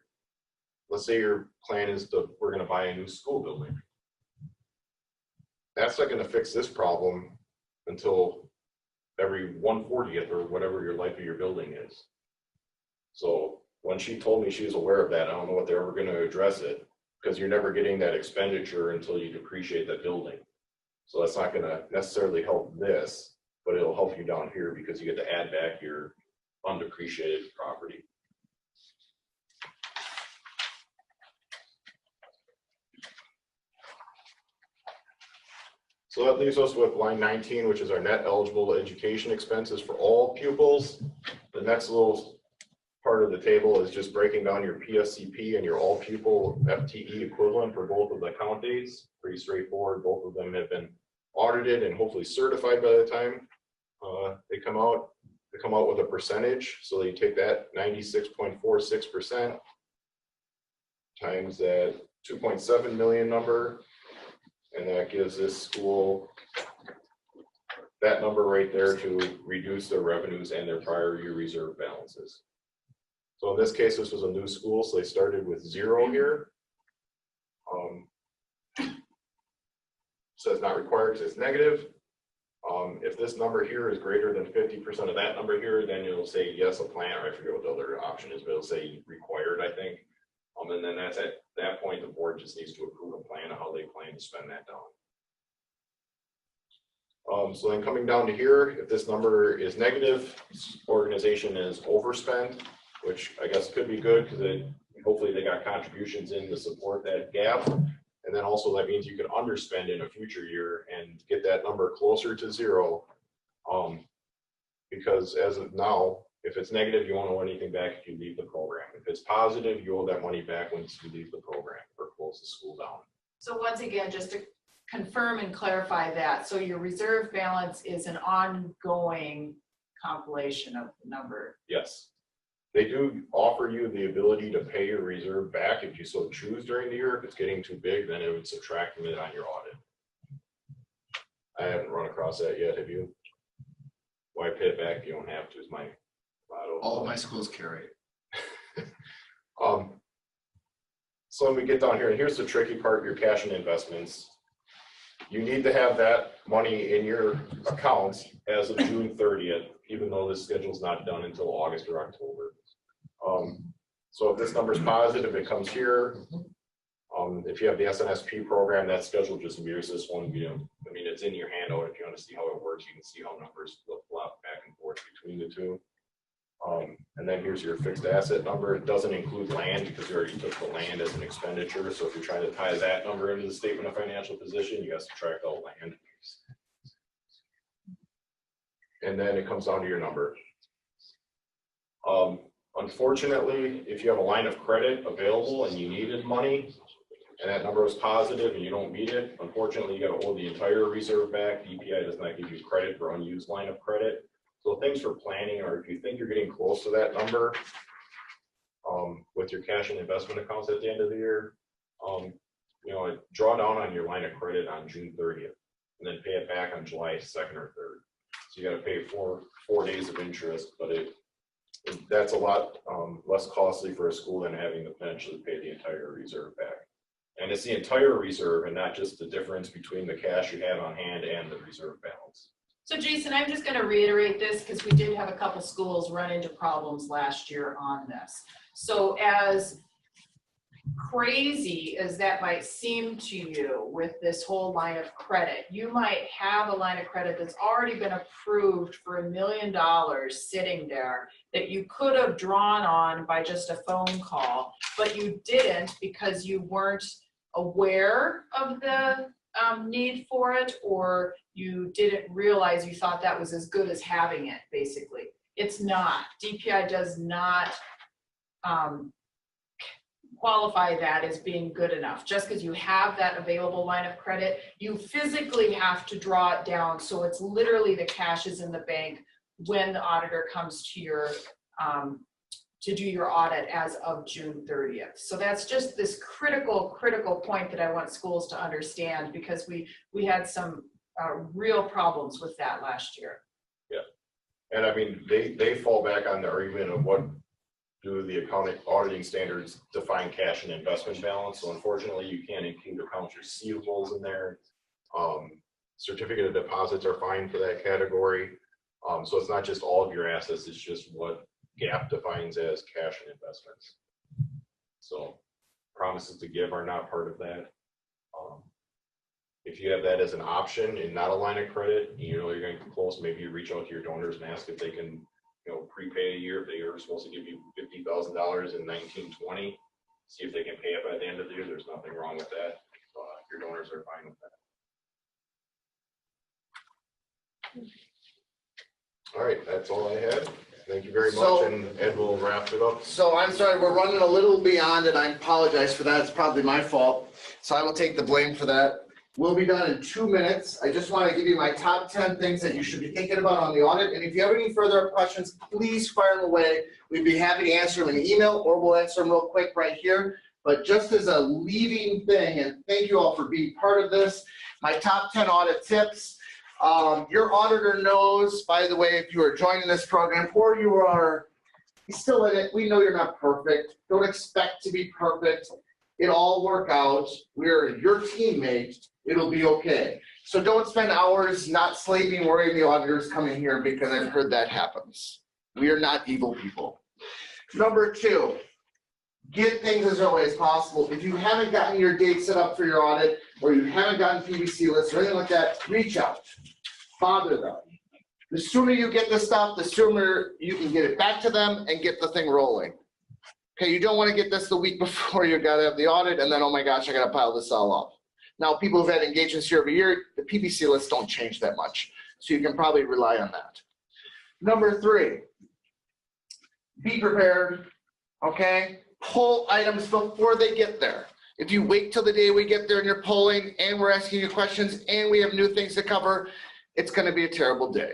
Let's say your plan is we're going to buy a new school building. That's not going to fix this problem until every 140th or whatever your life of your building is. So when she told me she was aware of that, I don't know what they're ever going to address it, because you're never getting that expenditure until you depreciate that building. So that's not going to necessarily help this, but it'll help you down here because you get to add back your undepreciated property. So that leaves us with line 19, which is our net eligible education expenses for all pupils. The next little part of the table is just breaking down your PSCP and your all pupil FTE equivalent for both of the count dates. Pretty straightforward. Both of them have been audited and hopefully certified by the time they come out. They come out with a percentage. So you take that 96.46% times that 2.7 million number. And that gives this school that number right there to reduce their revenues and their prior year reserve balances. So in this case, this was a new school, so they started with 0 here. Says not required because it's negative. If this number here is greater than 50% of that number here, then it'll say yes, a plan, or I forget what the other option is, but it'll say required, I think. And then that's at that point, the board just needs to approve a plan of how they plan to spend that down. So then coming down to here, if this number is negative, organization is overspent, which I guess could be good because hopefully they got contributions in to support that gap. And then also that means you can underspend in a future year and get that number closer to 0. Because as of now, if it's negative, you won't owe anything back if you leave the program. If it's positive, you owe that money back once you leave the program or close the school down. So once again, just to confirm and clarify that, so your reserve balance is an ongoing compilation of the number. Yes. They do offer you the ability to pay your reserve back if you so choose during the year. If it's getting too big, then it would subtract from it on your audit. I haven't run across that yet, have you? Why pay it back if you don't have to is my motto. All of my schools carry it. So when we get down here, and here's the tricky part, your cash and investments. You need to have that money in your accounts as of June 30th, even though this schedule is not done until August or October. So if this number is positive, it comes here. If you have the SNSP program, that schedule just mirrors this one. I mean, it's in your handout. If you want to see how it works, you can see how numbers flip-flop back and forth between the two. And then here's your fixed asset number. It doesn't include land because you already took the land as an expenditure. So if you're trying to tie that number into the statement of financial position, you have to subtract all land. And then it comes down to your number. Unfortunately, if you have a line of credit available and you needed money, and that number is positive and you don't meet it, unfortunately, you gotta hold the entire reserve back. DPI does not give you credit for unused line of credit. So things for planning, or if you think you're getting close to that number, with your cash and investment accounts at the end of the year, draw down on your line of credit on June 30th, and then pay it back on July 2nd or 3rd. So you gotta pay four days of interest, but that's a lot less costly for a school than having to potentially pay the entire reserve back. And it's the entire reserve and not just the difference between the cash you have on hand and the reserve balance. So Jason, I'm just gonna reiterate this because we did have a couple schools run into problems last year on this. So as crazy as that might seem to you with this whole line of credit, you might have a line of credit that's already been approved for $1 million sitting there that you could have drawn on by just a phone call, but you didn't because you weren't aware of the need for it, or you didn't realize you thought that was as good as having it, basically. It's not. DPI does not qualify that as being good enough. Just because you have that available line of credit, you physically have to draw it down. So it's literally the cash is in the bank when the auditor comes to your to do your audit as of June 30th. So that's just this critical point that I want schools to understand, because we had some real problems with that last year. Yeah, and I mean, they fall back on the argument of what do the accounting auditing standards define cash and investment balance. So unfortunately, you can't include accounts receivables in there. Certificate of deposits are fine for that category. So it's not just all of your assets, it's just what GAAP defines as cash and investments. So promises to give are not part of that. If you have that as an option and not a line of credit, you know you're going to come close, maybe you reach out to your donors and ask if they can, prepay a year. If they are supposed to give you $50,000 in 1920, see if they can pay it by the end of the year. There's nothing wrong with that. Your donors are fine with that. All right, that's all I had. Thank you very much, and Ed will wrap it up. So I'm sorry, we're running a little beyond, and I apologize for that. It's probably my fault. So I will take the blame for that. We'll be done in 2 minutes. I just want to give you my top 10 things that you should be thinking about on the audit. And if you have any further questions, please fire them away. We'd be happy to answer them in an email, or we'll answer them real quick right here. But just as a leading thing, and thank you all for being part of this, my top 10 audit tips. Your auditor knows, by the way, if you are joining this program or you are still in it, we know you're not perfect. Don't expect to be perfect. It'll all work out. We're your teammate. It'll be okay. So don't spend hours not sleeping worrying the auditors come in here, because I've heard that happens. We are not evil people. Number 2, get things as early as possible. If you haven't gotten your date set up for your audit, or you haven't gotten PBC lists or anything like that, reach out. Bother them. The sooner you get this stuff, the sooner you can get it back to them and get the thing rolling. Okay, you don't want to get this the week before you got to have the audit, and then, oh my gosh, I got to pile this all up. Now, people who've had engagements year over year, the PBC lists don't change that much, so you can probably rely on that. Number 3, be prepared, okay? Pull items before they get there. If you wait till the day we get there and you're polling and we're asking you questions and we have new things to cover, it's going to be a terrible day.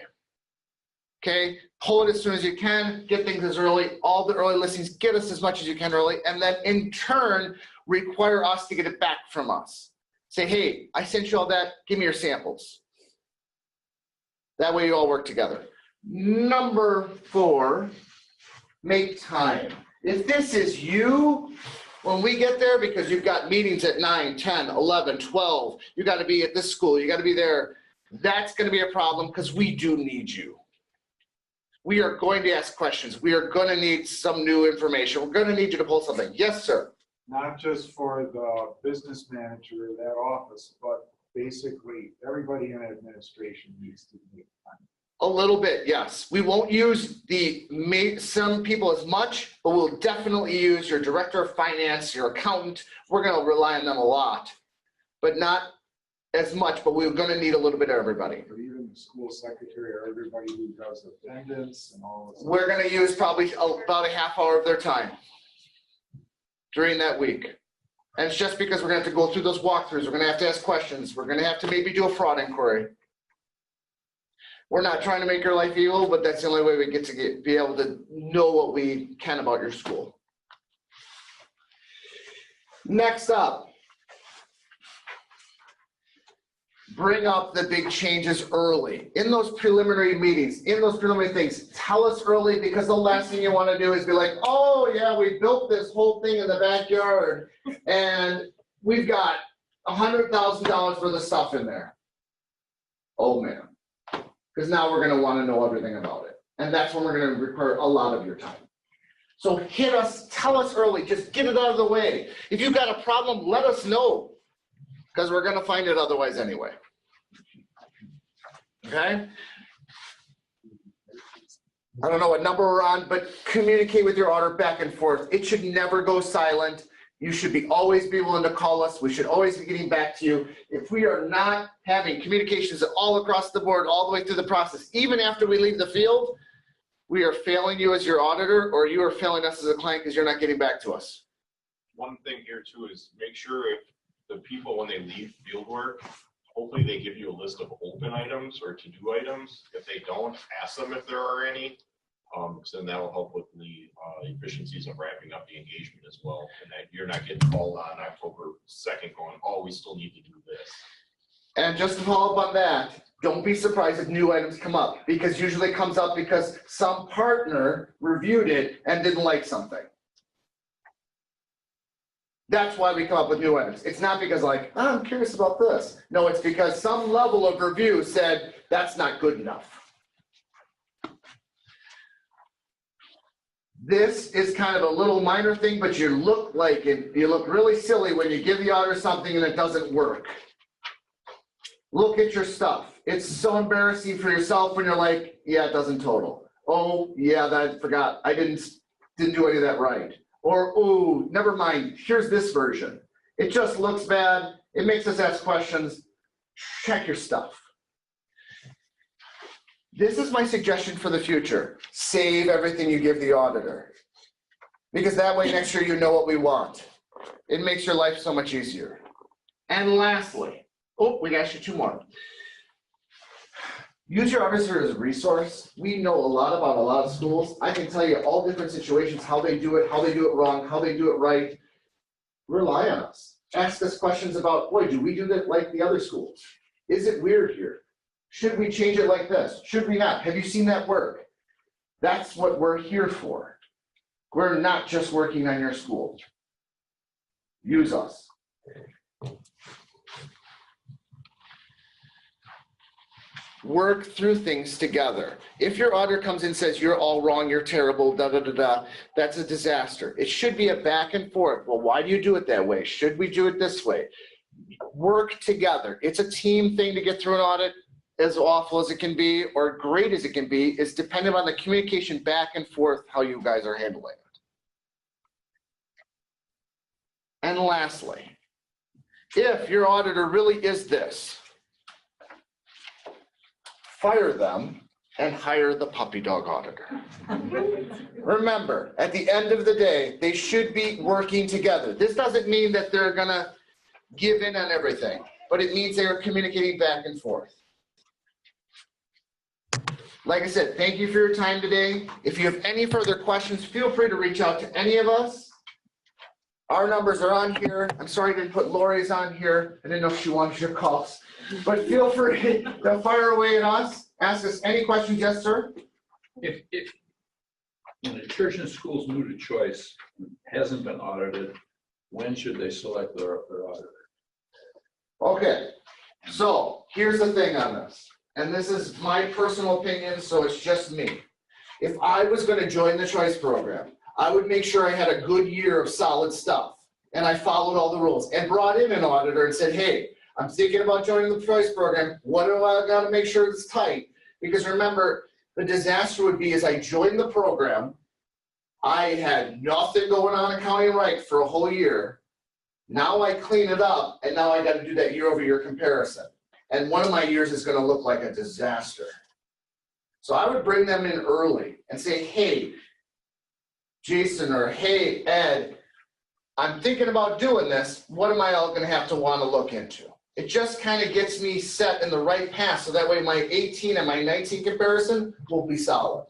Okay, pull it as soon as you can, get things as early, all the early listings, get us as much as you can early, and then in turn, require us to get it back from us. Say, hey, I sent you all that, give me your samples. That way you all work together. Number 4, make time. If this is you, when we get there, because you've got meetings at 9, 10, 11, 12, you got to be at this school, you got to be there, that's going to be a problem, because we do need you. We are going to ask questions. We are going to need some new information. We're going to need you to pull something. Yes, sir. Not just for the business manager of that office, but basically everybody in administration needs to make time. A little bit, yes. We won't use some people as much, but we'll definitely use your director of finance, your accountant. We're going to rely on them a lot, but not as much, but we're going to need a little bit of everybody. Or even the school secretary, or everybody who does attendance and all this. We're going to use probably about a half hour of their time during that week. And it's just because we're gonna have to go through those walkthroughs, we're gonna have to ask questions, we're gonna have to maybe do a fraud inquiry. We're not trying to make your life evil, but that's the only way we get to be able to know what we can about your school. Next up, bring up the big changes early. In those preliminary meetings, in those preliminary things, tell us early, because the last thing you want to do is be like, oh yeah, we built this whole thing in the backyard and we've got $100,000 worth of stuff in there. Oh man, because now we're going to want to know everything about it. And that's when we're going to require a lot of your time. So hit us, tell us early, just get it out of the way. If you've got a problem, let us know, because we're going to find it otherwise anyway. Okay? I don't know what number we're on, but communicate with your auditor back and forth. It should never go silent. You should always be willing to call us. We should always be getting back to you. If we are not having communications all across the board, all the way through the process, even after we leave the field, we are failing you as your auditor, or you are failing us as a client because you're not getting back to us. One thing here too is make sure if the people, when they leave field work, hopefully they give you a list of open items or to-do items. If they don't, ask them if there are any. So then that'll help with the efficiencies of wrapping up the engagement as well. And that you're not getting called on October 2nd going, oh, we still need to do this. And just to follow up on that, don't be surprised if new items come up, because usually it comes up because some partner reviewed it and didn't like something. That's why we come up with new items. It's not because like, oh, I'm curious about this. No, it's because some level of review said that's not good enough. This is kind of a little minor thing, but you look like it. You look really silly when you give the auditor something and it doesn't work. Look at your stuff. It's so embarrassing for yourself when you're like, yeah, it doesn't total. Oh, yeah, I forgot. I didn't do any of that right. Or, oh, never mind. Here's this version. It just looks bad. It makes us ask questions. Check your stuff. This is my suggestion for the future. Save everything you give the auditor. Because that way next year you know what we want. It makes your life so much easier. And lastly, oh, we got actually two more. Use your auditor as a resource. We know a lot about a lot of schools. I can tell you all different situations, how they do it wrong, how they do it right. Rely on us. Ask us questions about, boy, do we do that like the other schools? Is it weird here? Should we change it like this? Should we not? Have you seen that work? That's what we're here for. We're not just working on your school. Use us. Work through things together. If your auditor comes in and says, you're all wrong, you're terrible, da da da da, that's a disaster. It should be a back and forth. Well, why do you do it that way? Should we do it this way? Work together. It's a team thing to get through an audit. As awful as it can be or great as it can be is dependent on the communication back and forth, how you guys are handling it. And lastly, if your auditor really is this, fire them and hire the puppy dog auditor. Remember, at the end of the day, they should be working together. This doesn't mean that they're gonna give in on everything, but it means they are communicating back and forth. Like I said, thank you for your time today. If you have any further questions, feel free to reach out to any of us. Our numbers are on here. I'm sorry I didn't put Lori's on here. I didn't know if she wanted your calls. But feel free to fire away at us. Ask us any questions. Yes, sir? If when a church and school's new to choice hasn't been audited, when should they select their auditor? Okay, so here's the thing on this. And this is my personal opinion, so it's just me. If I was going to join the choice program, I would make sure I had a good year of solid stuff. And I followed all the rules and brought in an auditor and said, hey, I'm thinking about joining the choice program. What do I got to make sure it's tight? Because remember, the disaster would be as I joined the program, I had nothing going on accounting right for a whole year. Now I clean it up, and now I got to do that year-over-year comparison. And one of my years is going to look like a disaster. So I would bring them in early and say, hey, Jason, or hey, Ed, I'm thinking about doing this, what am I all gonna have to wanna look into? It just kind of gets me set in the right path, so that way my 18 and my 19 comparison will be solid.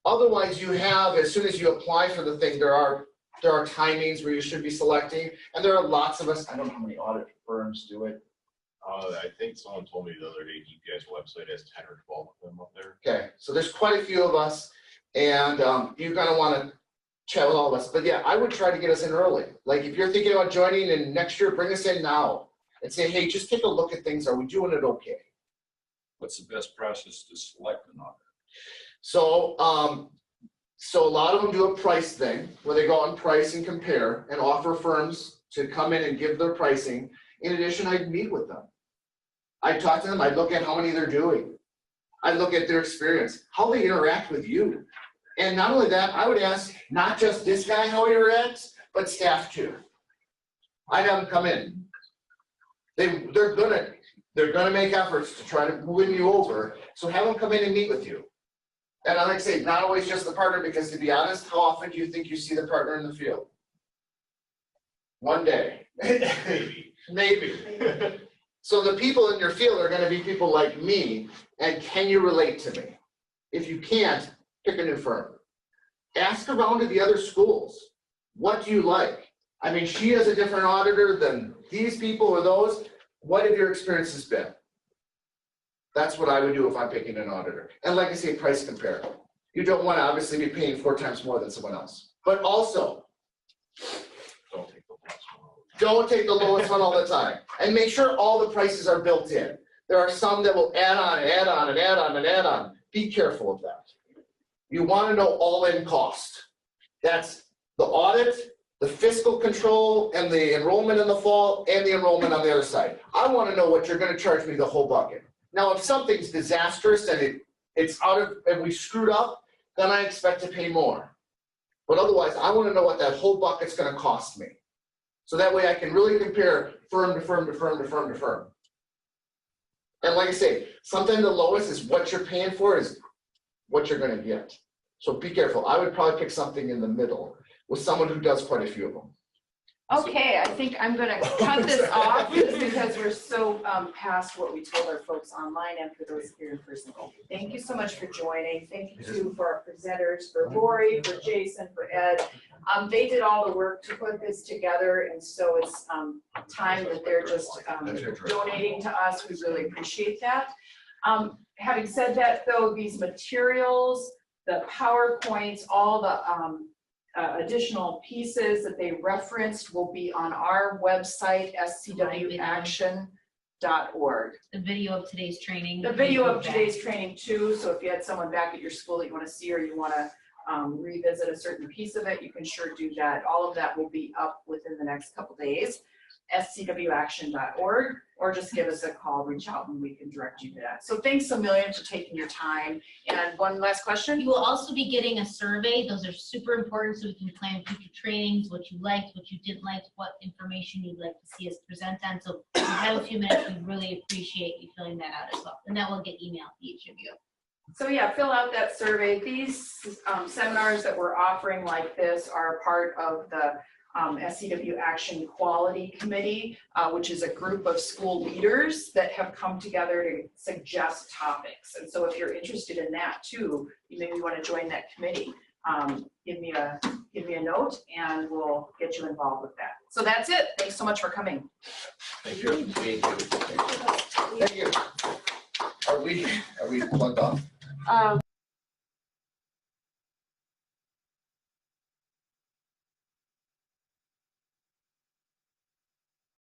Otherwise, you have, as soon as you apply for the thing, there are timings where you should be selecting, and there are lots of us, I don't know how many audit firms do it. I think someone told me the other day, DPI's website has 10 or 12 of them up there. Okay, so there's quite a few of us, and you're gonna wanna chat with all of us, but yeah, I would try to get us in early. Like, if you're thinking about joining in next year, bring us in now, and say, hey, just take a look at things, are we doing it okay? What's the best process to select an auditor? So, so a lot of them do a price thing, where they go out and price and compare, and offer firms to come in and give their pricing. In addition, I'd meet with them. I'd talk to them, I'd look at how many they're doing. I'd look at their experience, how they interact with you. And not only that, I would ask not just this guy how he interacts, but staff too. I'd have them come in. They're gonna make efforts to try to win you over, so have them come in and meet with you. And I like to say, not always just the partner, because to be honest, how often do you think you see the partner in the field? One day. Maybe. So the people in your field are gonna be people like me, and can you relate to me? If you can't, pick a new firm. Ask around to the other schools. What do you like? I mean, she is a different auditor than these people or those. What have your experiences been? That's what I would do if I'm picking an auditor. And like I say, price compare. You don't want to obviously be paying 4 times more than someone else. But also, don't take the lowest one all the time. And make sure all the prices are built in. There are some that will add on and add on and add on and add on. Be careful of that. You want to know all-in cost. That's the audit, the fiscal control, and the enrollment in the fall, and the enrollment on the other side. I want to know what you're going to charge me the whole bucket. Now, if something's disastrous and it's out of, and we screwed up, then I expect to pay more. But otherwise, I want to know what that whole bucket's going to cost me. So that way I can really compare firm to firm to firm to firm to firm. And like I say, sometimes the lowest is what you're paying for is what you're going to get. So be careful. I would probably pick something in the middle with someone who does quite a few of them. Okay, I think I'm gonna cut this off just because we're so past what we told our folks online and for those here in person. Thank you so much for joining. Thank you too for our presenters, for Lori, for Jason, for Ed. They did all the work to put this together, and so it's time that they're just donating to us. We really appreciate that. Having said that, though, these materials, the PowerPoints, all the additional pieces that they referenced will be on our website, scwaction.org. The video of today's training. The video of today's training too, so if you had someone back at your school that you want to see or you want to revisit a certain piece of it, you can sure do that. All of that will be up within the next couple days. scwaction.org, or just give us a call, reach out, and we can direct you to that. So thanks a million for taking your time. And one last question. You will also be getting a survey. Those are super important so we can plan future trainings, what you liked, what you didn't like, what information you'd like to see us present on. So if you have a few minutes, we really appreciate you filling that out as well. And that will get emailed to each of you. So yeah, fill out that survey. These seminars that we're offering like this are a part of the SCW Action Quality Committee, which is a group of school leaders that have come together to suggest topics. And so if you're interested in that too, you maybe want to join that committee. Give me a note and we'll get you involved with that. So that's it. Thanks so much for coming. Thank you. Thank you. Are we plugged off?